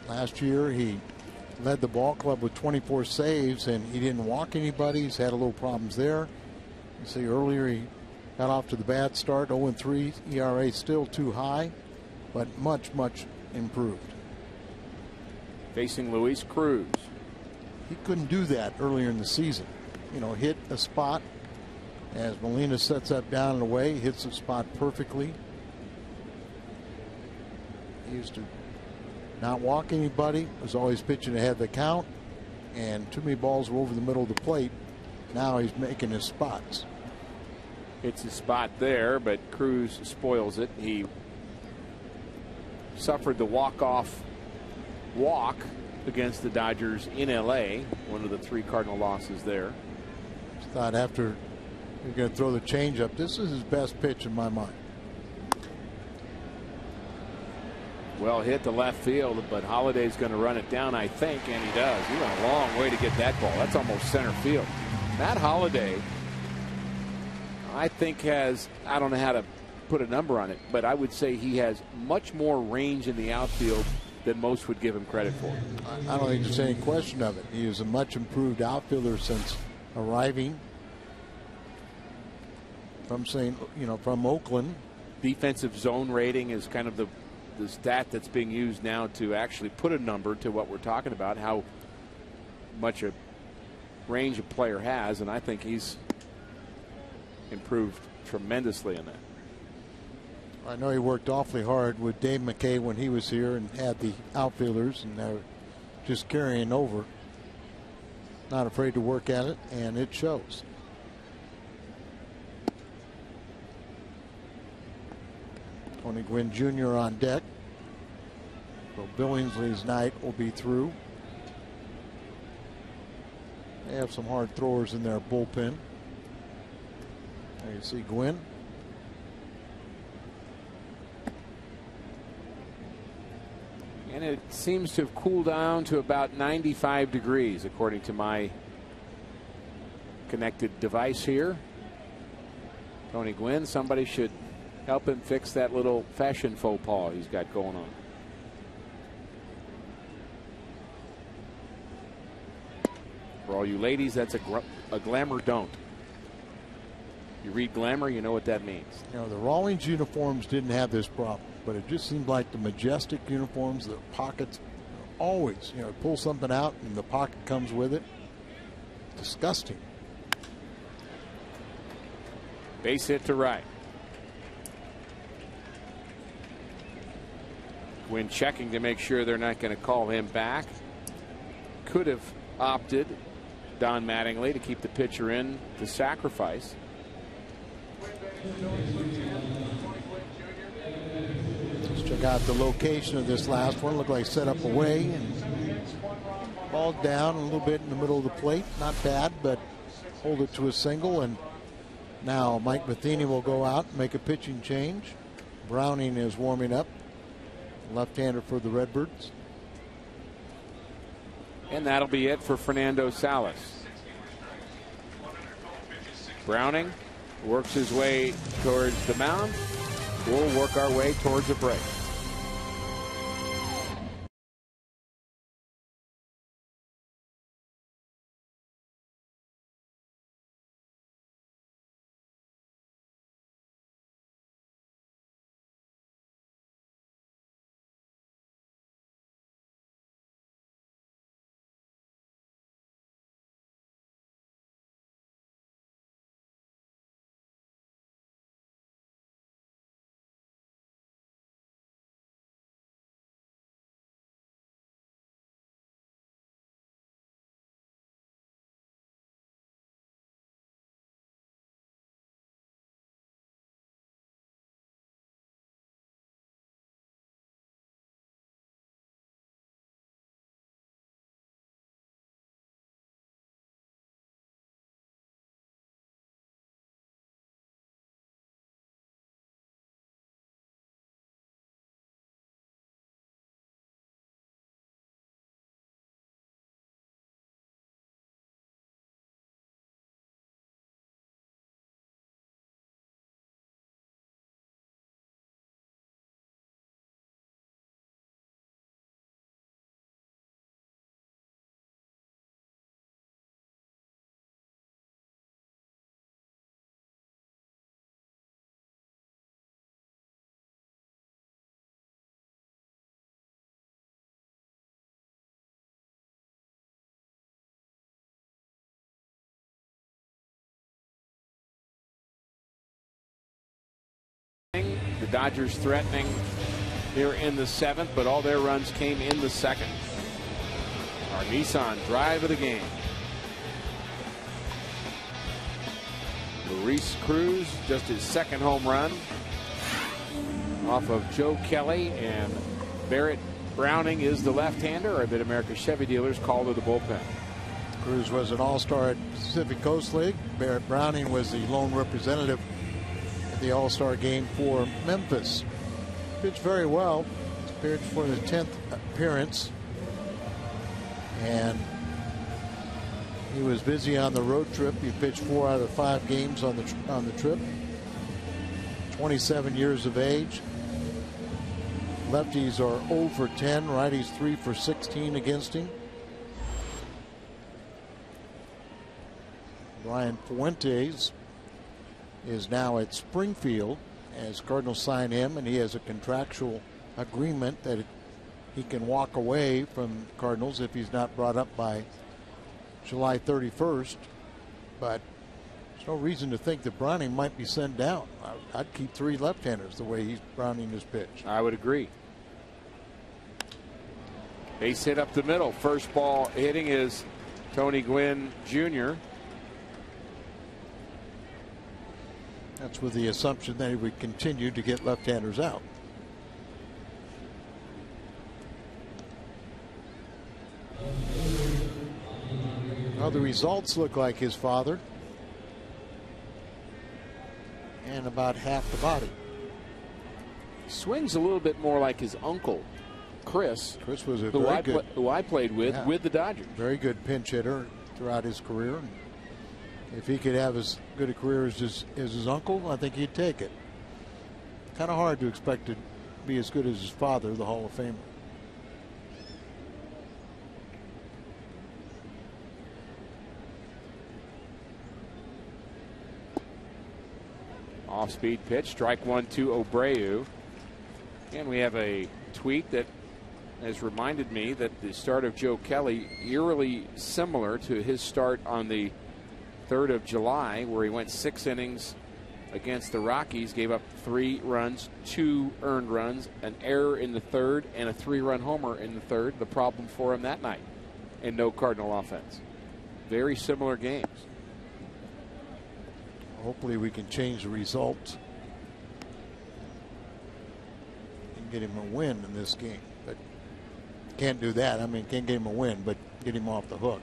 Last year he led the ball club with 24 saves, and he didn't walk anybody. He's had a little problems there. You see earlier he got off to the bad start, 0-3. ERA still too high, but much improved. Facing Luis Cruz. He couldn't do that earlier in the season. You know, hit a spot as Molina sets that down and away, hits the spot perfectly. He used to not walk anybody, was always pitching ahead of the count, and too many balls were over the middle of the plate. Now he's making his spots. It's a spot there, but Cruz spoils it. He suffered the walk-off walk against the Dodgers in LA, one of the 3 Cardinal losses there. Just thought after you're going to throw the changeup, this is his best pitch in my mind. Well hit to left field, but Holliday's going to run it down, I think, and he does. He went a long way to get that ball. That's almost center field. Matt Holliday, I think, has, I don't know how to put a number on it, but I would say he has much more range in the outfield than most would give him credit for. I don't think there's any question of it. He is a much improved outfielder since arriving from Oakland. Defensive zone rating is kind of the stat that's being used now to actually put a number to what we're talking about, how much a range a player has, and I think he's improved tremendously in that. I know he worked awfully hard with Dave McKay when he was here and had the outfielders, and they're just carrying over. Not afraid to work at it, and it shows. Tony Gwynn Jr. on deck. So Billingsley's night will be through. They have some hard throwers in their bullpen. There you see Gwynn. And it seems to have cooled down to about 95 degrees, according to my connected device here. Tony Gwynn, somebody should help him fix that little fashion faux pas he's got going on. For all you ladies, that's a glamour don't. You read glamour, you know what that means. You know, the Rawlings uniforms didn't have this problem, but it just seemed like the Majestic uniforms, the pockets, always, pull something out and the pocket comes with it. Disgusting. Base hit to right. Gwynn checking to make sure they're not going to call him back. Could have opted, Don Mattingly, to keep the pitcher in to sacrifice. Let's check out the location of this last one. Looked like set up away and ball down a little bit in the middle of the plate. Not bad, but hold it to a single. And now Mike Matheny will go out and make a pitching change. Browning is warming up. Left-hander for the Redbirds. And that'll be it for Fernando Salas. Browning works his way towards the mound. We'll work our way towards a break. The Dodgers threatening here in the 7th, but all their runs came in the 2nd. Our Nissan drive of the game. Luis Cruz, just his 2nd home run off of Joe Kelly, and Barrett Browning is the left-hander. Our Mid-America Chevy dealers call to the bullpen. Cruz was an all-star at Pacific Coast League. Barrett Browning was the lone representative at the all-star game for Memphis. Pitched very well. Appeared for the 10th appearance. And he was busy on the road trip. He pitched 4 out of the 5 games on the trip. 27 years of age. Lefties are 0 for 10. Righties 3 for 16 against him. Ryan Fuentes is now at Springfield as Cardinals sign him, and he has a contractual agreement that he can walk away from Cardinals if he's not brought up by July 31st. But there's no reason to think that Browning might be sent down. I'd keep 3 left-handers the way Browning is pitched. I would agree. Base hit up the middle. First ball hitting is Tony Gwynn Jr. That's with the assumption that he would continue to get left-handers out. Well, the results look like his father and about half the body. Swings a little bit more like his uncle, Chris. Chris was a who I played with the Dodgers. Very good pinch hitter throughout his career. And if he could have as good a career as his uncle, I think he'd take it. Kind of hard to expect to be as good as his father, the Hall of Famer. Off-speed pitch, strike 1 to Abreu. And we have a tweet that has reminded me that the start of Joe Kelly eerily similar to his start on the 3rd of July, where he went 6 innings against the Rockies, gave up 3 runs, 2 earned runs, an error in the 3rd, and a 3-run homer in the 3rd. The problem for him that night, and no Cardinal offense. Very similar games. Hopefully we can change the result and get him a win in this game. But can't do that. I mean, can't get him a win, but get him off the hook.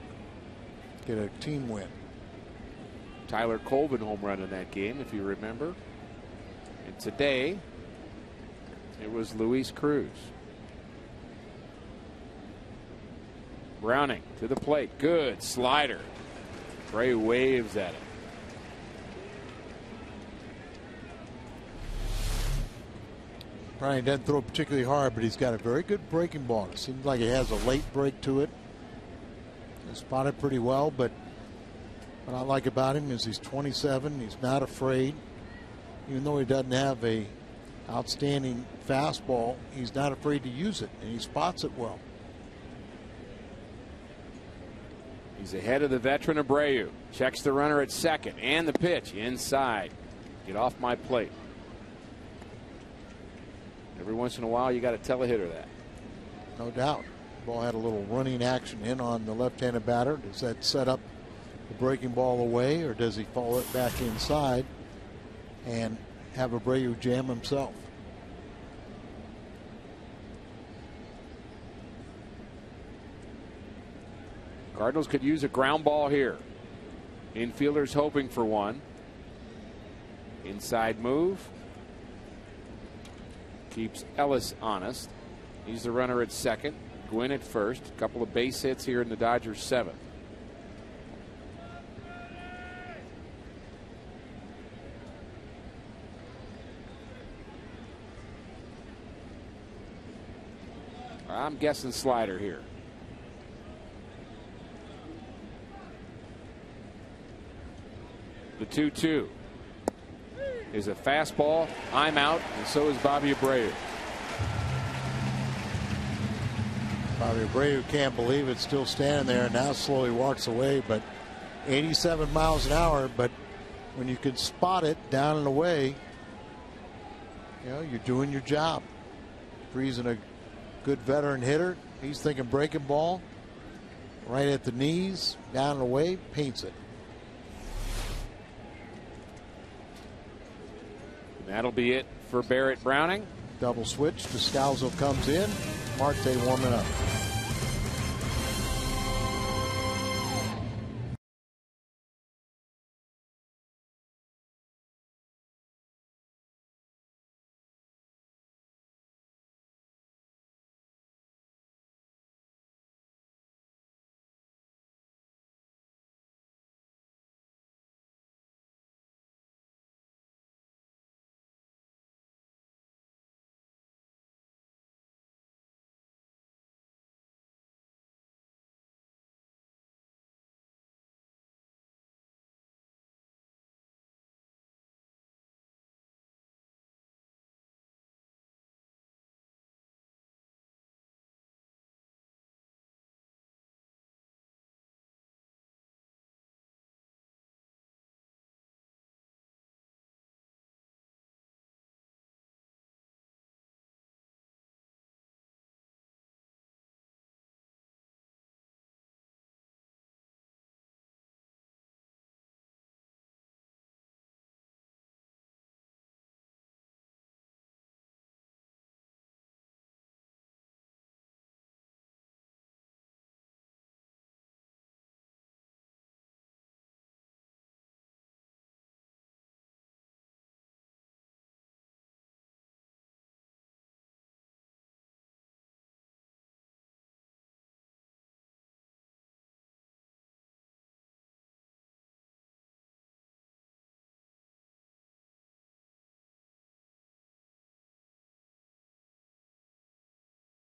Get a team win. Tyler Colvin home run in that game, if you remember. And today, it was Luis Cruz. Browning to the plate. Good slider. Bray waves at it. Browning doesn't throw particularly hard, but he's got a very good breaking ball. It seems like he has a late break to it. He's spotted pretty well, but what I like about him is he's 27. He's not afraid. Even though he doesn't have a outstanding fastball, he's not afraid to use it, and he spots it well. He's ahead of the veteran Abreu. Checks the runner at second, and the pitch inside. Get off my plate. Every once in a while, you got to tell a hitter that. No doubt. Ball had a little running action in on the left-handed batter. Does that set up the breaking ball away, or does he follow it back inside and have Abreu jam himself? Cardinals could use a ground ball here. Infielders hoping for one. Inside move. Keeps Ellis honest. He's the runner at second. Gwynn at first. A couple of base hits here in the Dodgers' 7th. I'm guessing slider here. The 2-2 is a fastball. I'm out, and so is Bobby Abreu. Bobby Abreu can't believe it's still standing there, and now slowly walks away. But 87 miles an hour. But when you can spot it down and away, You know, you're doing your job. Freezing a good veteran hitter. He's thinking breaking ball. Right at the knees, down and away, paints it. And that'll be it for Barrett Browning. Double switch. Descalzo comes in. Marte warming up.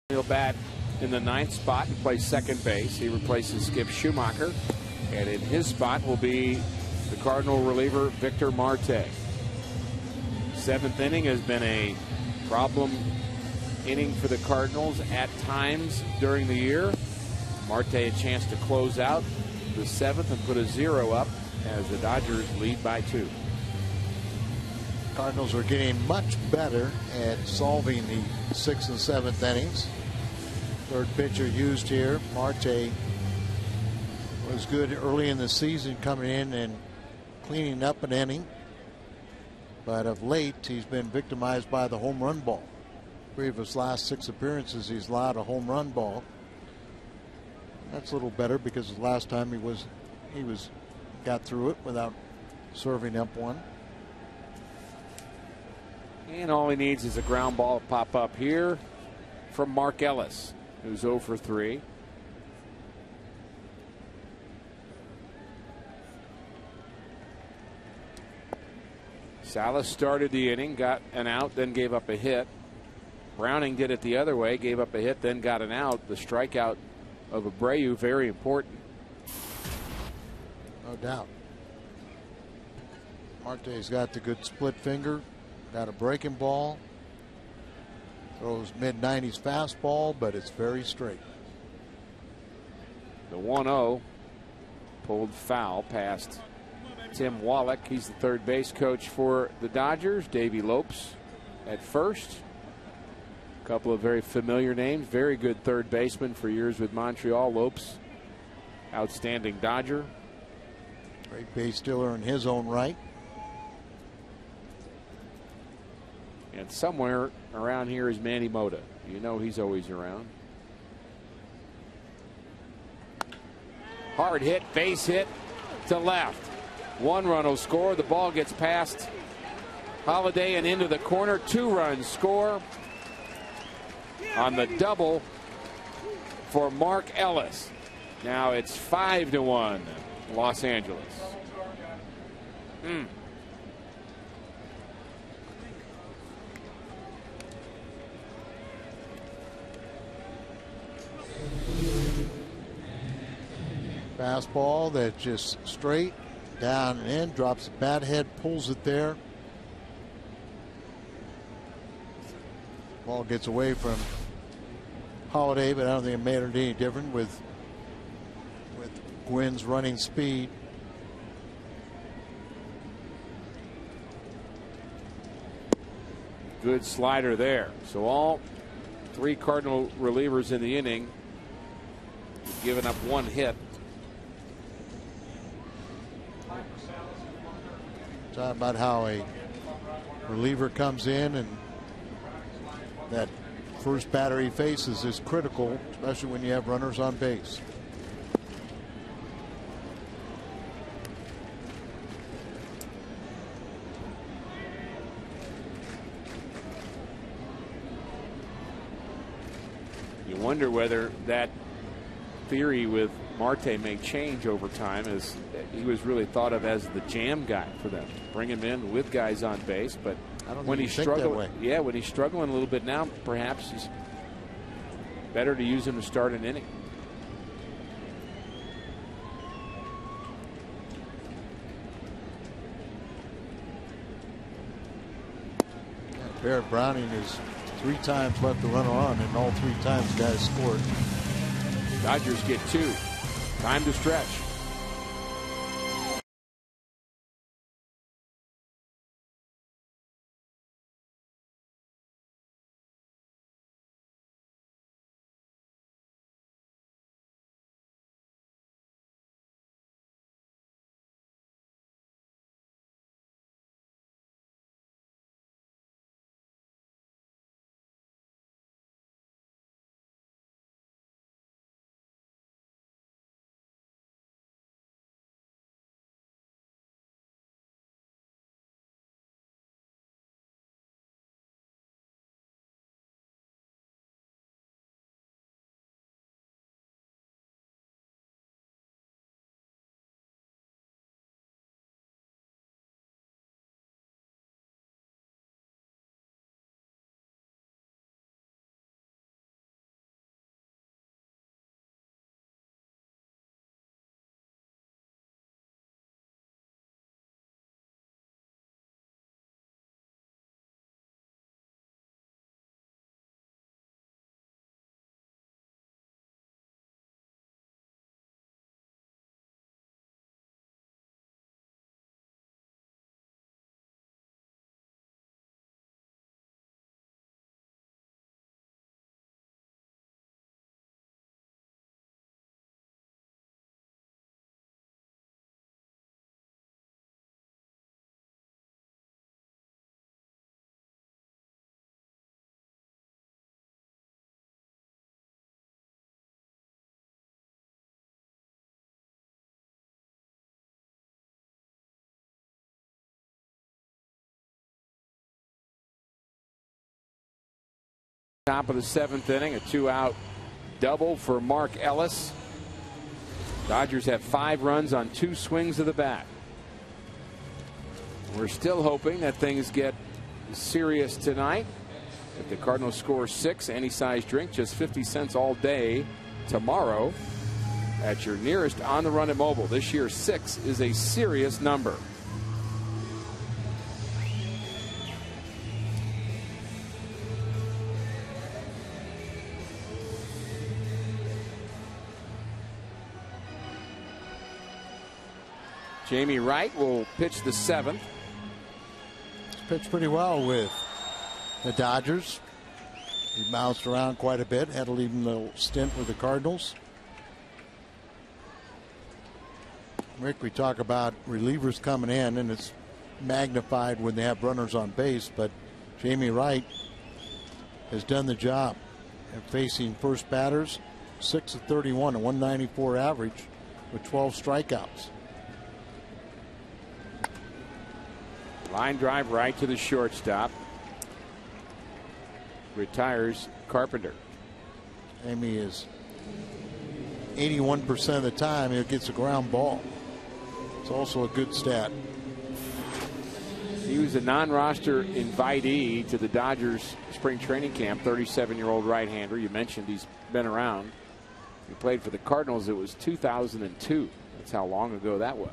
He'll bat in the 9th spot and play second base. He replaces Skip Schumacher. And in his spot will be the Cardinal reliever Victor Marte. 7th inning has been a problem inning for the Cardinals at times during the year. Marte a chance to close out the 7th and put a 0 up as the Dodgers lead by 2. Cardinals are getting much better at solving the 6th and 7th innings. Third pitcher used here. Marte was good early in the season, coming in and cleaning up an inning. But of late, he's been victimized by the home run ball. 3 of his last 6 appearances, he's allowed a home run ball. That's a little better because the last time he got through it without serving up one. And all he needs is a ground ball to pop up here from Mark Ellis, who's 0 for 3. Salas started the inning, got an out, then gave up a hit. Browning did it the other way, gave up a hit, then got an out. The strikeout of Abreu, very important. No doubt. Marte's got the good split finger, got a breaking ball. Throws mid-90s fastball, but it's very straight. The 1-0 pulled foul past Tim Wallach. He's the third base coach for the Dodgers. Davey Lopes at first. A couple of very familiar names. Very good third baseman for years with Montreal. Lopes, outstanding Dodger. Great base stealer in his own right. And somewhere around here is Manny Mota. You know he's always around. Hard hit, base hit to left. 1 run will score. The ball gets past Holiday and into the corner. 2 runs score on the double for Mark Ellis. Now it's 5-1 Los Angeles. Fastball that's just straight down and in, drops the bat head, pulls it there. Ball gets away from Holiday, but I don't think it made it any different with Gwynn's running speed. Good slider there. So all three Cardinal relievers in the inning giving up one hit. Talking about how a reliever comes in and that first batter he faces is critical, especially when you have runners on base. You wonder whether that theory with Marte may change over time, as he was really thought of as the jam guy for them. Bring him in with guys on base, but when he's struggling, when he's struggling a little bit now, perhaps it's better to use him to start an inning. Barrett Browning is 3 times left the runner on, and all 3 times guys scored. Dodgers get 2. Time to stretch. Top of the 7th inning, a 2-out double for Mark Ellis. Dodgers have 5 runs on 2 swings of the bat. We're still hoping that things get serious tonight. If the Cardinals score 6, any size drink, just 50 cents all day tomorrow at your nearest On the Run and Mobile. This year, 6 is a serious number. Jamie Wright will pitch the 7th. He's pitched pretty well with the Dodgers. He bounced around quite a bit, had a little stint with the Cardinals. Rick, we talk about relievers coming in, and it's magnified when they have runners on base, but Jamie Wright has done the job of facing first batters. 6 of 31, a 194 average with 12 strikeouts. Line drive right to the shortstop. Retires Carpenter. Amy is 81% of the time it gets a ground ball. It's also a good stat. He was a non-roster invitee to the Dodgers spring training camp. 37-year-old right-hander. You mentioned he's been around. He played for the Cardinals. It was 2002. That's how long ago that was.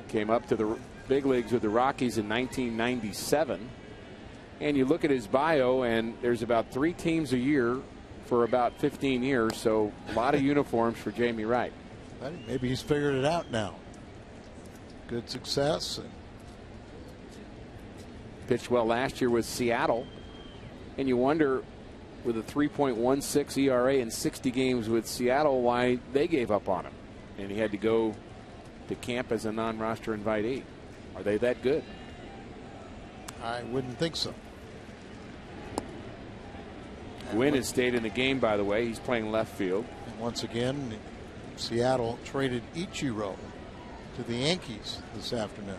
Came up to the big leagues with the Rockies in 1997. And you look at his bio, and there's about 3 teams a year for about 15 years. So a lot of uniforms for Jamie Wright. Maybe he's figured it out now. good success. Pitched well last year with Seattle. And you wonder, with a 3.16 ERA in 60 games with Seattle, why they gave up on him. And he had to go to camp as a non-roster invitee. Are they that good? I wouldn't think so. Gwynn has stayed in the game, by the way. He's playing left field. And once again, Seattle traded Ichiro to the Yankees this afternoon.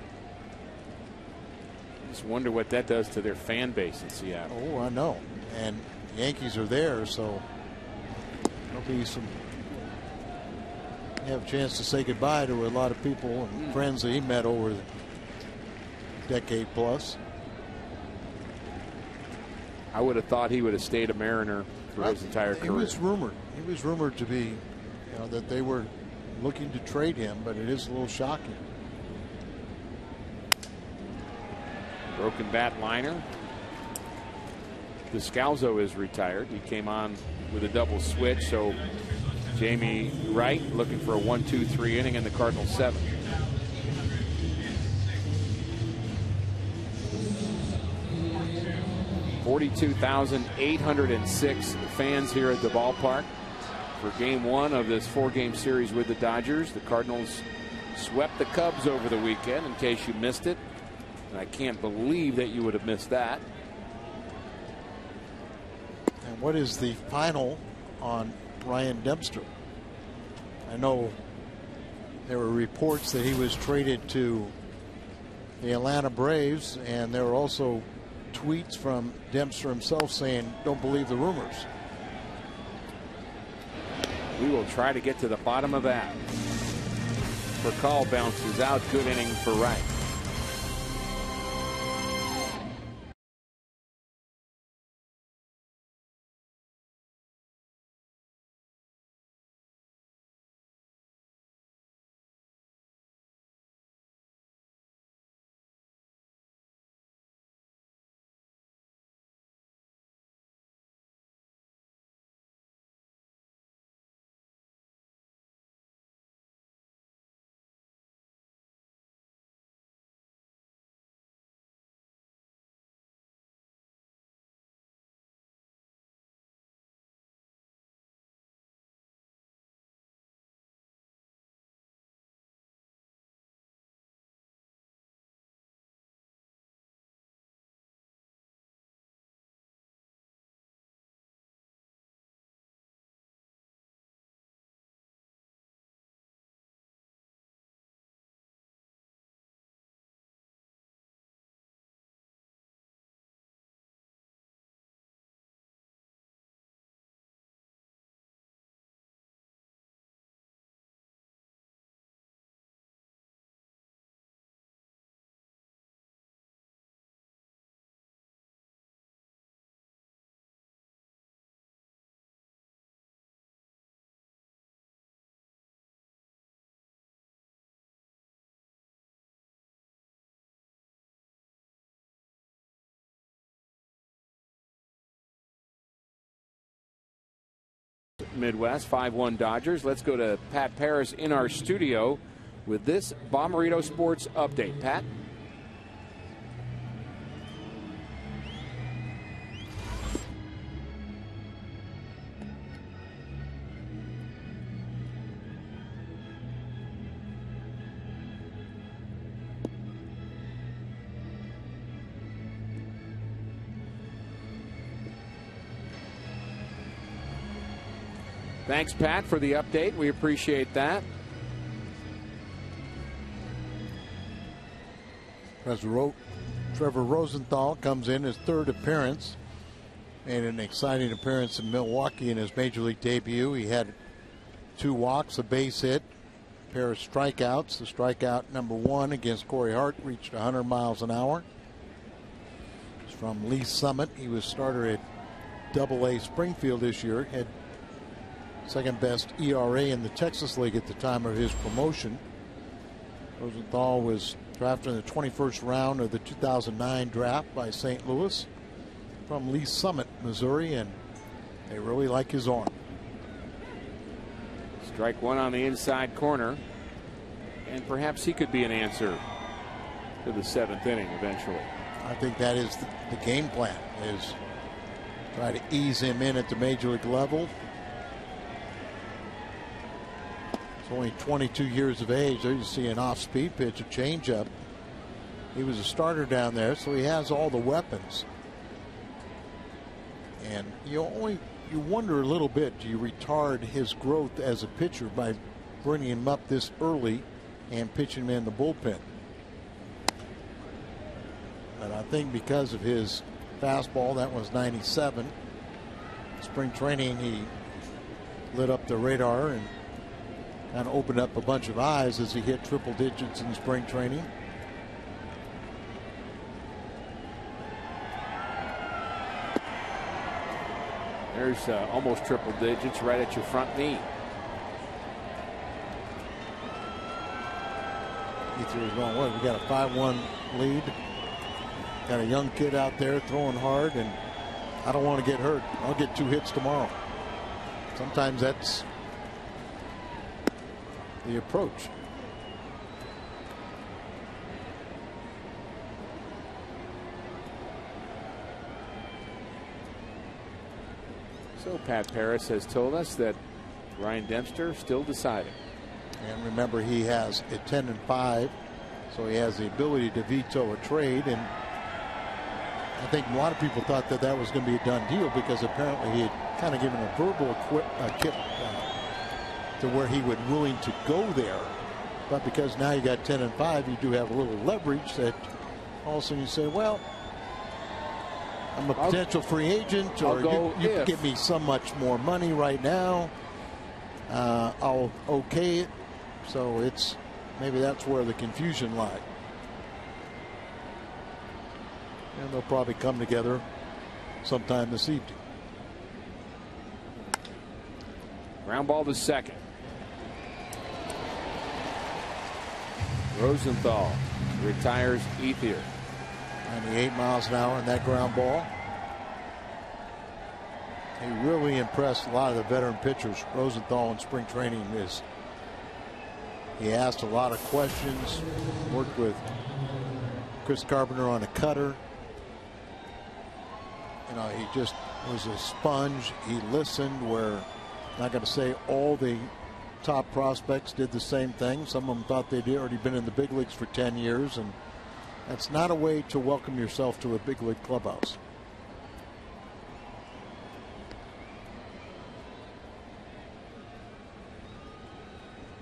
Just wonder what that does to their fan base in Seattle. Oh, I know. And the Yankees are there, so there'll be some. You have a chance to say goodbye to a lot of people and friends that he met over the decade plus. I would have thought he would have stayed a Mariner for his entire career. He was rumored. He was rumored to be, that they were looking to trade him, but it is a little shocking. Broken bat liner. Descalzo is retired. He came on with a double switch, so Jamie Wright looking for a 1-2-3 inning in the Cardinals' 7th. $42,806 fans here at the ballpark for game 1 of this 4-game series with the Dodgers. The Cardinals swept the Cubs over the weekend, in case you missed it. And I can't believe that you would have missed that. And what is the final on Ryan Dempster? I know there were reports that he was traded to the Atlanta Braves, and there were also tweets from Dempster himself saying, don't believe the rumors. We will try to get to the bottom of that. Percal bounces out. Good inning for Wright. Midwest 5-1 Dodgers. Let's go to Pat Paris in our studio with this Bommarito Sports update. Pat. Thanks, Pat, for the update. We appreciate that. Trevor Rosenthal comes in his 3rd appearance. Made an exciting appearance in Milwaukee in his major league debut. He had 2 walks, a base hit, a pair of strikeouts. The strikeout number 1 against Corey Hart reached 100 miles an hour. It's from Lee Summit. He was starter at AA Springfield this year. Had 2nd best ERA in the Texas League at the time of his promotion. Rosenthal was drafted in the 21st round of the 2009 draft by St. Louis from Lee Summit, Missouri, and they really like his arm. Strike 1 on the inside corner. And perhaps he could be an answer to the 7th inning eventually. I think that is the game plan, is try to ease him in at the major league level. He's only 22 years of age. There you see an off-speed pitch, a changeup. He was a starter down there, so he has all the weapons. And you wonder a little bit, do you retard his growth as a pitcher by bringing him up this early and pitching him in the bullpen? But I think because of his fastball, that was 97. Spring training, he lit up the radar and kind of opened up a bunch of eyes as he hit triple digits in spring training. There's almost triple digits right at your front knee. Ether is going, what? We got a 5-1 lead. Got a young kid out there throwing hard, and I don't want to get hurt. I'll get 2 hits tomorrow. Sometimes that's the approach. So Pat Paris has told us that Ryan Dempster still deciding. And remember, he has a 10-5, so he has the ability to veto a trade. And I think a lot of people thought that that was going to be a done deal, because apparently he had kind of given a verbal kick to where he was willing to go there. But because now you got 10-5, you do have a little leverage that all of a sudden you say, well, I'm a potential free agent, or you can give me so much more money right now. I'll okay it. So it's maybe that's where the confusion lies. And they'll probably come together sometime this evening. Ground ball to second. Rosenthal retires Ethier. 98 miles an hour in that ground ball. He really impressed a lot of the veteran pitchers. Rosenthal in spring training he asked a lot of questions, worked with Chris Carpenter on a cutter. You know, he just was a sponge. He listened, where I'm not going to say all the top prospects did the same thing. Some of them thought they'd already been in the big leagues for 10 years, and that's not a way to welcome yourself to a big league clubhouse.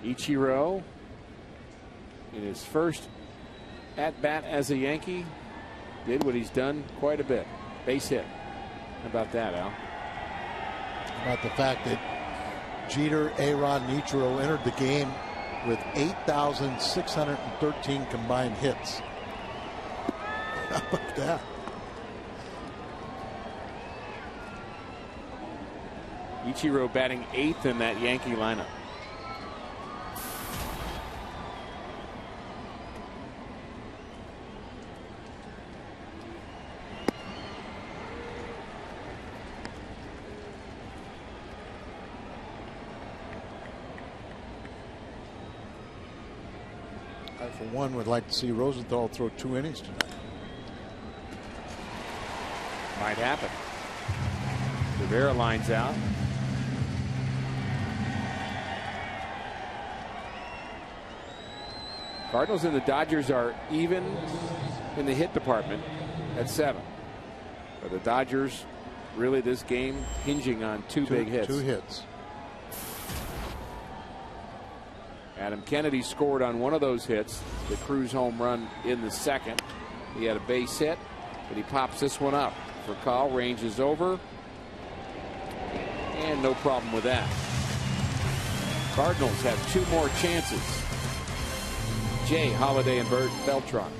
Ichiro, in his first at bat as a Yankee, did what he's done quite a bit. Base hit. How about that, Al? About the fact that Jeter, A-Rod, and Ichiro entered the game with 8,613 combined hits. How about that? Ichiro batting 8th in that Yankee lineup. I, for one, would like to see Rosenthal throw 2 innings tonight. Might happen. Rivera lines out. Cardinals and the Dodgers are even in the hit department at 7. But the Dodgers, really this game hinging on two big hits. 2 hits. Adam Kennedy scored on one of those hits, the Cruz home run in the second. He had a base hit, but he pops this one up. For Call, range is over, and no problem with that. Cardinals have 2 more chances. Jay, Holiday, and Bert Beltran.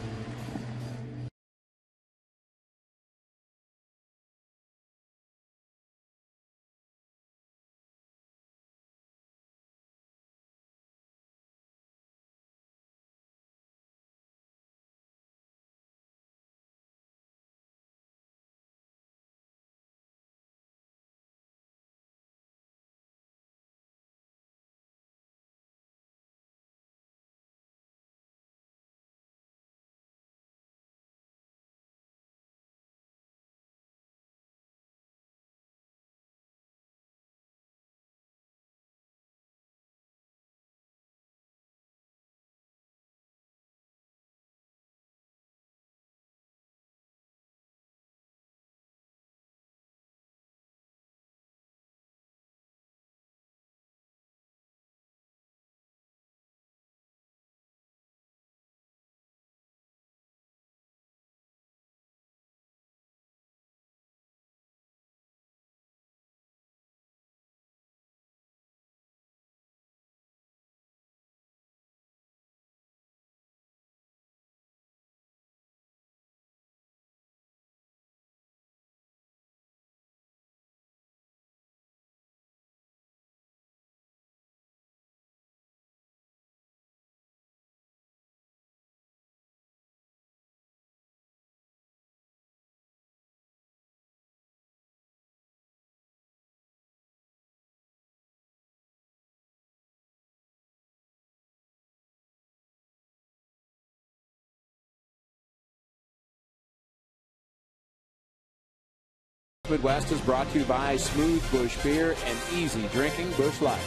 Midwest is brought to you by Smooth Bush Beer and easy drinking Bush Light.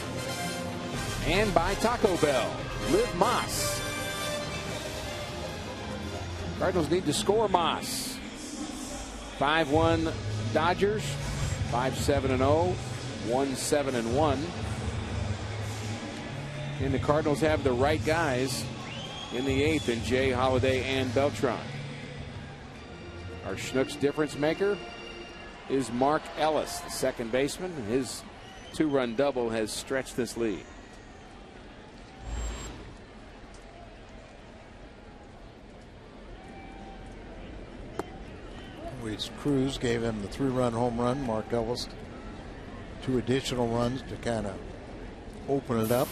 And by Taco Bell. Live Moss. Cardinals need to score Moss. 5-1 Dodgers. 5-7-0. 1-7-1. And the Cardinals have the right guys in the 8th in Jay, Holiday, and Beltran. Our Schnucks difference maker is Mark Ellis, the second baseman. His 2-run double has stretched this lead. Cruz gave him the 3-run home run. Mark Ellis 2 additional runs to kind of open it up.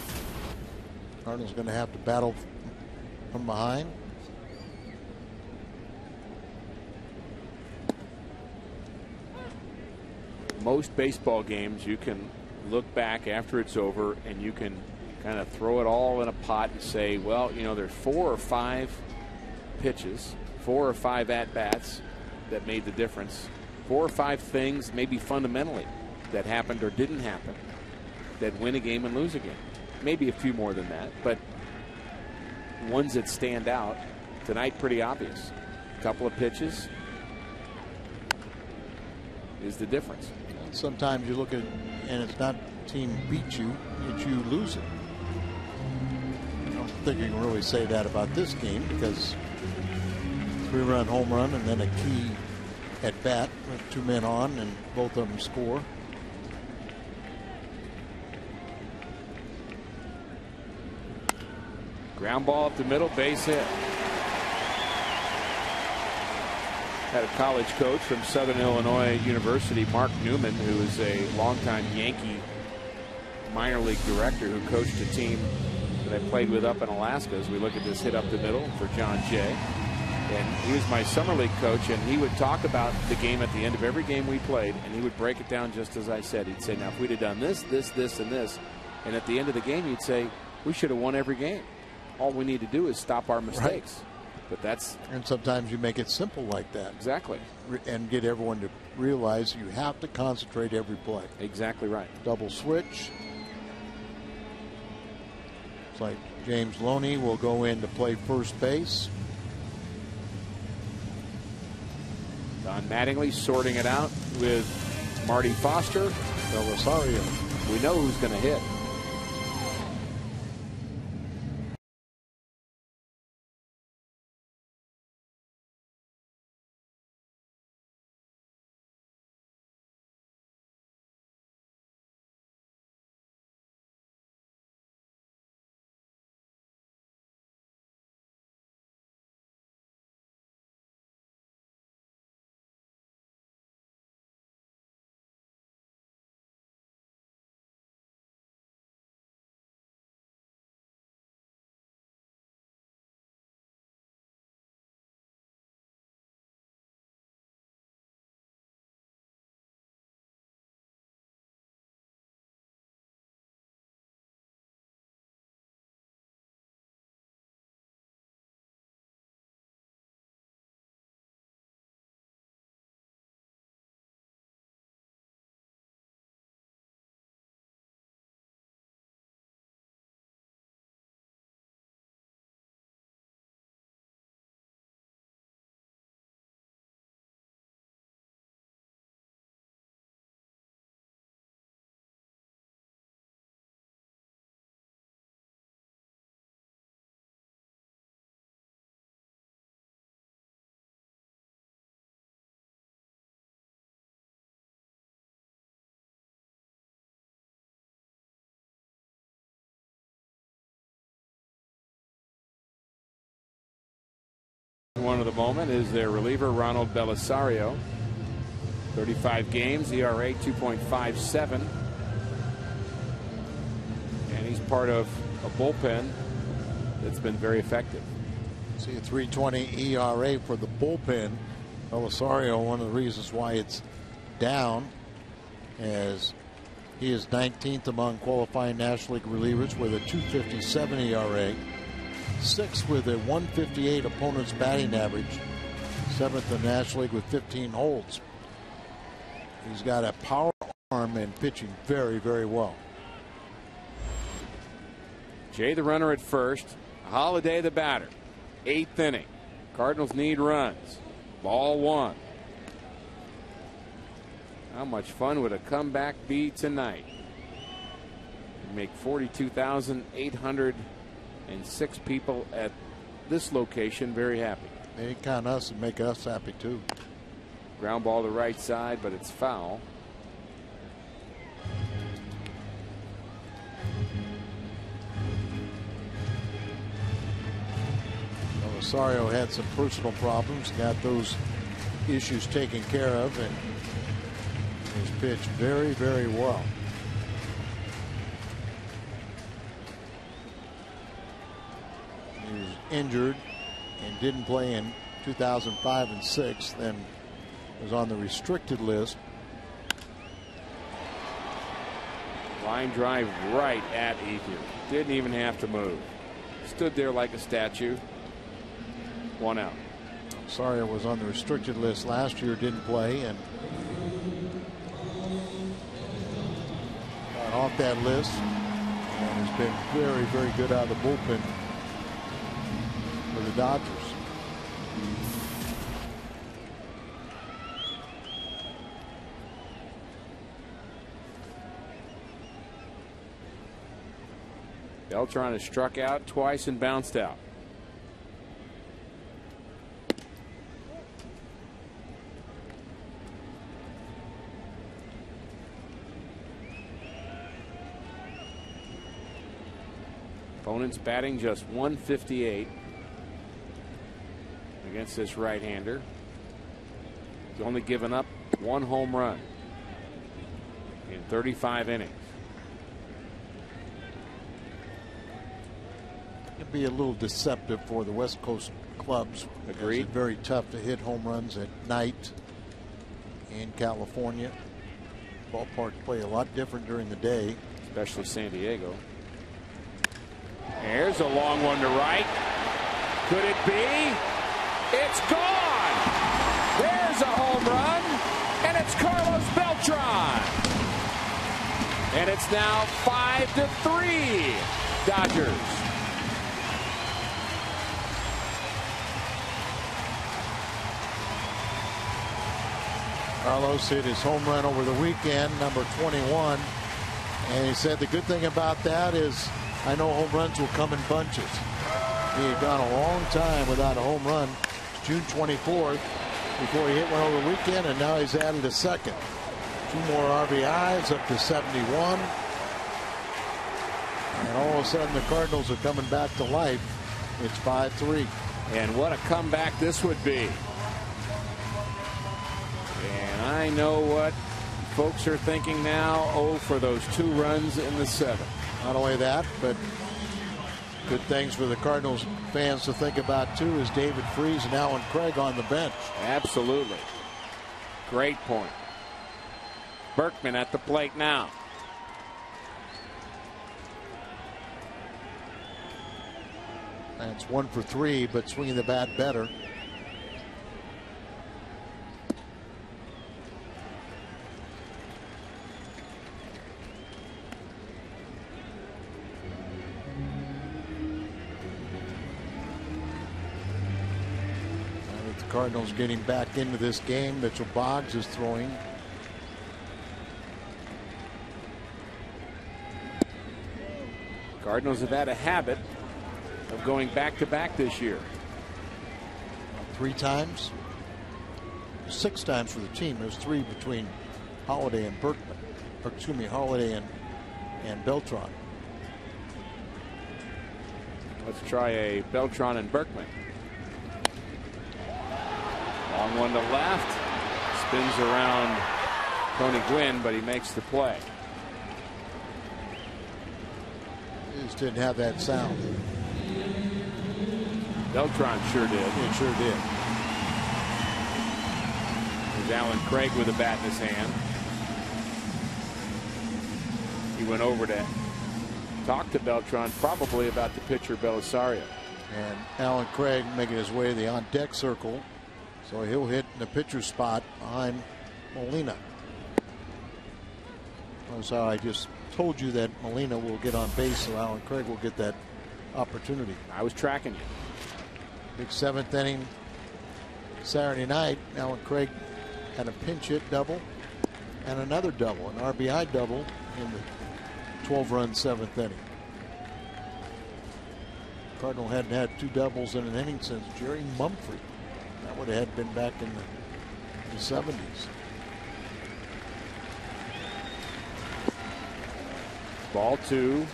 Cardinals going to have to battle from behind. Most baseball games, you can look back after it's over and you can kind of throw it all in a pot and say, well, you know, there's 4 or 5 pitches, 4 or 5 at-bats that made the difference. 4 or 5 things, maybe fundamentally, that happened or didn't happen that win a game and lose a game. Maybe a few more than that, but ones that stand out tonight, pretty obvious. A couple of pitches is the difference. Sometimes you look at it and it's not team beat you, it's you lose it. I don't think you can really say that about this game because 3-run home run and then a key at bat with 2 men on and both of them score. Ground ball up the middle, base hit. Had a college coach from Southern Illinois University, Mark Newman, who is a longtime Yankee minor league director who coached a team that I played with up in Alaska. As we look at this hit up the middle for John Jay. And he was my summer league coach, and he would talk about the game at the end of every game we played, and he would break it down just as I said. He'd say, now if we'd have done this, this, this, and this, and at the end of the game he'd say, we should have won every game. All we need to do is stop our mistakes. Right. But that's, and sometimes you make it simple like that. Exactly. And get everyone to realize you have to concentrate every play. Exactly right. Double switch. It's like James Loney will go in to play first base. Don Mattingly sorting it out with Marty Foster. Belisario. We know who's going to hit. One of the moment is their reliever, Ronald Belisario. 35 games, ERA 2.57. And he's part of a bullpen that's been very effective. See a 3.20 ERA for the bullpen. Belisario, one of the reasons why it's down, as he is 19th among qualifying National League relievers with a 2.57 ERA. 6th with a 158 opponent's batting average. 7th in the National League with 15 holds. He's got a power arm and pitching very, very well. Jay the runner at first. Holiday the batter. 8th inning. Cardinals need runs. Ball 1. How much fun would a comeback be tonight? Make 42,806 people at this location very happy. They count us and make us happy too. Ground ball to right side, but it's foul. Rosario had some personal problems, got those issues taken care of, and he's pitched very, very well. He was injured and didn't play in 2005 and 6, then was on the restricted list. Line drive right at Ethier. Didn't even have to move. Stood there like a statue. 1 out. Rosario was on the restricted list last year, didn't play, and got off that list and has been very, very good out of the bullpen for the Dodgers. Beltran has struck out twice and bounced out. Opponent's batting just 158 against this right-hander. He's only given up 1 home run in 35 innings. It'd be a little deceptive for the West Coast clubs. Agreed. It's very tough to hit home runs at night in California. Ballparks play a lot different during the day, especially San Diego. There's a long one to right. Could it be? It's gone. There's a home run, and it's Carlos Beltran. And it's now 5-3 Dodgers. Carlos hit his home run over the weekend, number 21. And he said the good thing about that is I know home runs will come in bunches. He had gone a long time without a home run. June 24th before he hit one over the weekend, and now he's added a second. 2 more RBIs up to 71. And all of a sudden the Cardinals are coming back to life. It's 5-3. And what a comeback this would be. And I know what folks are thinking now. Oh, for those 2 runs in the 7th. Not only that, but good things for the Cardinals fans to think about too is David Freese and Alan Craig on the bench. Absolutely. Great point. Berkman at the plate now. That's 1 for 3, but swinging the bat better. Cardinals getting back into this game. Mitchell Boggs is throwing. Cardinals have had a habit of going back-to-back this year. 3 times. 6 times for the team. There's 3 between Holiday and Berkman. Or excuse me, Holiday and Beltran. Let's try a Beltran and Berkman. Long one to left. Spins around Tony Gwynn, but he makes the play. He just didn't have that sound. Beltran sure did. It sure did. There's Alan Craig with a bat in his hand. He went over to talk to Beltran, probably about the pitcher Belisario. And Alan Craig making his way to the on-deck circle. So he'll hit in the pitcher spot behind Molina. So I just told you that Molina will get on base, so Alan Craig will get that opportunity. I was tracking you. Big 7th inning Saturday night. Alan Craig had a pinch hit double and another double, an RBI double in the 12-run 7th inning. Cardinal hadn't had 2 doubles in an inning since Jerry Mumford. That would have been back in the 70s. Ball 2.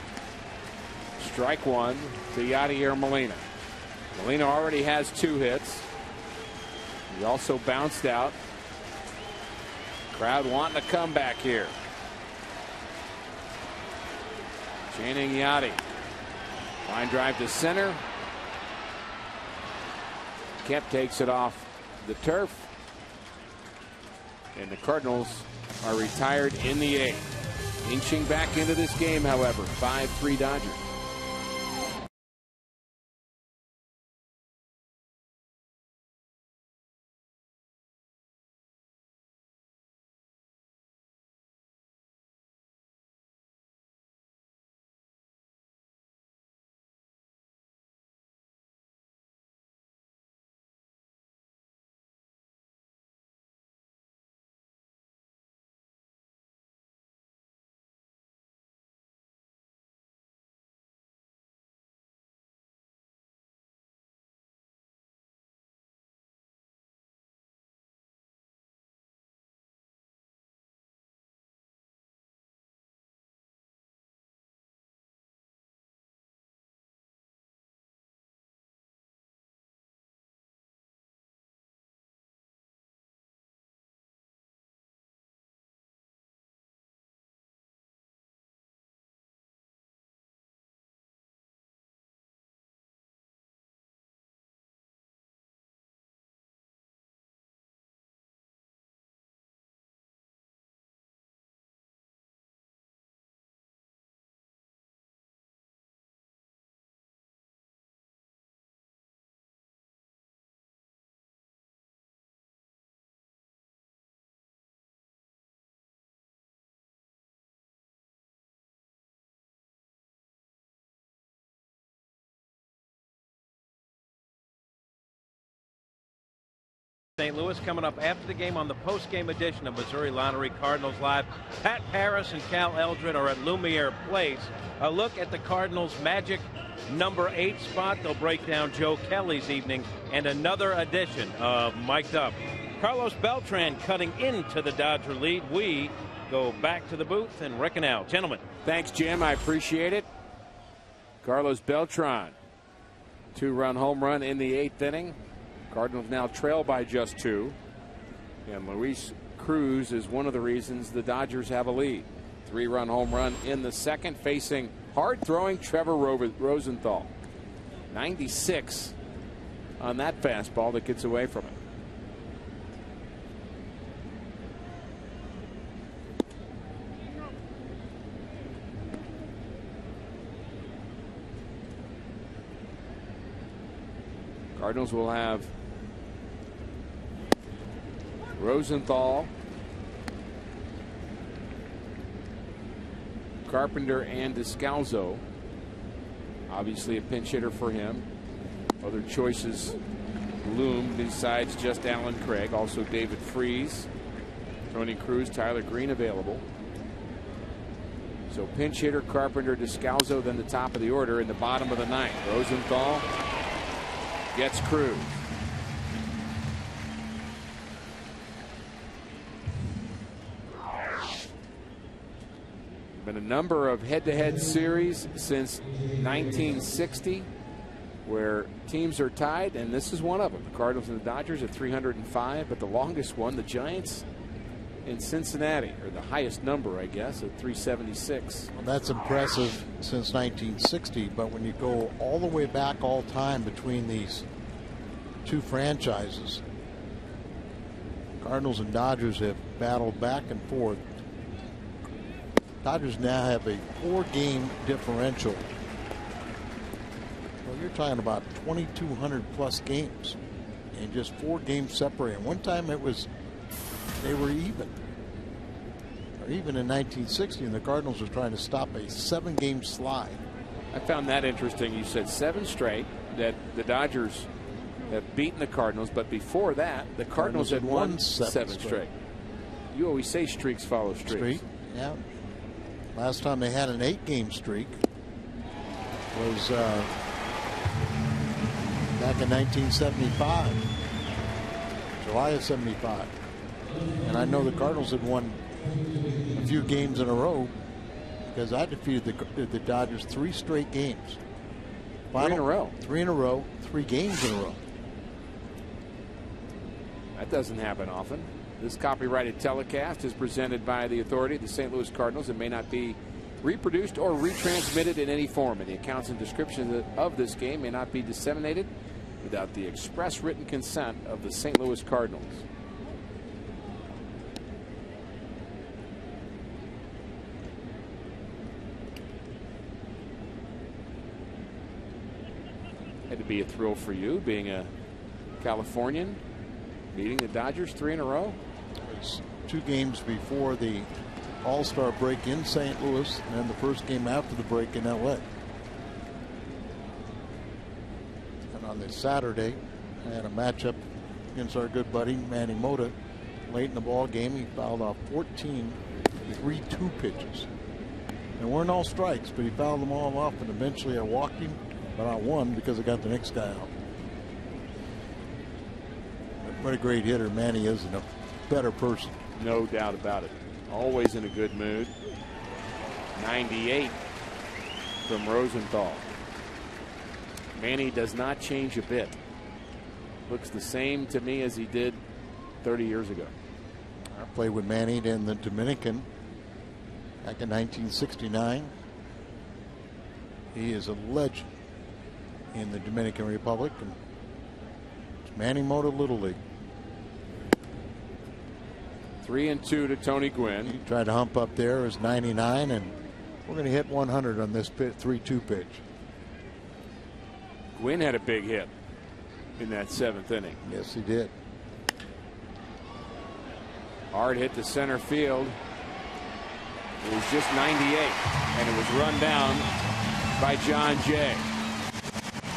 Strike 1 to Yadier Molina. Molina already has 2 hits. He also bounced out. Crowd wanting a comeback here. Channing Yadi. Line drive to center. Kemp takes it off the turf. And the Cardinals are retired in the 8th. Inching back into this game, however, 5-3 Dodgers. St. Louis coming up after the game on the post-game edition of Missouri Lottery Cardinals Live. Pat Paris and Cal Eldred are at Lumiere Place. A look at the Cardinals' magic number 8 spot. They'll break down Joe Kelly's evening and another edition of Mic'd Up. Carlos Beltran cutting into the Dodger lead. We go back to the booth and Rick and Al. Gentlemen. Thanks, Jim. I appreciate it. Carlos Beltran, 2-run home run in the 8th inning. Cardinals now trail by just 2. And Luis Cruz is one of the reasons the Dodgers have a lead. 3-run home run in the 2nd, facing hard-throwing Trevor Rosenthal. 96 on that fastball that gets away from it. Cardinals will have Rosenthal, Carpenter, and Descalzo. Obviously a pinch hitter for him. Other choices loom besides just Alan Craig. Also David Freese, Tony Cruz, Tyler Green available. So pinch hitter, Carpenter, Descalzo, then the top of the order in the bottom of the 9th. Rosenthal gets Cruz. Been a number of head-to-head series since 1960 where teams are tied, and this is one of them. The Cardinals and the Dodgers at 305, but the longest one, the Giants in Cincinnati, or the highest number, I guess, at 376. Well, that's impressive since 1960, but when you go all the way back all time between these 2 franchises, Cardinals and Dodgers have battled back and forth. Dodgers now have a 4-game differential. Well, you're talking about 2,200 plus games and just 4 games separating. One time it was they were even. or even in 1960, the Cardinals were trying to stop a 7-game slide. I found that interesting. You said 7 straight that the Dodgers have beaten the Cardinals, but before that, the Cardinals had won 7 straight. You always say streaks follow streaks. Yeah. Last time they had an 8-game streak was back in 1975, July of 75. And I know the Cardinals had won a few games in a row because I defeated the Dodgers 3 straight games. 3 in a row. 3 in a row, 3 games in a row. That doesn't happen often. This copyrighted telecast is presented by the authority of the St. Louis Cardinals and may not be reproduced or retransmitted in any form. And the accounts and descriptions of this game may not be disseminated without the express written consent of the St. Louis Cardinals. Had to be a thrill for you, being a Californian, beating the Dodgers 3 in a row. It's 2 games before the All-Star break in St. Louis, and then the first game after the break in LA. And on this Saturday, I had a matchup against our good buddy Manny Mota. Late in the ball game, he fouled off 14 3-2 pitches. They weren't all strikes, but he fouled them all off, and eventually I walked him, but I won because I got the next guy out. What a great hitter Manny is, and a better person. No doubt about it. Always in a good mood. 98 from Rosenthal. Manny does not change a bit. Looks the same to me as he did 30 years ago. I played with Manny in the Dominican back in 1969. He is a legend in the Dominican Republic. And it's Manny Mota Little League. 3-2 to Tony Gwynn. He tried to hump up there as 99, and we're going to hit 100 on this 3-2 pitch. Gwynn had a big hit in that 7th inning. Yes, he did. Hard hit to center field. It was just 98, and it was run down by John Jay.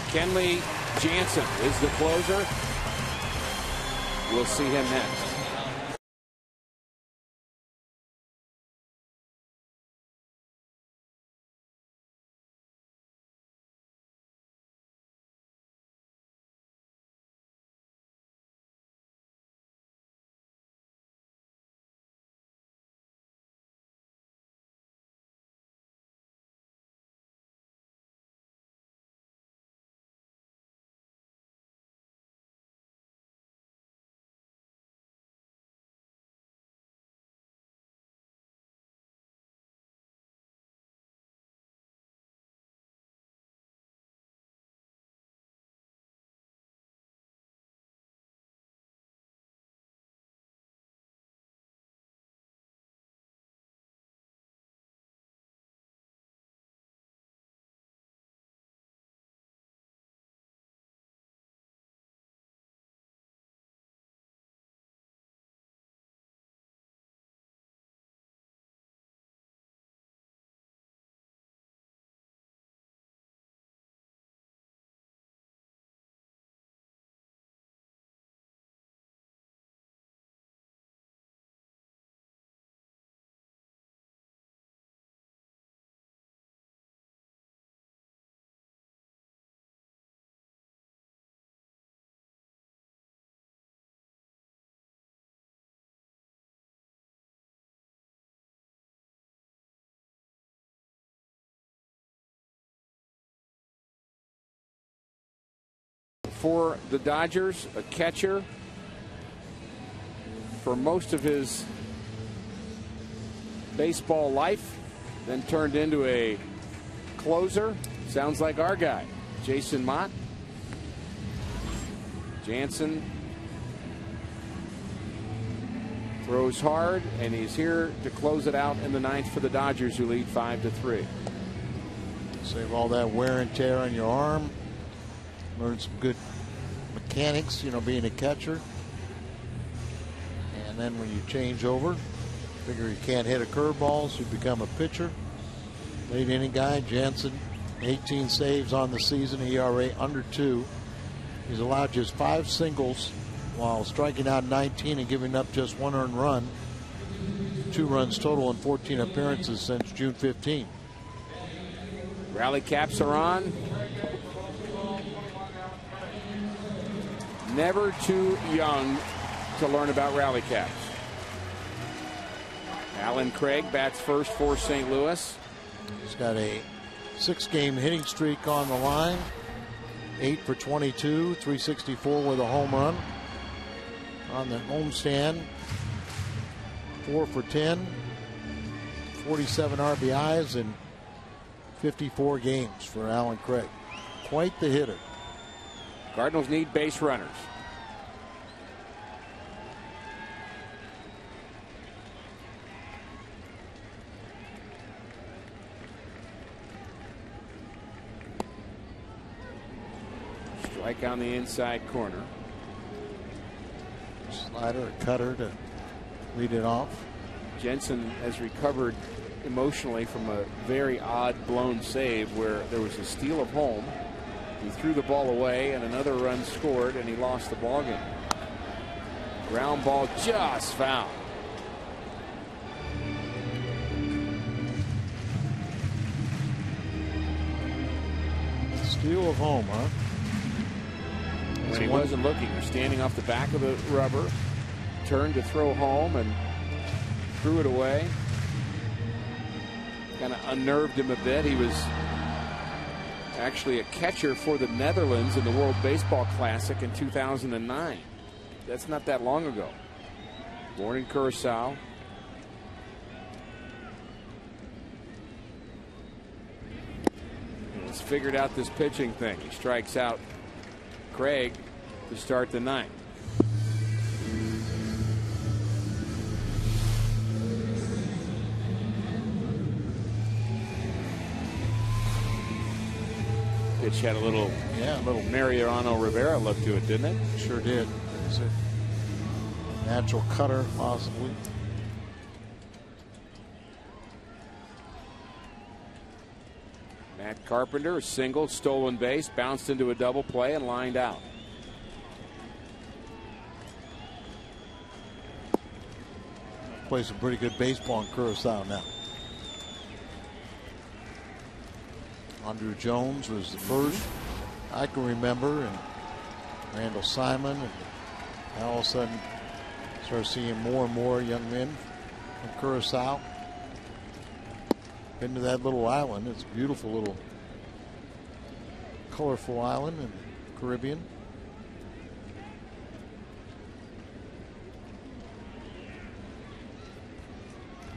Kenley Jansen is the closer. We'll see him next. For the Dodgers, a catcher for most of his baseball life, then turned into a closer. Sounds like our guy, Jason Mott. Jansen throws hard, and he's here to close it out in the 9th for the Dodgers, who lead 5-3. Save all that wear and tear on your arm. Learn some good mechanics, being a catcher. And then when you change over, Figure you can't hit a curveball, so you become a pitcher. Late inning guy. Jansen, 18 saves on the season, ERA under 2. He's allowed just 5 singles while striking out 19 and giving up just 1 earned run. 2 runs total in 14 appearances since June 15. Rally caps are on. Never too young to learn about rally caps. Alan Craig bats first for St. Louis. He's got a 6-game hitting streak on the line. 8 for 22, 364 with a home run. On the homestand, 4 for 10, 47 RBIs in 54 games for Alan Craig. Quite the hitter. Cardinals need base runners. Strike on the inside corner. Slider, a cutter to lead it off. Jensen has recovered emotionally from a very odd blown save where there was a steal of home. He threw the ball away and another run scored and he lost the ball game. Ground ball just foul. Steal of home, huh? When he wasn't looking, he was standing off the back of the rubber, turned to throw home and threw it away. Kind of unnerved him a bit. He was actually a catcher for the Netherlands in the World Baseball Classic in 2009. That's not that long ago. Born in Curacao. He's figured out this pitching thing. He strikes out Craig to start the ninth. Pitch had a little Mariano Rivera look to it, didn't it? Sure did. It's a natural cutter, possibly. Matt Carpenter, a single, stolen base, bounced into a double play and lined out. Plays some pretty good baseball in Curacao now. Andrew Jones was the first I can remember, and Randall Simon, and now all of a sudden start seeing more and more young men from Curacao. Been to that little island. It's a beautiful little colorful island in the Caribbean.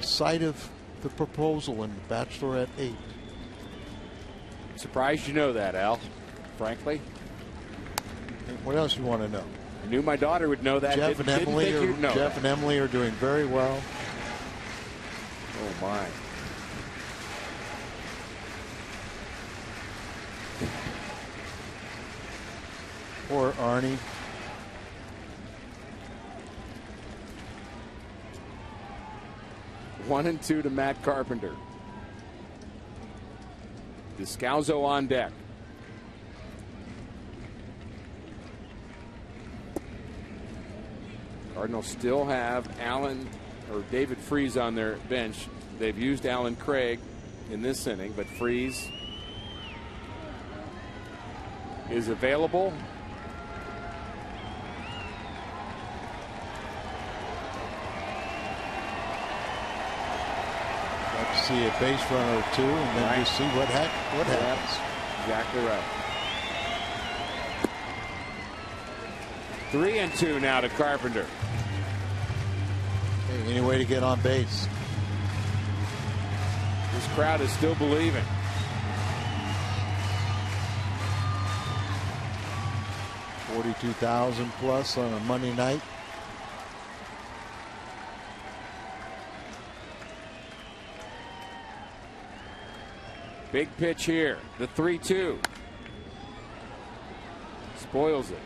The site of the proposal in Bachelorette 8. Surprised you know that, Al, frankly. What else you want to know? I knew my daughter would know that. Jeff and Emily are doing very well. Oh my. Or Arnie. One and two to Matt Carpenter. Descalzo on deck. Cardinals still have David Freese on their bench. They've used Alan Craig in this inning, but Freese is available. See a base runner or two, and then just see what happens. Exactly right. 3-2 now to Carpenter. Hey, any way to get on base. This crowd is still believing. $42,000 plus on a Monday night. Big pitch here. The 3-2. Spoils it.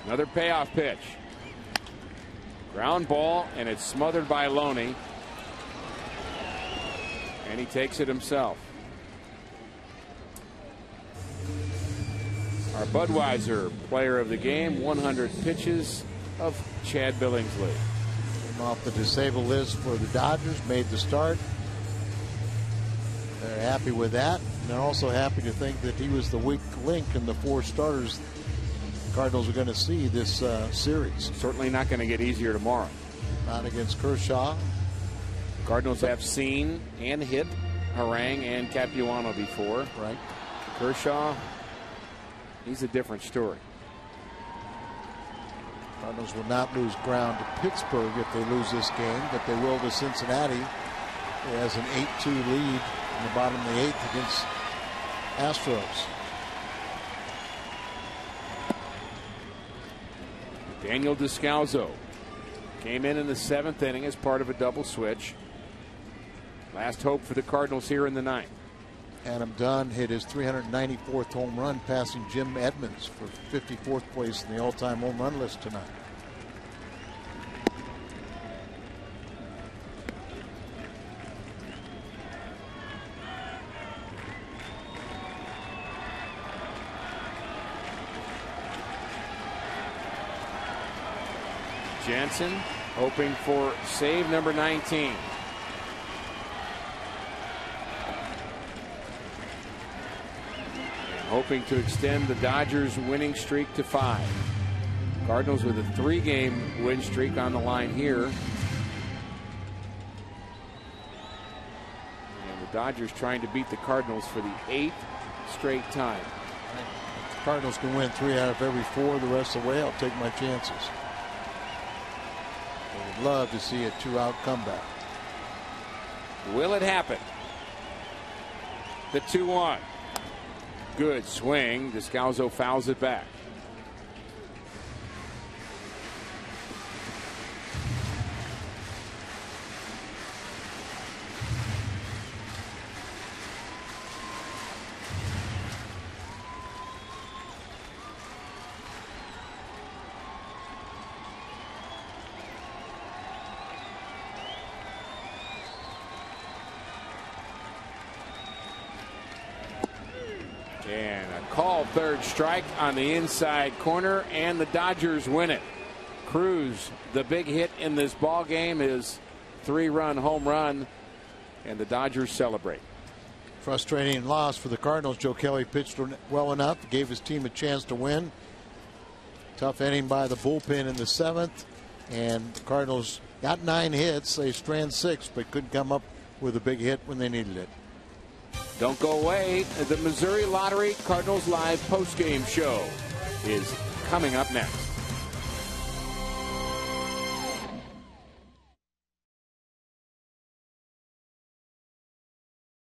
Another payoff pitch. Ground ball, and it's smothered by Loney. And he takes it himself. Our Budweiser player of the game, 100 pitches of Chad Billingsley. Came off the disabled list for the Dodgers, made the start. They're happy with that. And they're also happy to think that he was the weak link in the 4 starters the Cardinals are going to see this series. Certainly not going to get easier tomorrow. Not against Kershaw. Cardinals have seen and hit Harang and Capuano before. Right. Kershaw, he's a different story. Cardinals will not lose ground to Pittsburgh if they lose this game, but they will to Cincinnati, who has an 8-2 lead in the bottom of the 8th against Astros. Daniel Descalzo came in the 7th inning as part of a double switch. Last hope for the Cardinals here in the 9th. Adam Dunn hit his 394th home run, passing Jim Edmonds for 54th place in the all-time home run list tonight. Jansen hoping for save number 19. Hoping to extend the Dodgers winning streak to 5. Cardinals with a 3-game win streak on the line here. And the Dodgers trying to beat the Cardinals for the 8th straight time. If the Cardinals can win 3 out of every 4 the rest of the way, I'll take my chances. I would love to see a 2-out comeback. Will it happen? The 2-1. Good swing. Descalzo fouls it back. And a called third strike on the inside corner, and the Dodgers win it. Cruz, the big hit in this ball game, is 3-run home run, and the Dodgers celebrate. Frustrating loss for the Cardinals. Joe Kelly pitched well enough, gave his team a chance to win. Tough inning by the bullpen in the 7th, and the Cardinals got 9 hits. They strand 6, but couldn't come up with a big hit when they needed it. Don't go away. The Missouri Lottery Cardinals Live postgame show is coming up next.